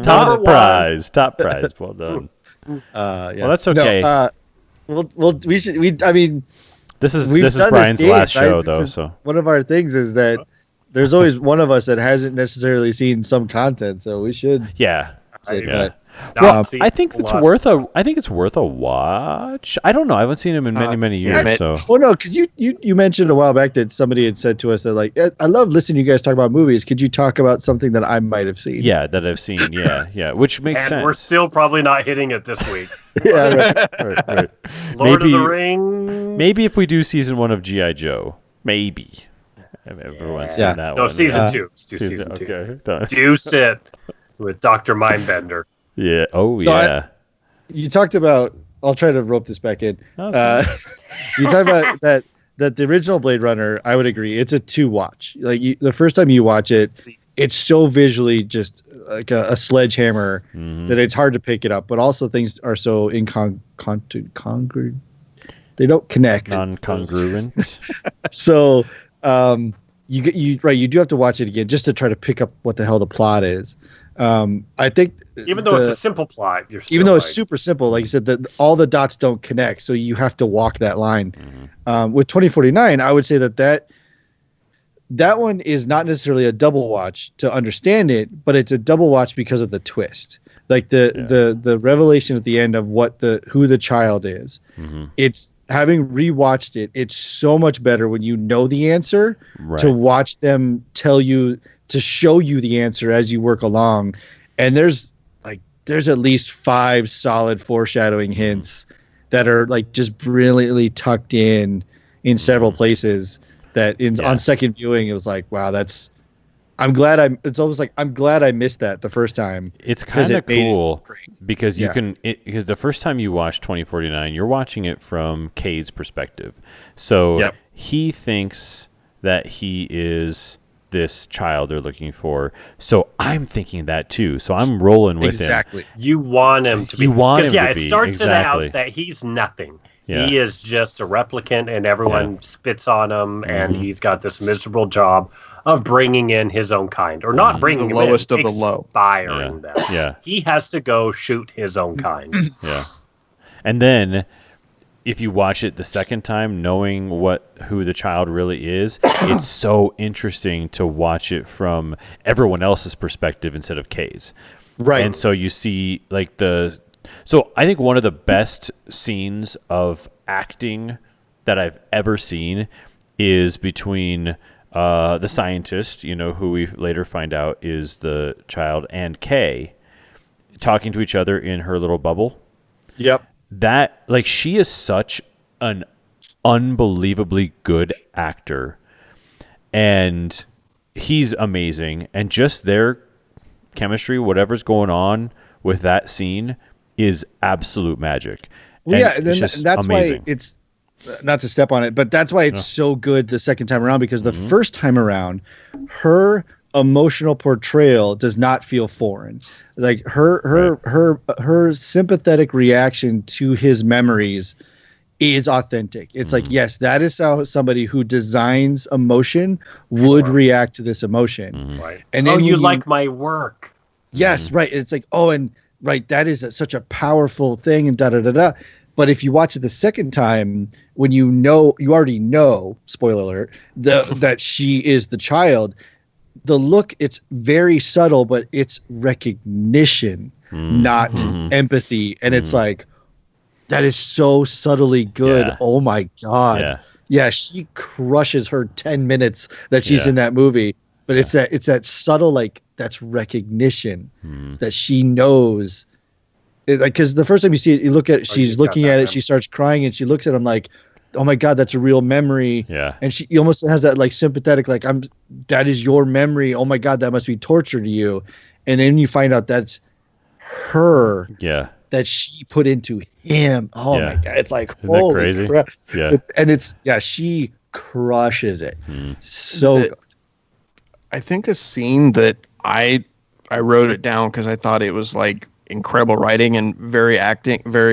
Top Number prize. Top prize. Well done. yeah. Well, that's okay. No, I mean, This is we've done Brian's this game, last right? show, This though. is- So one of our things is that there's always one of us that hasn't necessarily seen some content, so we should. yeah. Say, Yeah. but Well, see I think a it's lot. worth a watch. I don't know. I haven't seen him in many years. yeah. So well, no, because you mentioned a while back that somebody had said to us that like I love listening to you guys talk about movies. Could you talk about something that I might have seen? yeah, that I've seen. Yeah, which makes And sense. we're still probably not hitting it this week. yeah. Right. right. Lord Maybe- of the Rings. Maybe if we do season 1 of GI Joe, maybe. Everyone's Yeah. seen that No, one. season 2. Let's do Season- season 2. Okay, done. Do sit with Dr. Mindbender. Yeah. Oh So yeah. You talked about. I'll try to rope this back in. Okay. You talked about that the original Blade Runner. I would agree. It's a 2-watch. Like the first time you watch it, it's so visually just like a sledgehammer Mhm. that it's hard to pick it up. But also things are so congruent. They don't connect. Non-congruent. So you do have to watch it again just to try to pick up what the hell the plot is. I think Even though it's a simple plot, you're still even though it's like, super simple, like you said, that all the dots don't connect, so you have to walk that line. Mhm. With 2049, I would say that one is not necessarily a double watch to understand it, but it's a double watch because of the twist, like the revelation at the end of who the child is. Mhm. It's having rewatched it. It's so much better when you know the answer Right. to watch them tell you to show you the answer as you work along. And there's at least 5 solid foreshadowing hints that are like just brilliantly tucked in several places that on second viewing, it was like, wow, it's almost like I'm glad I missed that the first time. It's 'cause kind of it made it cool great. because Yeah. because the first time you watch 2049, you're watching it from Kay's perspective. So Yep. he thinks that he is this child they're looking for. So I'm thinking that too. So I'm rolling with him. Exactly. you want him to be. You want 'cause, him yeah, to it be, starts exactly. it out that he's nothing. Yeah. He is just a replicant, and everyone spits on him, and he's got this miserable job of bringing in his own kind, or not bringing the him lowest in, of the low. inspiring them. Yeah. He has to go shoot his own kind. Yeah. And then if you watch it the second time knowing who the child really is, it's so interesting to watch it from everyone else's perspective instead of Kay's. Right. And so you see like so I think one of the best scenes of acting that I've ever seen is between the scientist, who we later find out is the child, and Kay talking to each other in her little bubble. Yep. That, like, she is such an unbelievably good actor. And he's amazing, and just their chemistry, whatever's going on with that scene, is absolute magic. Well, And yeah, and then it's just that's amazing. why it's not to step on it, but that's why it's so good the second time around, because the first time around, her emotional portrayal does not feel foreign. Like her sympathetic reaction to his memories is authentic. It's like, yes, that is how somebody who designs emotion would react to this emotion. Right. And then you like my work. Yes, right. It's like, right, that is such a powerful thing, and da da da da. But if you watch it the second time, when you already know, spoiler alert, that she is the child, the look, it's very subtle, but it's recognition, not empathy. And it's like, that is so subtly good. Yeah. Oh my God. Yeah, she crushes her 10 minutes that she's in that movie. But it's that subtle, like, that's recognition that she knows. Because the first time you see it, you look at, she's looking at it, she starts crying, and she looks at him like, oh my God, that's a real memory. Yeah. And she almost has that like sympathetic, like, that is your memory. Oh my God, that must be torture to you. And then you find out that's her. Yeah. That she put into him. Oh my God. It's like, isn't that holy crazy? crap. Yeah. She crushes it. So good. I think a scene that I wrote it down because I thought it was like incredible writing and very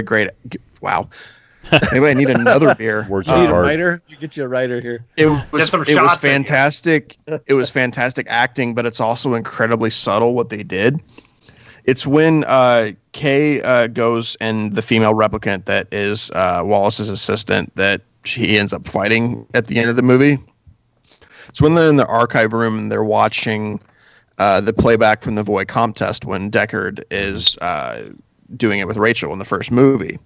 great. Wow. Maybe I need another beer. Words You are need a hard. writer? You get you a writer here. It was some shots in fantastic. It was fantastic acting, but it's also incredibly subtle what they did. It's when Kay goes and the female replicant that is Wallace's assistant that he ends up fighting at the end of the movie. It's when they're in the archive room and they're watching the playback from the Voight Comp test when Deckard is doing it with Rachel in the first movie.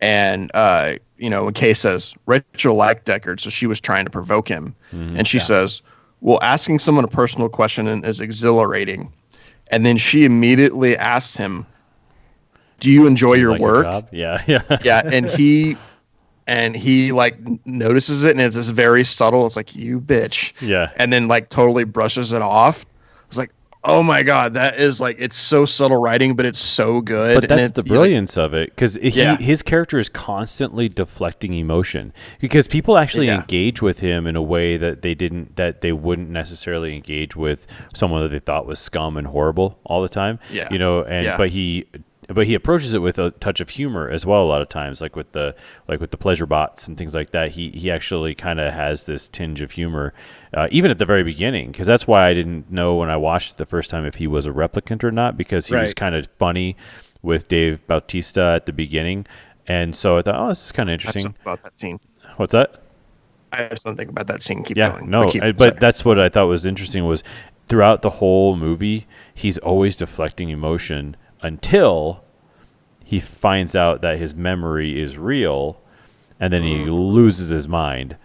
And, when Kay says, Rachel liked Deckard, so she was trying to provoke him. And she says, well, asking someone a personal question is exhilarating. And then she immediately asks him, do you enjoy your Like a work? job? Yeah. Yeah. And he like notices it, and it's this very subtle. It's like, you bitch. Yeah. And then like totally brushes it off. It's like, oh my God, that is like, it's so subtle writing, but it's so good. But that's the brilliance of it, because his character is constantly deflecting emotion, because people actually engage with him in a way that they wouldn't necessarily engage with someone that they thought was scum and horrible all the time. Yeah. But he approaches it with a touch of humor as well. A lot of times, like with the pleasure bots and things like that, he actually kind of has this tinge of humor, even at the very beginning. Because that's why I didn't know when I watched it the first time if he was a replicant or not, because he was kind of funny with Dave Bautista at the beginning, and so I thought, oh, this is kind of interesting. About that scene. What's that? I have something about that scene. Keep Yeah, going. no, but that's what I thought was interesting was throughout the whole movie, he's always deflecting emotion until he finds out that his memory is real, and then he loses his mind.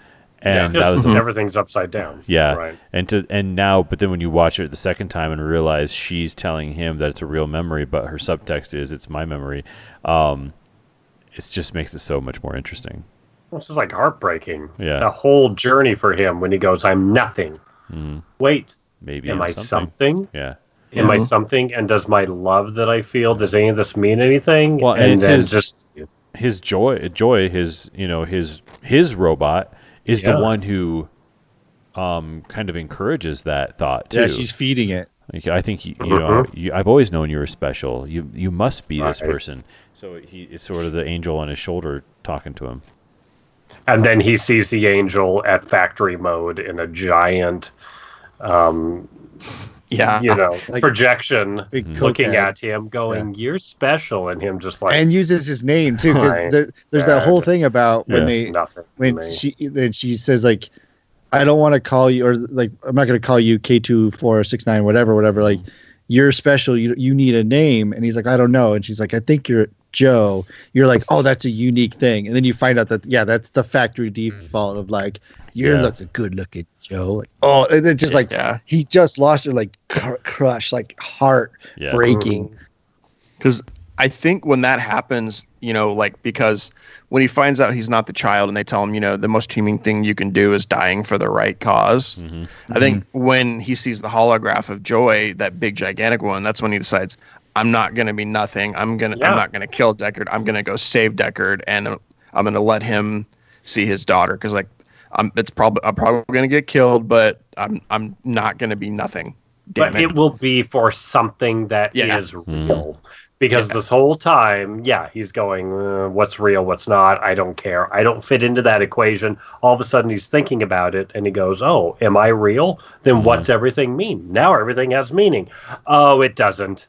And that was everything's upside down. Yeah. Right. But then when you watch it the second time and realize she's telling him that it's a real memory, but her subtext is it's my memory, it just makes it so much more interesting. This is like heartbreaking. Yeah. The whole journey for him when he goes, I'm nothing. Wait, Maybe am I'm I something? Yeah. Am I something? And does my love that I feel, does any of this mean anything? Well, and it's then his joy, his robot is the one who kind of encourages that thought too. Yeah, she's feeding it. Like, I think I've always known you were special. You must be this person. So he is sort of the angel on his shoulder talking to him. And then he sees the angel at factory mode in a giant, Like projection, looking cokehead. at him, going, "You're special," and him just like, and uses his name too, because there's that whole thing about when she says like, I don't want to call you, or like, I'm not going to call you K2469 whatever, like, you're special, you need a name. And he's like, I don't know. And she's like, I think you're Joe. You're like, oh, that's a unique thing. And then you find out that that's the factory default of like, you're looking good looking Joe. Like, oh, and then just like he just lost her, like crushed, like heart breaking. Because I think when that happens, like, because when he finds out he's not the child and they tell him, the most human thing you can do is dying for the right cause. Mm-hmm. I think when he sees the holograph of Joy, that big gigantic one, that's when he decides, I'm not going to be nothing. I'm not going to kill Deckard. I'm going to go save Deckard, and I'm going to let him see his daughter. Cause like, I'm probably going to get killed, but I'm not going to be nothing. Damn but it will be for something that is real. Because this whole time, he's going, what's real, what's not, I don't care. I don't fit into that equation. All of a sudden, he's thinking about it, and he goes, oh, am I real? Then what's everything mean? Now everything has meaning. Oh, it doesn't.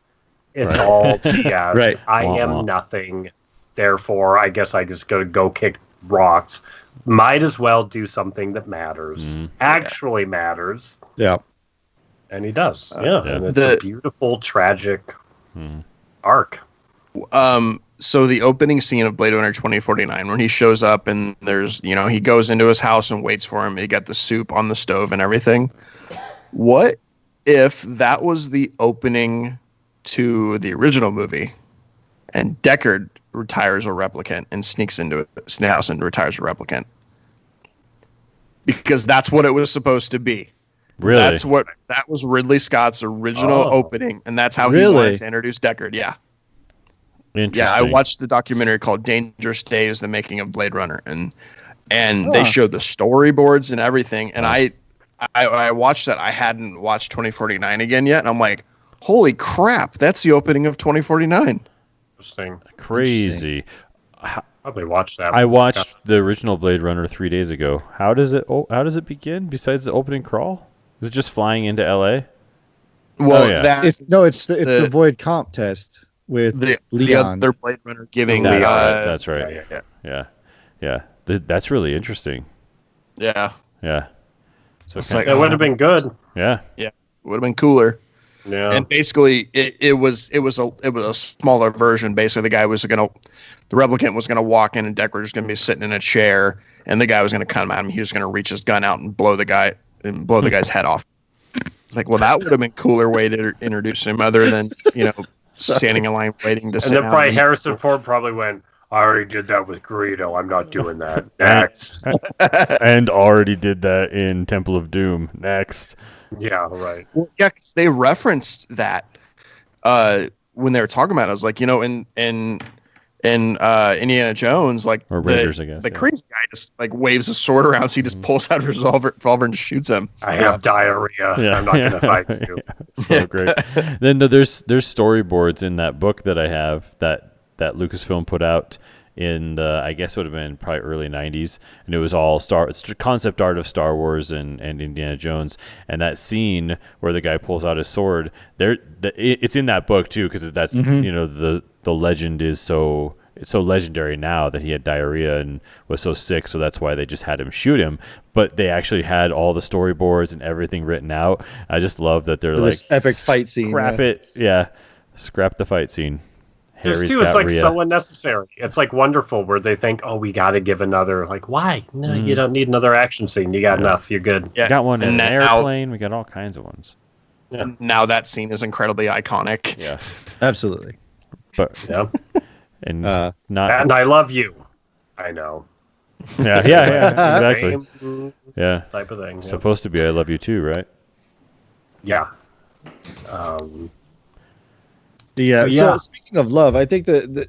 It's all BS. Right. I am nothing. Therefore, I guess I just go kick rocks. Might as well do something that matters. Actually matters. Yeah. And he does. And it's a beautiful, tragic... arc. So the opening scene of Blade Runner 2049, when he shows up and there's, he goes into his house and waits for him. He got the soup on the stove and everything. What if that was the opening to the original movie and Deckard retires a replicant and sneaks into his house and retires a replicant? Because that's what it was supposed to be. Really? That was Ridley Scott's original opening, and that's how he wanted to introduce Deckard. Yeah. Interesting. Yeah, I watched the documentary called Dangerous Days: The Making of Blade Runner, and they showed the storyboards and everything. And I watched that. I hadn't watched 2049 again yet, and I'm like, holy crap, that's the opening of 2049. Interesting. Crazy. Probably watched that. I watched the original Blade Runner 3 days ago. How does it begin? Besides the opening crawl, is it just flying into LA? Well, it's the void comp test with Leon. The other Blade Runner giving. That's right. Yeah. That's really interesting. Yeah. So it would have been good. Yeah. It would have been cooler. Yeah. And basically, it was a smaller version. Basically, the replicant was gonna walk in, and Deckard was gonna be sitting in a chair, and the guy was gonna come at him. He was gonna reach his gun out and blow the guy's head off. It's like, well, that would have been a cooler way to introduce him, other than standing in line waiting to. And then probably Harrison Ford probably went, I already did that with Greedo. I'm not doing that. Next. And already did that in Temple of Doom. Next. Yeah, right. Well, yeah, because they referenced that when they were talking about it. I was like, in Indiana Jones, like or Raiders, I guess. The crazy guy just like waves a sword around, so he just pulls out his revolver and shoots him. I have diarrhea. Yeah. I'm not going to fight you. So great. Then there's storyboards in that book that I have that Lucasfilm put out in the, I guess it would have been probably early 90s, and it was all concept art of Star Wars and Indiana Jones, and that scene where the guy pulls out his sword, it's in that book too, because that's the legend is so legendary now that he had diarrhea and was so sick, so that's why they just had him shoot him. But they actually had all the storyboards and everything written out. I just love that they're this epic fight scene. Scrap the fight scene. There's it's like so unnecessary. It's like Wonderful, where they think, oh, we got to give another, like, why? No, you don't need another action scene. You got enough. You're good. Yeah. We got one in an airplane. We got all kinds of ones. Yeah. Now that scene is incredibly iconic. Yeah, absolutely. But and not. And I love you. I know. Yeah, exactly. Yeah, type of thing. Yeah. Supposed to be I love you too, right? Yeah. So speaking of love, I think the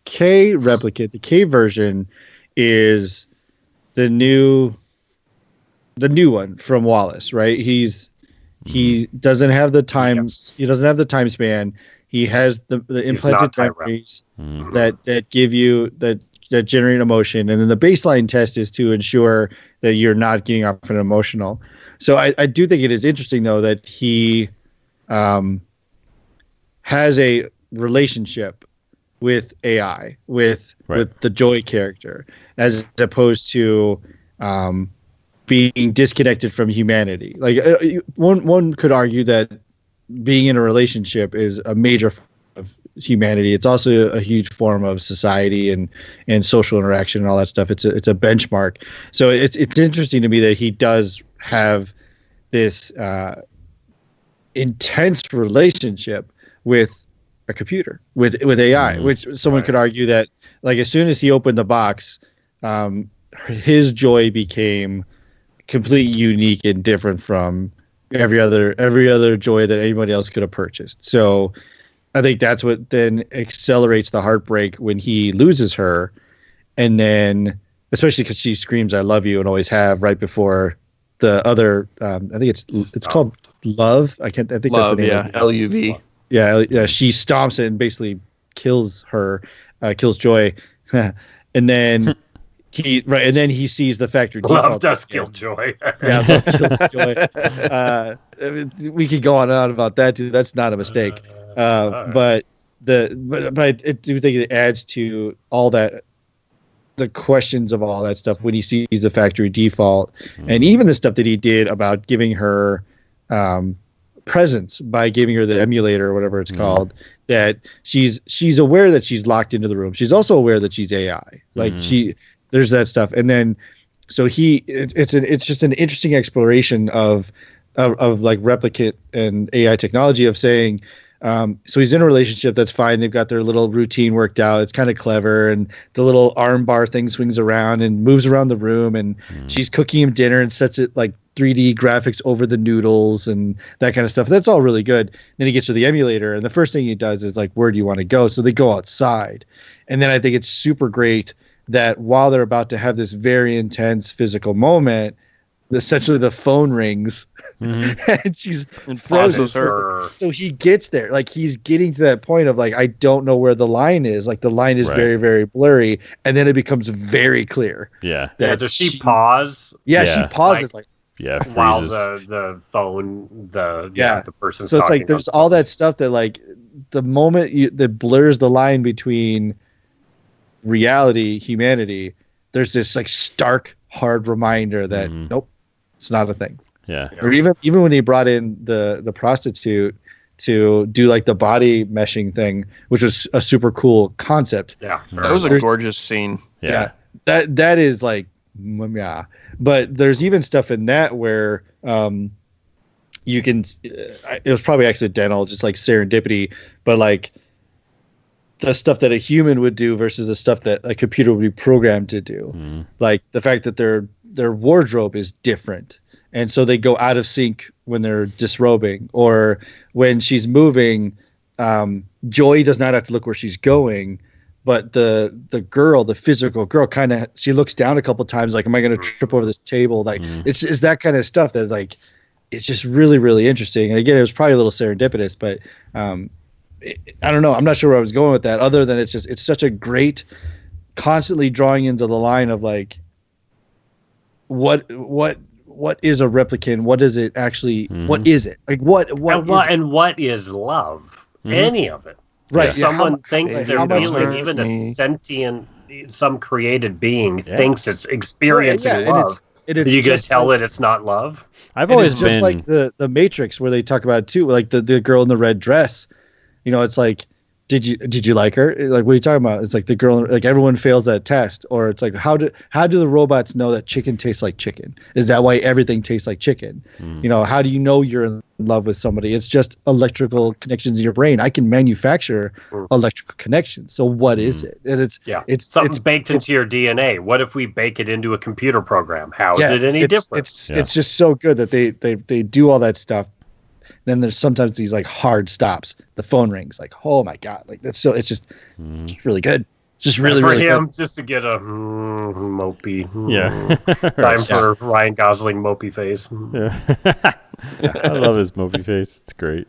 K replicate, the K version is the new one from Wallace, right? He doesn't have the time. Yes. He doesn't have the time span. He has the implanted memories that give you that generate emotion, and then the baseline test is to ensure that you're not getting off an emotional. So I do think it is interesting though that he has a relationship with AI, with the Joy character, as opposed to being disconnected from humanity. Like one could argue that being in a relationship is a major form of humanity. It's also a huge form of society and social interaction and all that stuff. It's a benchmark. So it's interesting to me that he does have this intense relationship, with a computer, with AI, which someone could argue that, like, as soon as he opened the box, his joy became completely unique and different from every other joy that anybody else could have purchased. So I think that's what then accelerates the heartbreak when he loses her. And then, especially because she screams, "I love you," and always have, right before the other, I think it's called Love. I think Love, that's the name. yeah, LUV. Yeah. She stomps it and basically kills her, kills Joy. And then he sees the factory default. Love does kill Joy. Yeah, love kills Joy. We could go on and on about that too. That's not a mistake. But I do think it adds to all that, the questions of all that stuff when he sees the factory default, and even the stuff that he did about giving her presents by giving her the emulator or whatever it's called, that she's aware that she's locked into the room. She's also aware that she's AI. Like there's that stuff. And then, so it's just an interesting exploration of like replicate and AI technology, of saying, so he's in a relationship, that's fine. They've got their little routine worked out. It's kind of clever. And the little arm bar thing swings around and moves around the room. And she's cooking him dinner and sets it like 3D graphics over the noodles and that kind of stuff. That's all really good. Then he gets to the emulator, and the first thing he does is like, "Where do you want to go?" So they go outside. And then I think it's super great that while they're about to have this very intense physical moment, essentially the phone rings and she's frozen. So he gets there. Like, he's getting to that point of like, I don't know where the line is. Like, the line is very, very blurry. And then it becomes very clear. Yeah. Does she pause? Yeah, she pauses like while the phone, the person's so it's talking like there's all that stuff that, like, the moment that blurs the line between reality, humanity, there's this like stark, hard reminder that nope, it's not a thing. Yeah. Or even when he brought in the prostitute to do like the body meshing thing, which was a super cool concept. Yeah. That was a gorgeous scene. Yeah. That is like, yeah. But there's even stuff in that where you can, it was probably accidental, just like serendipity, but like the stuff that a human would do versus the stuff that a computer would be programmed to do. Like the fact that their wardrobe is different, and so they go out of sync when they're disrobing, or when she's moving, Joy does not have to look where she's going, but the girl, the physical girl, kind of, she looks down a couple times like, am I going to trip over this table? Like it's that kind of stuff that, like, it's just really, really interesting. And again, it was probably a little serendipitous, but I don't know. I'm not sure where I was going with that, other than it's such a great, constantly drawing into the line of like, what is a replicant? What is it actually? What is it? Like what is love? Any of it. Right. If someone thinks they're feeling, even a sentient, some created being thinks it's experiencing love. You can tell it it's not love. I've always been just like the Matrix, where they talk about it too, like the girl in the red dress. You know, it's like, did you like her? Like, what are you talking about? It's like the girl, like, everyone fails that test. Or it's like, how do the robots know that chicken tastes like chicken? Is that why everything tastes like chicken? You know, how do you know you're in love with somebody? It's just electrical connections in your brain. I can manufacture electrical connections. So what is it? And it's something's baked into your DNA. What if we bake it into a computer program? How is it any different? It's just so good that they do all that stuff. Then there's sometimes these like hard stops. The phone rings. Like, oh my god! Like, that's so. It's just it's really good. It's just really, really him, good. just to get a mopey. Time for Ryan Gosling mopey face. I love his mopey face. It's great.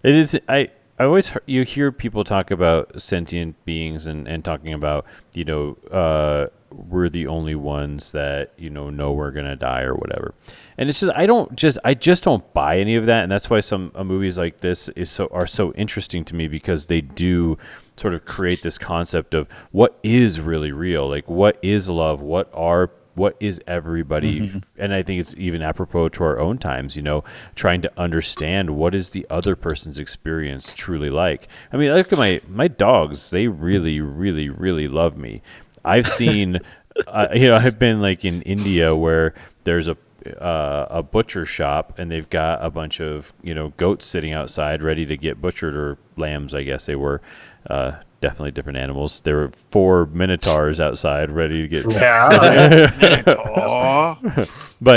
It is. I always you hear people talk about sentient beings and talking about, you know, we're the only ones that, you know we're gonna die or whatever. And it's just I just don't buy any of that, and that's why some movies like this are so interesting to me, because they do sort of create this concept of what is really real, like what is love, what is everybody, and I think it's even apropos to our own times, you know, trying to understand what is the other person's experience truly like. I mean, look at my dogs; they really, really, really love me. I've seen, you know, I've been like in India where there's a butcher shop, and they've got a bunch of goats sitting outside ready to get butchered, or lambs, I guess they were. Definitely different animals. There were 4 minotaurs outside ready to get. Aw.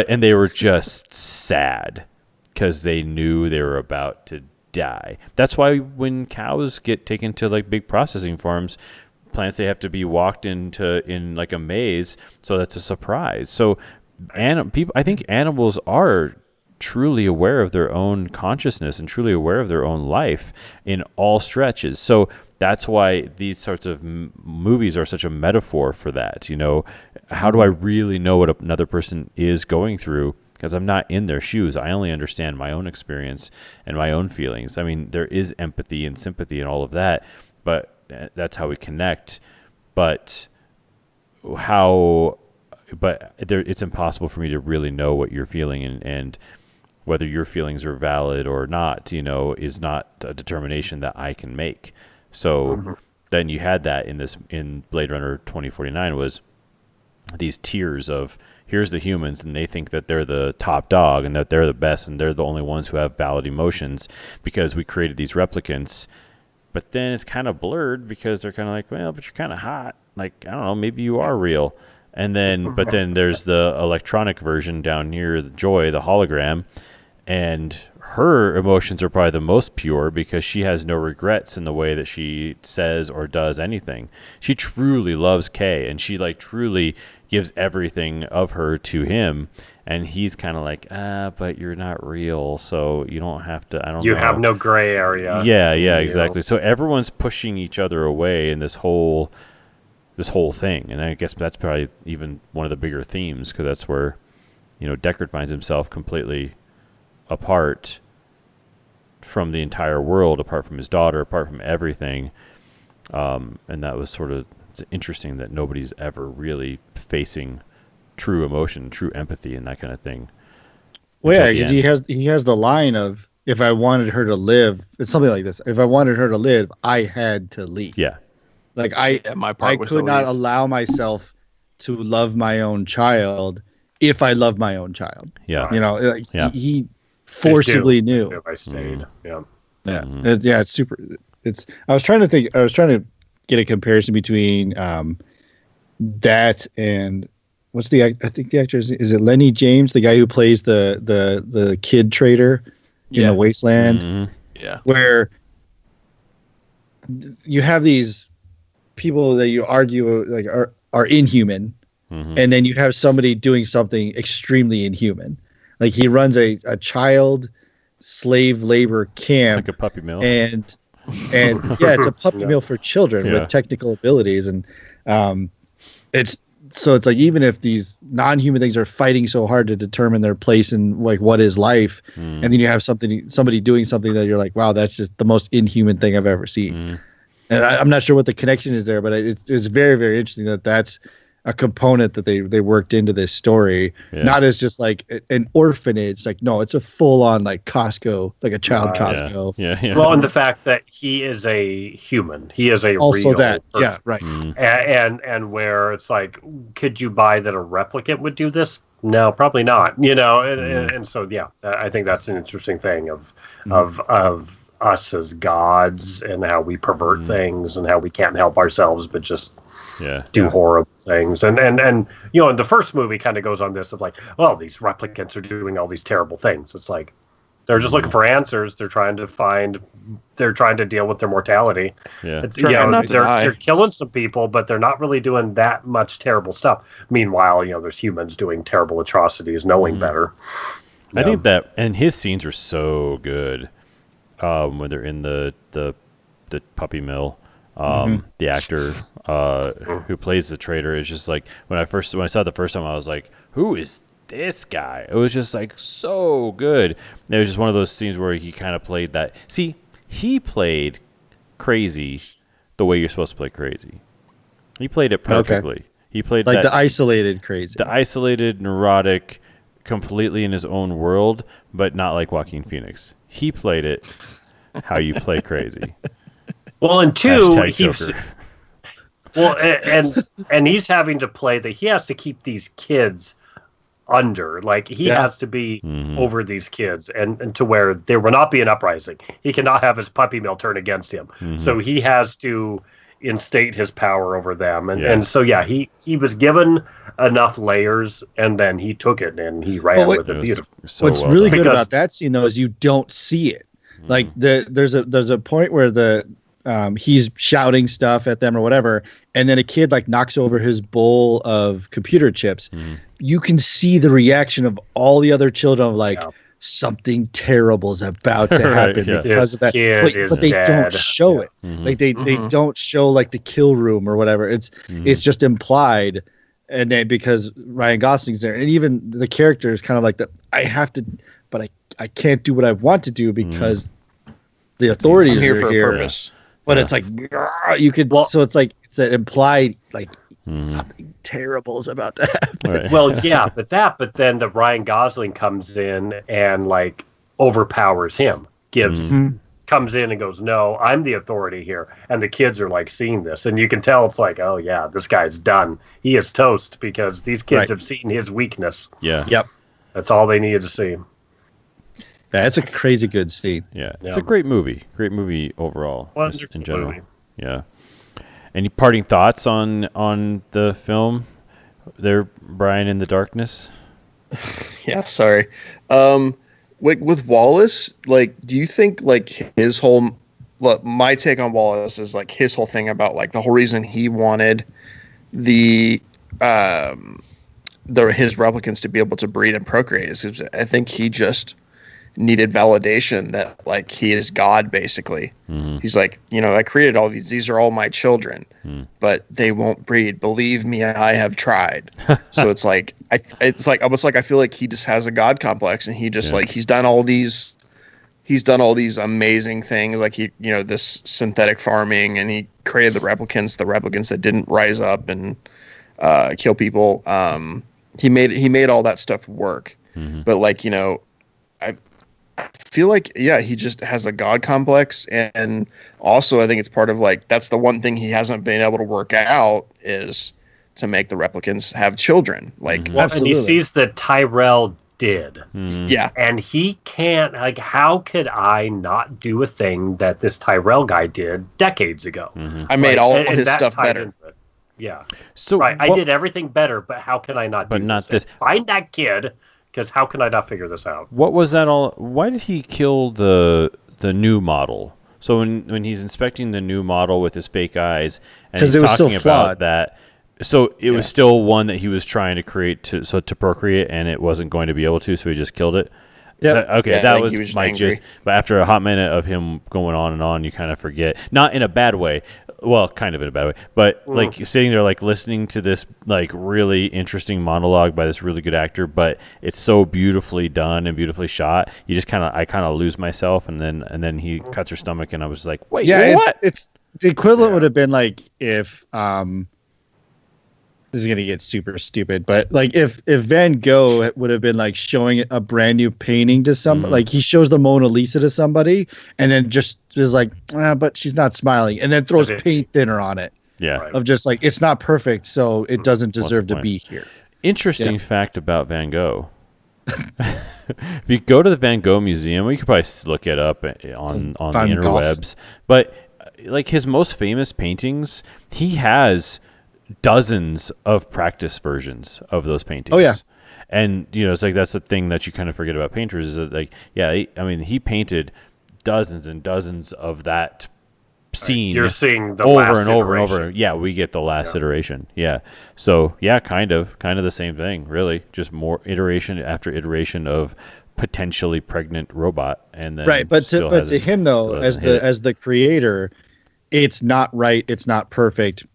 And they were just sad because they knew they were about to die. That's why when cows get taken to like big processing farms, plants, they have to be walked in like a maze, so that's a surprise. So I think animals are truly aware of their own consciousness and truly aware of their own life in all stretches. So that's why these sorts of movies are such a metaphor for that. How do I really know what another person is going through? Because I'm not in their shoes. I only understand my own experience and my own feelings. I mean, there is empathy and sympathy and all of that, but that's how we connect. But it's impossible for me to really know what you're feeling, and whether your feelings are valid or not, is not a determination that I can make. So then you had that in Blade Runner 2049 was these tiers of, here's the humans, and they think that they're the top dog and that they're the best and they're the only ones who have valid emotions because we created these replicants. But then it's kind of blurred because they're kind of like, well, but you're kind of hot. Like, I don't know, maybe you are real. And then, but then there's the electronic version down here, the Joy, the hologram, and her emotions are probably the most pure because she has no regrets in the way that she says or does anything. She truly loves Kay, and she like truly gives everything of her to him, and he's kind of like, but you're not real, so you don't have to. I don't. You know. Have no gray area. Yeah, exactly. So everyone's pushing each other away in this whole thing, and I guess that's probably even one of the bigger themes, because that's where Deckard finds himself completely apart from the entire world, apart from his daughter, apart from everything, and that was sort of, it's interesting that nobody's ever really facing true emotion, true empathy, and that kind of thing. Well, yeah, because he has the line of, if I wanted her to live, it's something like this: if I wanted her to live, I had to leave. Yeah, like I could not allow myself to love my own child if I loved my own child. Yeah, he forcibly knew. If I stayed, It's super. I was trying to get a comparison between that and I think the actor is it Lenny James, the guy who plays the kid trader in The Wasteland. Mm-hmm. Yeah, where you have these people that you argue like are inhuman, and then you have somebody doing something extremely inhuman. Like he runs a child slave labor camp, it's like a puppy mill, and yeah, it's a puppy mill for children with technical abilities, and it's like, even if these non-human things are fighting so hard to determine their place in like what is life, and then you have somebody doing something that you're like, wow, that's just the most inhuman thing I've ever seen. And I'm not sure what the connection is there, but it's very, very interesting that that's a component that they worked into this story, not as just like an orphanage. Like, no, it's a full on like Costco, like a child Costco. Yeah. Well, and the fact that he is a human, he is also real that, person. yeah, right. And where it's like, could you buy that a replicant would do this? No, probably not. And so I think that's an interesting thing of us as gods and how we pervert things and how we can't help ourselves but just do horrible things. And and the first movie kind of goes on this of like, well, these replicants are doing all these terrible things. It's like they're just looking for answers. They're trying to deal with their mortality. Yeah. They're killing some people, but they're not really doing that much terrible stuff. Meanwhile, there's humans doing terrible atrocities, knowing better. I think that, and his scenes are so good. When they're in the puppy mill, the actor who plays the trader is just like, when I saw it the first time, I was like, who is this guy? It was just like so good. It was just one of those scenes where he kind of played that. See, he played crazy the way you're supposed to play crazy. He played it perfectly. Okay. He played like the isolated crazy, the isolated, neurotic, completely in his own world, but not like Joaquin Phoenix. He played it how you play crazy. Well, and two, and he's having to play that he has to keep these kids under. Like he has to be over these kids and to where there will not be an uprising. He cannot have his puppy mill turn against him. So he has to instate his power over them. And so he was given enough layers and then he took it and he ran with it beautifully. What's really good about that scene though is you don't see it. Like there's a point where he's shouting stuff at them or whatever, and then a kid like knocks over his bowl of computer chips. You can see the reaction of all the other children of like something terrible is about to happen because of that. But they don't show it. Like they don't show like the kill room or whatever. It's just implied, and then because Ryan Gosling's there, and even the character is kind of like that. I have to, but I can't do what I want to do because the authorities are here for a purpose. But it's like you could. So it's like it's an implied like something terrible is about to happen. Right. Well, yeah, but then the Ryan Gosling comes in and like overpowers him, comes in and goes, "No, I'm the authority here," and the kids are like seeing this, and you can tell it's like, "Oh yeah, this guy's done. He is toast," because these kids have seen his weakness. Yeah. Yep. That's all they needed to see. Yeah, it's a crazy good scene. Yeah, it's a great movie. Great movie overall. Wonderful in general. movie. Yeah. Any parting thoughts on the film? There, Brian in the darkness. Yeah, sorry. With Wallace, like, do you think like his whole? Look, my take on Wallace is like his whole thing about like the whole reason he wanted his replicants to be able to breed and procreate is 'cause I think he just needed validation that like he is God basically. He's like, I created all these are all my children, but they won't breed. Believe me, I have tried. So it's like almost like I feel like he just has a God complex, and he just like he's done all these amazing things, like he this synthetic farming, and he created the replicants that didn't rise up and kill people. He made all that stuff work, but like I feel like, he just has a God complex. And also I think it's part of like, that's the one thing he hasn't been able to work out is to make the replicants have children. Like, and he sees that Tyrell did. Yeah. And he can't, like, how could I not do a thing that this Tyrell guy did decades ago? I made all his stuff better. Yeah. So I did everything better, but how can I not do this? Find that kid. Because how can I not figure this out? What was that all? Why did he kill the new model? So when he's inspecting the new model with his fake eyes, and he's talking about that, so it was still one that he was trying to create to procreate, and it wasn't going to be able to, so he just killed it. Yeah. That was my gist. But after a hot minute of him going on and on, you kind of forget. Not in a bad way. Well, kind of in a bad way. But like sitting there, like listening to this like really interesting monologue by this really good actor, but it's so beautifully done and beautifully shot. You just I kind of lose myself, and then he cuts her stomach, and I was like, wait, what? It's the equivalent would have been like if this is gonna get super stupid, but like if Van Gogh would have been like showing a brand new painting to somebody, like he shows the Mona Lisa to somebody, and then just is like, but she's not smiling, and then throws paint thinner on it. Yeah, of just like it's not perfect, so it doesn't deserve to be here. Interesting fact about Van Gogh. If you go to the Van Gogh Museum, well, you could probably look it up on the interwebs. But like his most famous paintings, he has dozens of practice versions of those paintings. Oh yeah. And it's like that's the thing that you kind of forget about painters is that like he painted dozens and dozens of that scene. You're seeing the over last and over iteration. and over. Yeah, we get the last iteration. Yeah. So kind of the same thing, really. Just more iteration after iteration of potentially pregnant robot, and then right. But to him though, as the creator, it's not right. It's not perfect.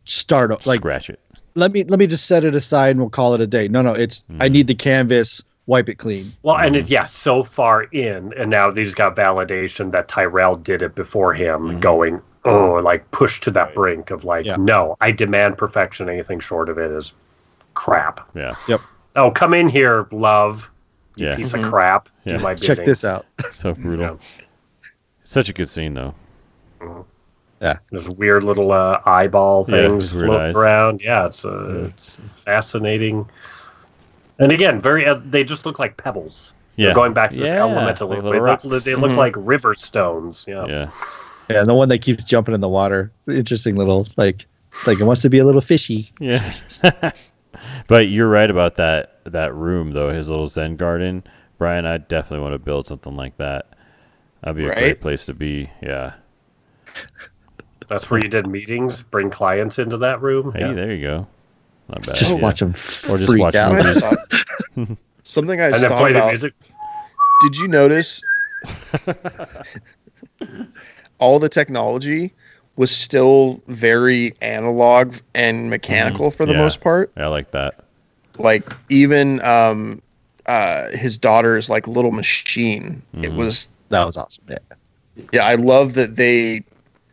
Start like scratch it. Let me just set it aside and we'll call it a day. No, it's I need the canvas, wipe it clean. Well, and so far in, and now they've got validation that Tyrell did it before him, going like pushed to that brink of like, no, I demand perfection. Anything short of it is crap. Yeah. Yep. Oh, come in here, love. You piece of crap. Do my bidding. Check this out. So brutal. Such a good scene though. Yeah, there's weird little eyeball things floating eyes around. Yeah, it's fascinating. And again, they just look like pebbles. Yeah. They're going back to this Yeah, elemental. like little rocks. They look like river stones. Yeah. Yeah. Yeah, and the one that keeps jumping in the water. It's an interesting little like it wants to be a little fishy. Yeah. But you're right about that room though, his little Zen garden. Brian, I definitely want to build something like that. That'd be a great place to be. Yeah. That's where you did meetings, bring clients into that room. Hey, there you go. Not bad. Just watch them or just freak watch out. movies. Something I and just then thought play the about. music. Did you notice all the technology was still very analog and mechanical for the most part? Yeah, I like that. Like even his daughter's like little machine. That was awesome. Yeah, I love that they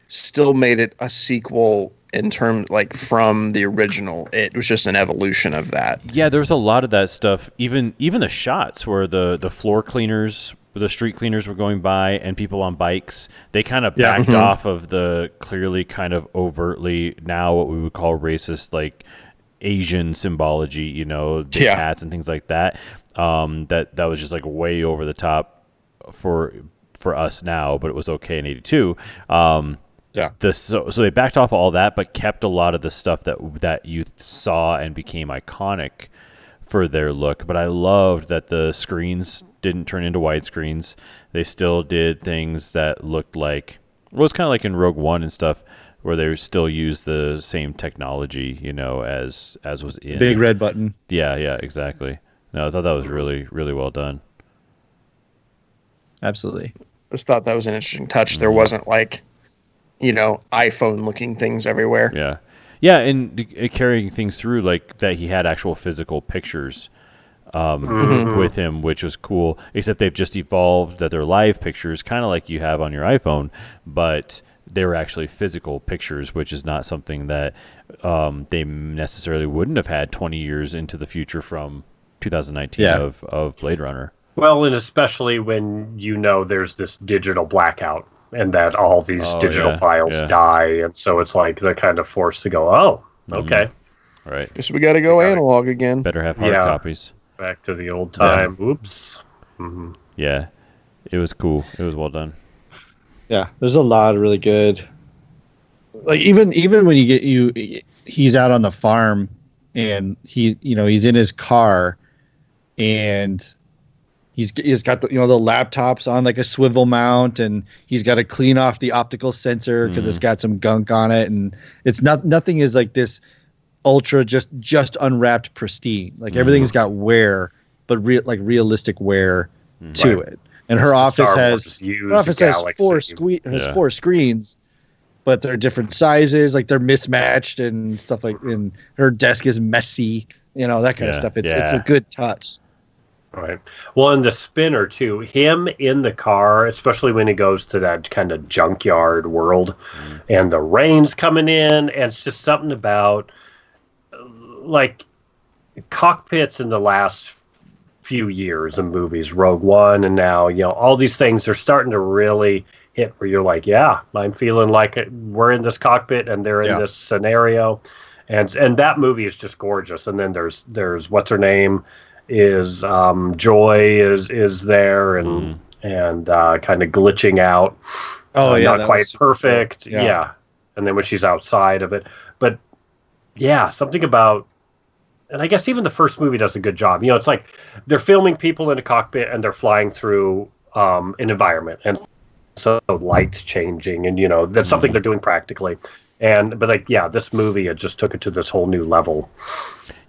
still made it a sequel in terms like from the original. It was just an evolution of that. Yeah, there's a lot of that stuff. Even the shots where the floor cleaners, the street cleaners were going by and people on bikes, they kind of backed off of the clearly kind of overtly now what we would call racist like Asian symbology, big hats and things like that. That was just like way over the top for us now, but it was okay in '82. So they backed off all that, but kept a lot of the stuff that you saw and became iconic for their look. But I loved that the screens didn't turn into widescreens. They still did things that looked like it was kind of like in Rogue One and stuff, where they still used the same technology, as was in Big red button. Yeah, exactly. No, I thought that was really, really well done. Absolutely. I just thought that was an interesting touch. There wasn't like, iPhone looking things everywhere. Yeah, and carrying things through like that, he had actual physical pictures with him, which was cool. Except they've just evolved that they're live pictures, kind of like you have on your iPhone, but they were actually physical pictures, which is not something that they necessarily wouldn't have had 20 years into the future from 2019 of Blade Runner. Well, and especially when there's this digital blackout and that all these digital files die, and so it's like they're kind of forced to go, okay. Right. Guess we got to go analog again. Better have hard copies. Back to the old time. Yeah. Oops. Yeah, it was cool. It was well done. Yeah, there's a lot of really good. Like even when he's out on the farm and he's in his car and he's got the the laptops on like a swivel mount, and he's got to clean off the optical sensor because it's got some gunk on it, and it's nothing is like this ultra just unwrapped pristine. Like everything's got wear, but realistic wear to it. And her office has four screens, but they're different sizes. Like they're mismatched and stuff and her desk is messy. That kind of stuff. It's a good touch. Right. Well, and the spinner too. Him in the car, especially when he goes to that kind of junkyard world, and the rain's coming in, and it's just something about like cockpits in the last few years in movies, Rogue One, and now all these things are starting to really hit where you're like, yeah, I'm feeling like we're in this cockpit and they're in this scenario, and that movie is just gorgeous. And then there's what's her name is Joy is there and kind of glitching out. Not quite perfect. Cool. Yeah, and then when she's outside of it, but yeah, something about. And I guess even the first movie does a good job. It's like they're filming people in a cockpit and they're flying through an environment, and so lights changing, and that's something they're doing practically. This movie it just took it to this whole new level.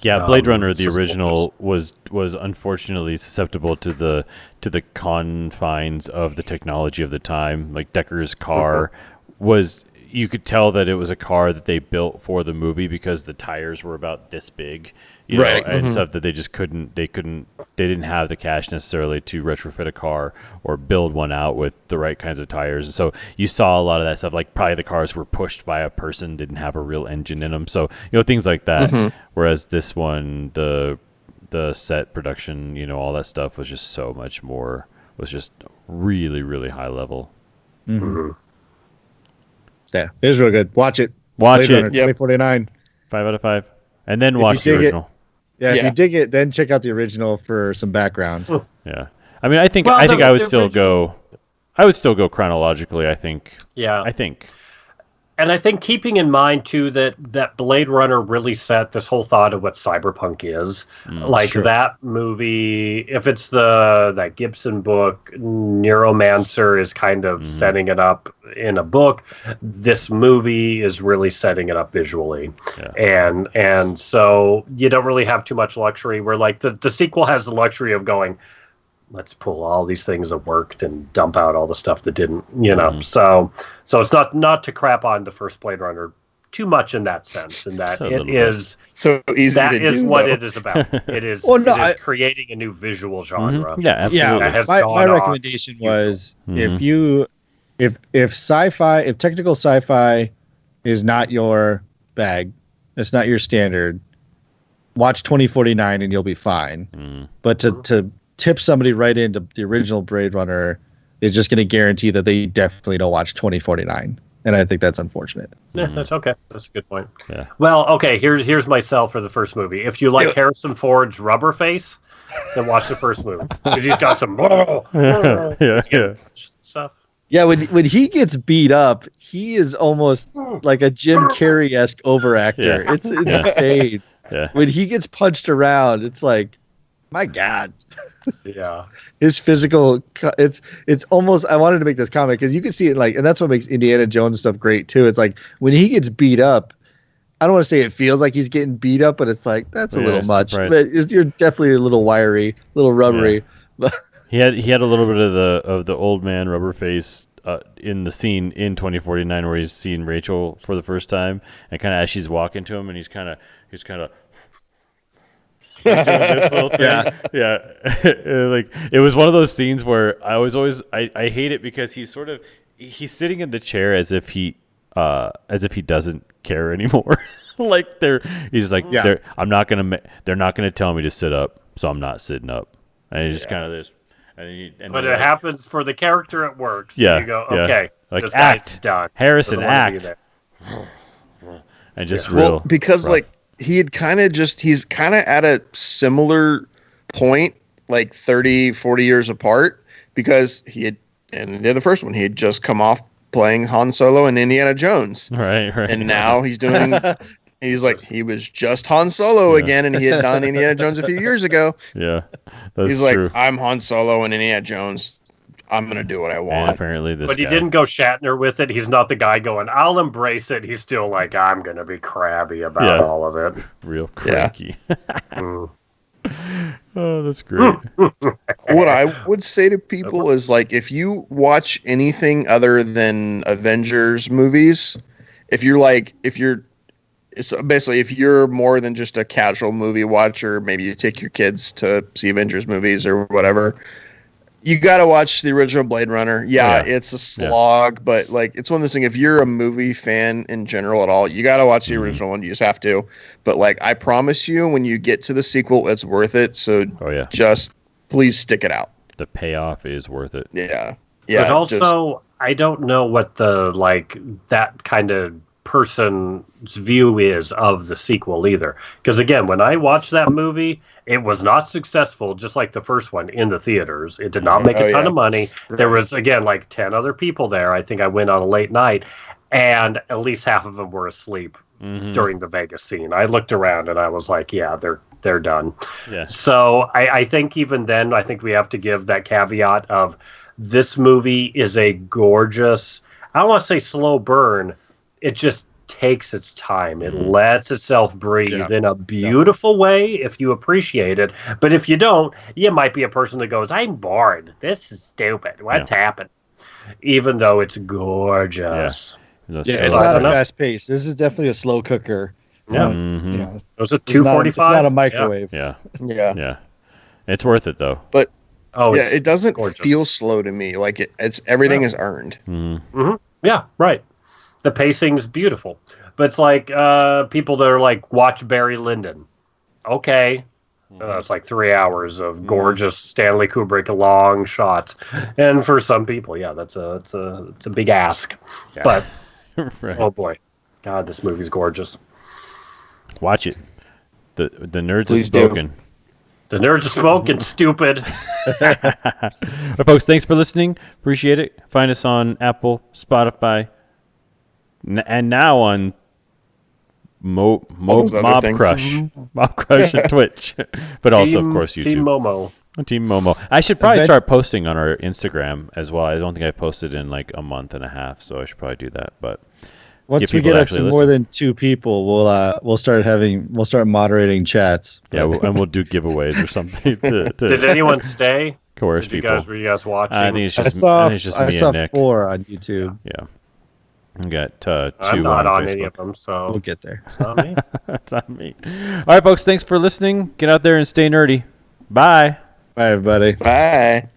Yeah, Blade Runner, the original, was unfortunately susceptible to the confines of the technology of the time. Like Decker's car was. You could tell that it was a car that they built for the movie because the tires were about this big, and stuff that they just they didn't have the cash necessarily to retrofit a car or build one out with the right kinds of tires. And so you saw a lot of that stuff, like probably the cars were pushed by a person, didn't have a real engine in them. So, things like that. Whereas this one, the set production, all that stuff was just so much more, was just really, really high level. Yeah, it is real good. Watch it. Watch Blade Runner, it. 2049. 5 out of 5. And then watch the original. Yeah, if you dig it, then check out the original for some background. Yeah. I mean, I think Well, I would still go. I would still go chronologically. I think. Yeah. I think. And I think keeping in mind too that Blade Runner really set this whole thought of what cyberpunk is. That movie, if it's that Gibson book, Neuromancer is kind of setting it up in a book. This movie is really setting it up visually. Yeah. And so you don't really have too much luxury where like the sequel has the luxury of going, let's pull all these things that worked and dump out all the stuff that didn't, So it's not to crap on the first Blade Runner too much in that sense, in that it is so easy to do. That is what it is about. It is, creating a new visual genre. Mm-hmm. Yeah, absolutely. Yeah, my recommendation was if technical sci-fi is not your bag, it's not your standard, watch 2049 and you'll be fine. But to tip somebody right into the original Blade Runner is just going to guarantee that they definitely don't watch 2049, and I think that's unfortunate. Yeah, that's okay. That's a good point. Yeah. Well, okay. Here's my sell for the first movie. If you like Harrison Ford's rubber face, then watch the first movie because he's got some stuff. Yeah, when he gets beat up, he is almost like a Jim Carrey-esque overactor. Yeah. It's insane. Yeah. When he gets punched around, it's like, my God. Yeah. His physical, it's almost, I wanted to make this comment because you can see it like, and that's what makes Indiana Jones stuff great too. It's like when he gets beat up, I don't want to say it feels like he's getting beat up, but it's like, that's a little much. Surprised. But you're definitely a little wiry, a little rubbery. Yeah. he had a little bit of the old man rubber face in the scene in 2049 where he's seeing Rachel for the first time, and kind of as she's walking to him, and he's kind of doing this little thing. Yeah. Like it was one of those scenes where I hate it because he's sitting in the chair as if he doesn't care anymore. Like he's like, they're not gonna tell me to sit up, so I'm not sitting up. And it's just kind of this. But it happens for the character, it works. Yeah. You go, okay, like this act, guy's done. Harrison, act. And just because rough. Like he's kind of at a similar point, like 30, 40 years apart, because he had, and the first one, he had just come off playing Han Solo and Indiana Jones. Right. And now he's was just Han Solo again, and he had done Indiana Jones a few years ago. Yeah. He's like, I'm Han Solo and Indiana Jones. I'm going to do what I want. And apparently But he didn't go Shatner with it. He's not the guy going, I'll embrace it. He's still like, I'm going to be crabby about all of it. Real cranky. Yeah. Oh, that's great. What I would say to people is, like, if you watch anything other than Avengers movies, if you're more than just a casual movie watcher, maybe you take your kids to see Avengers movies or whatever, you got to watch the original Blade Runner. Yeah, it's a slog, but like it's one of those things. If you're a movie fan in general at all, you got to watch the original one. You just have to. But like I promise you, when you get to the sequel, it's worth it. So just please stick it out. The payoff is worth it. Yeah. But also, I don't know what that kind of person's view is of the sequel either. Because again, when I watched that movie, it was not successful, just like the first one in the theaters. It did not make a ton of money. Right. There was, again, like 10 other people there. I think I went on a late night, and at least half of them were asleep during the Vegas scene. I looked around and I was like, yeah, they're done. Yeah. So I think even then, I think we have to give that caveat of this movie is a gorgeous, I don't want to say slow burn. It just takes its time. It lets itself breathe in a beautiful way if you appreciate it. But if you don't, you might be a person that goes, I'm bored. This is stupid. What's happened? Even though it's gorgeous. It's not a fast pace. This is definitely a slow cooker. Yeah. It was a 245. It's not a microwave. Yeah. It's worth it though. But it doesn't feel slow to me. Like it's everything is earned. Yeah, right. The pacing's beautiful. But it's like people that are like, watch Barry Lyndon. Okay. It's like 3 hours of gorgeous Stanley Kubrick long shots. And for some people, it's a big ask. Yeah. But, oh boy. God, this movie's gorgeous. Watch it. The nerds Please have do. spoken. The nerds are smoking, stupid. All right, folks, thanks for listening. Appreciate it. Find us on Apple, Spotify, and now on All those other Mob things. Crush. Mob Crush and Twitch. But also, of course, YouTube. Team Momo. Team Momo. I should probably start posting on our Instagram as well. I don't think I've posted in like a month and a half, so I should probably do that. But Once we get up to more than 2 people, we'll start moderating chats. Yeah, we'll do giveaways or something. Did anyone stay? Coerce people. Were you guys watching? I think it's just I me saw and Nick. 4 on YouTube. Yeah. I got 2 I'm not on Facebook. any of them, so We'll get there. it's not me. It's not me. All right, folks. Thanks for listening. Get out there and stay nerdy. Bye. Bye, everybody. Bye.